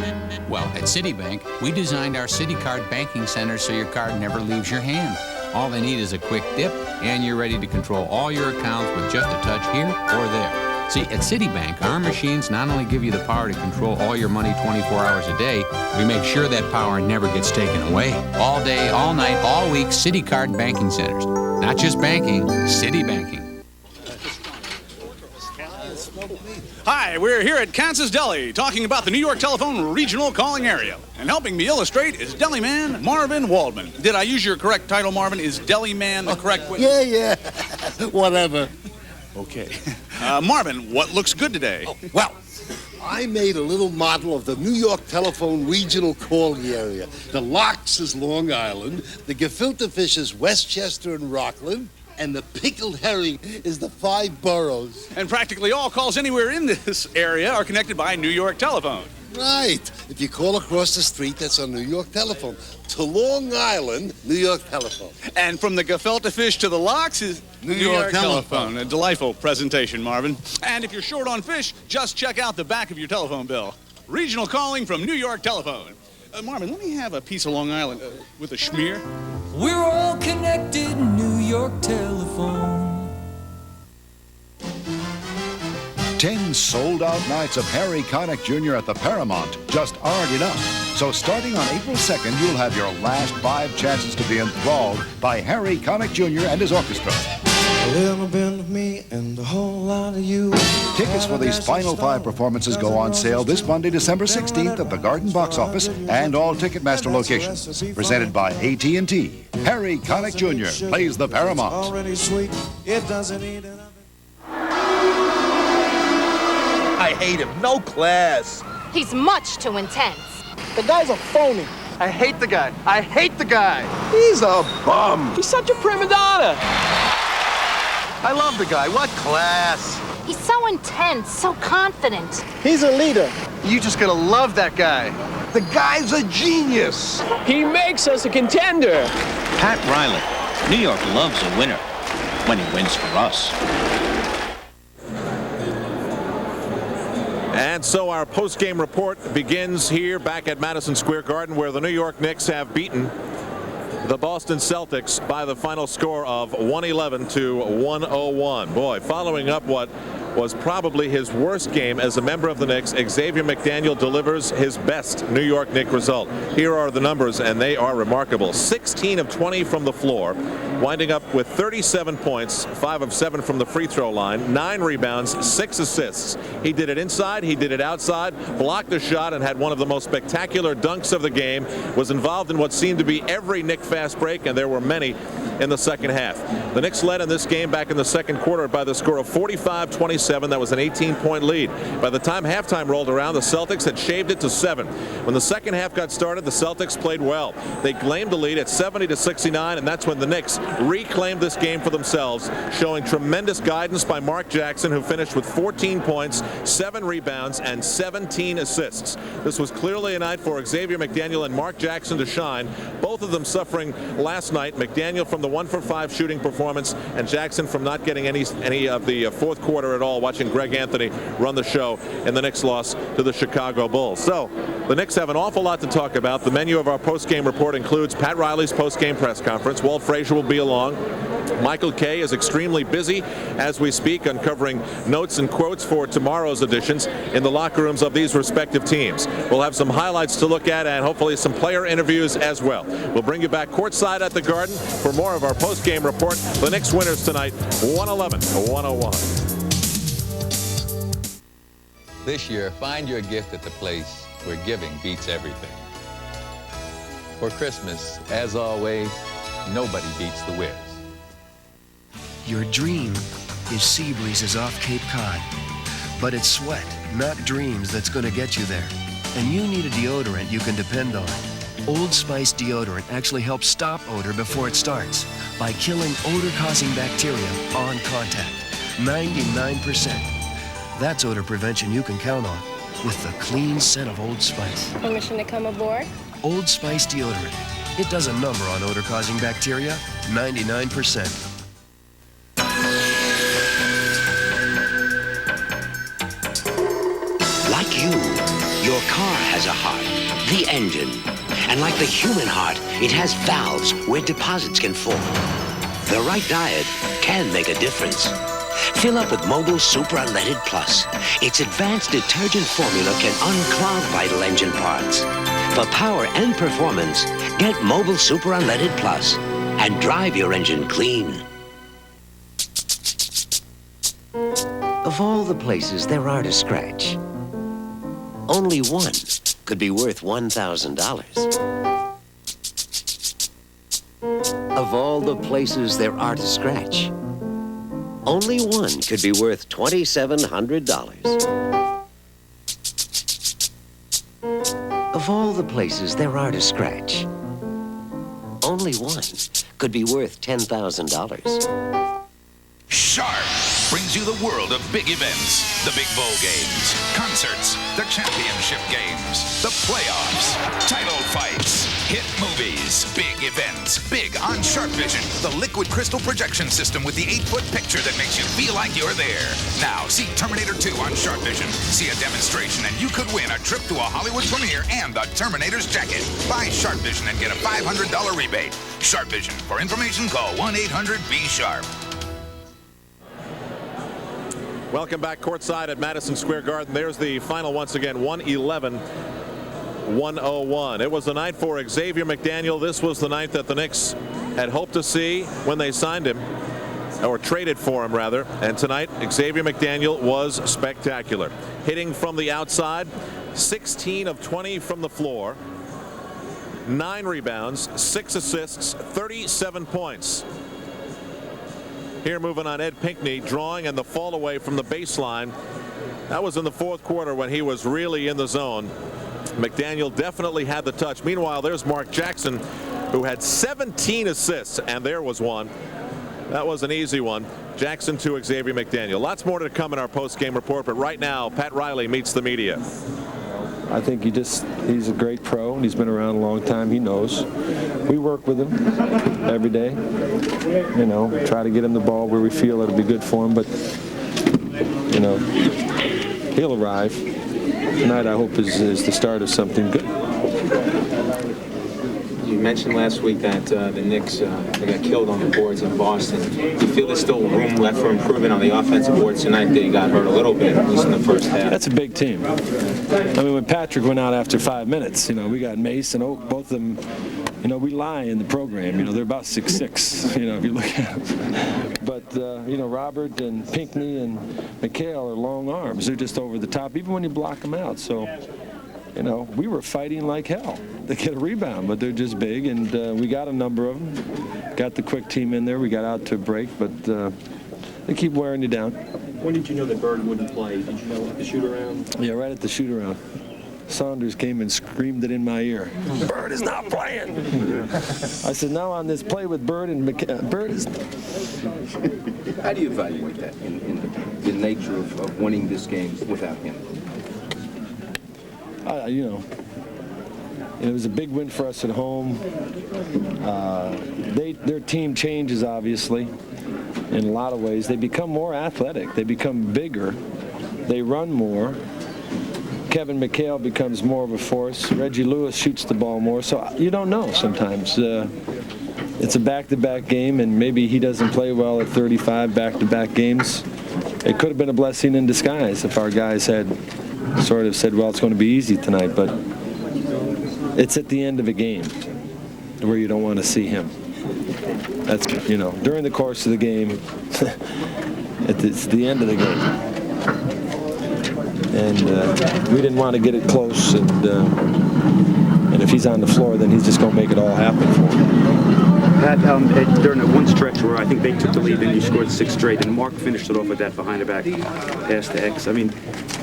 Well, at Citibank, we designed our CitiCard banking center so your card never leaves your hand. All they need is a quick dip, and you're ready to control all your accounts with just a touch here or there. See, at Citibank, our machines not only give you the power to control all your money 24 hours a day, we make sure that power never gets taken away. All day, all night, all week, CitiCard banking centers. Not just banking, Citi banking. Hi, we're here at Kansas Deli talking about the New York Telephone regional calling area. And helping me illustrate is Deli Man Marvin Waldman. Did I use your correct title, Marvin? Is Deli Man the correct way? Yeah. Whatever. Okay. Marvin, what looks good today? Oh, well, I made a little model of the New York Telephone regional calling area. The Locks is Long Island, the gefilte fish is Westchester and Rockland, and the pickled herring is the 5 boroughs. And practically all calls anywhere in this area are connected by New York Telephone. Right. If you call across the street, that's on New York Telephone. To Long Island, New York Telephone. And from the gefilte fish to the Locks is New York Telephone. A delightful presentation, Marvin. And if you're short on fish, just check out the back of your telephone bill. Regional calling from New York Telephone. Marvin, let me have a piece of Long Island with a schmear. We're all connected, New York telephone. 10 sold-out nights of Harry Connick Jr. at the Paramount just aren't enough. So starting on April 2nd, you'll have your last 5 chances to be enthralled by Harry Connick Jr. and his orchestra. A little bit of me and a whole lot of you. Tickets for these final 5 performances go on sale this Monday, December 16th at the Garden Box Office and all Ticketmaster locations. Presented by AT&T. Harry Connick Jr. plays the Paramount. Already sweet, it doesn't need an oven. I hate him. No class. He's much too intense. The guy's a phony. I hate the guy. I hate the guy. He's a bum. He's such a prima donna. I love the guy. What class? He's so intense, so confident. He's a leader. You just gotta love that guy. The guy's a genius. He makes us a contender. Pat Riley. New York loves a winner when he wins for us. And so our post-game report begins here back at Madison Square Garden, where the New York Knicks have beaten the Boston Celtics by the final score of 111 to 101. Boy, following up what was probably his worst game as a member of the Knicks, Xavier McDaniel delivers his best New York Knicks result. Here are the numbers, and they are remarkable. 16 of 20 from the floor, winding up with 37 points, 5 of 7 from the free throw line, 9 rebounds, 6 assists. He did it inside, he did it outside, blocked a shot, and had one of the most spectacular dunks of the game. Was involved in what seemed to be every Knick fast break, and there were many in the second half. The Knicks led in this game back in the second quarter by the score of 45-27. That was an 18-point lead. By the time halftime rolled around, the Celtics had shaved it to 7. When the second half got started, the Celtics played well. They claimed the lead at 70-69, and that's when the Knicks reclaimed this game for themselves, showing tremendous guidance by Mark Jackson, who finished with 14 points, 7 rebounds, and 17 assists. This was clearly a night for Xavier McDaniel and Mark Jackson to shine, both of them suffering last night. McDaniel from the 1-for-5 shooting performance, and Jackson from not getting any of the fourth quarter at all, watching Greg Anthony run the show in the Knicks' loss to the Chicago Bulls. So the Knicks have an awful lot to talk about. The menu of our post-game report includes Pat Riley's post-game press conference. Walt Frazier will be along. Michael Kay is extremely busy as we speak, uncovering notes and quotes for tomorrow's editions in the locker rooms of these respective teams. We'll have some highlights to look at and hopefully some player interviews as well. We'll bring you back courtside at the Garden for more of our post-game report. The Knicks winners tonight, 111-101. This year, find your gift at the place where giving beats everything. For Christmas, as always, nobody beats the Wiz. Your dream is sea breezes off Cape Cod. But it's sweat, not dreams, that's going to get you there. And you need a deodorant you can depend on. Old Spice deodorant actually helps stop odor before it starts by killing odor-causing bacteria on contact. 99%. That's odor prevention you can count on with the clean scent of Old Spice. Permission to come aboard? Old Spice deodorant. It does a number on odor-causing bacteria, 99%. Like you, your car has a heart, the engine. And like the human heart, it has valves where deposits can form. The right diet can make a difference. Fill up with Mobile Super Unleaded Plus. Its advanced detergent formula can unclog vital engine parts. For power and performance, get Mobile Super Unleaded Plus and drive your engine clean. Of all the places there are to scratch, only one could be worth $1,000. Of all the places there are to scratch, only one could be worth $2,700. Of all the places there are to scratch, only one could be worth $10,000. Sharp! brings you the world of big events. The big bowl games, concerts, the championship games, the playoffs, title fights, hit movies, big events, big on Sharp Vision, the liquid crystal projection system with the 8-foot picture that makes you feel like you're there. Now, see Terminator 2 on Sharp Vision. See a demonstration and you could win a trip to a Hollywood premiere and the Terminator's jacket. Buy Sharp Vision and get a $500 rebate. Sharp Vision. For information, call 1-800-B-SHARP. Welcome back courtside at Madison Square Garden. There's the final once again, 111-101. It was the night for Xavier McDaniel. This was the night that the Knicks had hoped to see when they signed him, or traded for him rather. And tonight, Xavier McDaniel was spectacular. Hitting from the outside, 16 of 20 from the floor, 9 rebounds, 6 assists, 37 points. Here moving on Ed Pinckney, drawing and the fall away from the baseline. That was in the fourth quarter when he was really in the zone. McDaniel definitely had the touch. Meanwhile, there's Mark Jackson, who had 17 assists, and there was one. That was an easy one. Jackson to Xavier McDaniel. Lots more to come in our post-game report, but right now, Pat Riley meets the media. I think he's a great pro, and he's been around a long time. He knows. We work with him every day. You know, try to get him the ball where we feel it'll be good for him, but, you know, he'll arrive. Tonight, I hope, is the start of something good. You mentioned last week that the Knicks they got killed on the boards in Boston. Do you feel there's still room left for improvement on the offensive boards tonight? They got hurt a little bit, at least in the first half. That's a big team. I mean, when Patrick went out after 5 minutes, you know, we got Mace and Oak, both of them. You know, we lie in the program. You know, they're about 6'6", you know, if you look at them. But, you know, Robert and Pinckney and McHale are long arms. They're just over the top, even when you block them out. So, you know, we were fighting like hell to get a rebound, but they're just big, and we got a number of them. Got the quick team in there. We got out to a break, but they keep wearing you down. When did you know that Bird wouldn't play? Did you know at the shoot-around? Yeah, right at the shoot-around. Saunders came and screamed it in my ear. Bird is not playing. I said, no, on this play with Bird and Bird is. How do you evaluate that in the nature of winning this game without him? You know, it was a big win for us at home. Their team changes, obviously, in a lot of ways. They become more athletic. They become bigger. They run more. Kevin McHale becomes more of a force. Reggie Lewis shoots the ball more. So you don't know sometimes. It's a back-to-back game, and maybe he doesn't play well at 35 back-to-back games. It could have been a blessing in disguise if our guys had sort of said, well, it's going to be easy tonight, but it's at the end of a game where you don't want to see him. That's, you know, during the course of the game, it's the end of the game. And we didn't want to get it close, and if he's on the floor, then he's just going to make it all happen for him. Pat, during that one stretch where I think they took the lead, then you scored 6 straight, and Mark finished it off with that behind-the-back pass to X. I mean,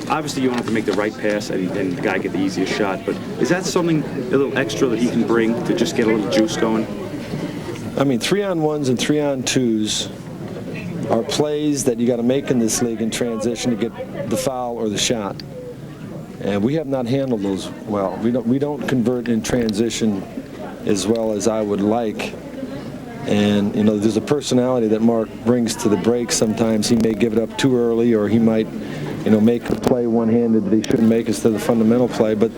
obviously you want to make the right pass and the guy get the easiest shot, but is that something a little extra that he can bring to just get a little juice going? I mean, 3-on-1s and 3-on-2s are plays that you got to make in this league in transition to get the foul or the shot. And we have not handled those well. We don't convert in transition as well as I would like. And, you know, there's a personality that Mark brings to the break. Sometimes he may give it up too early, or he might, you know, make a play one-handed that he shouldn't make instead of the fundamental play. But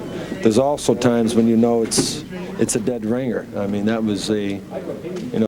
there's also times when you know it's a dead ringer. I mean, that was a, you know,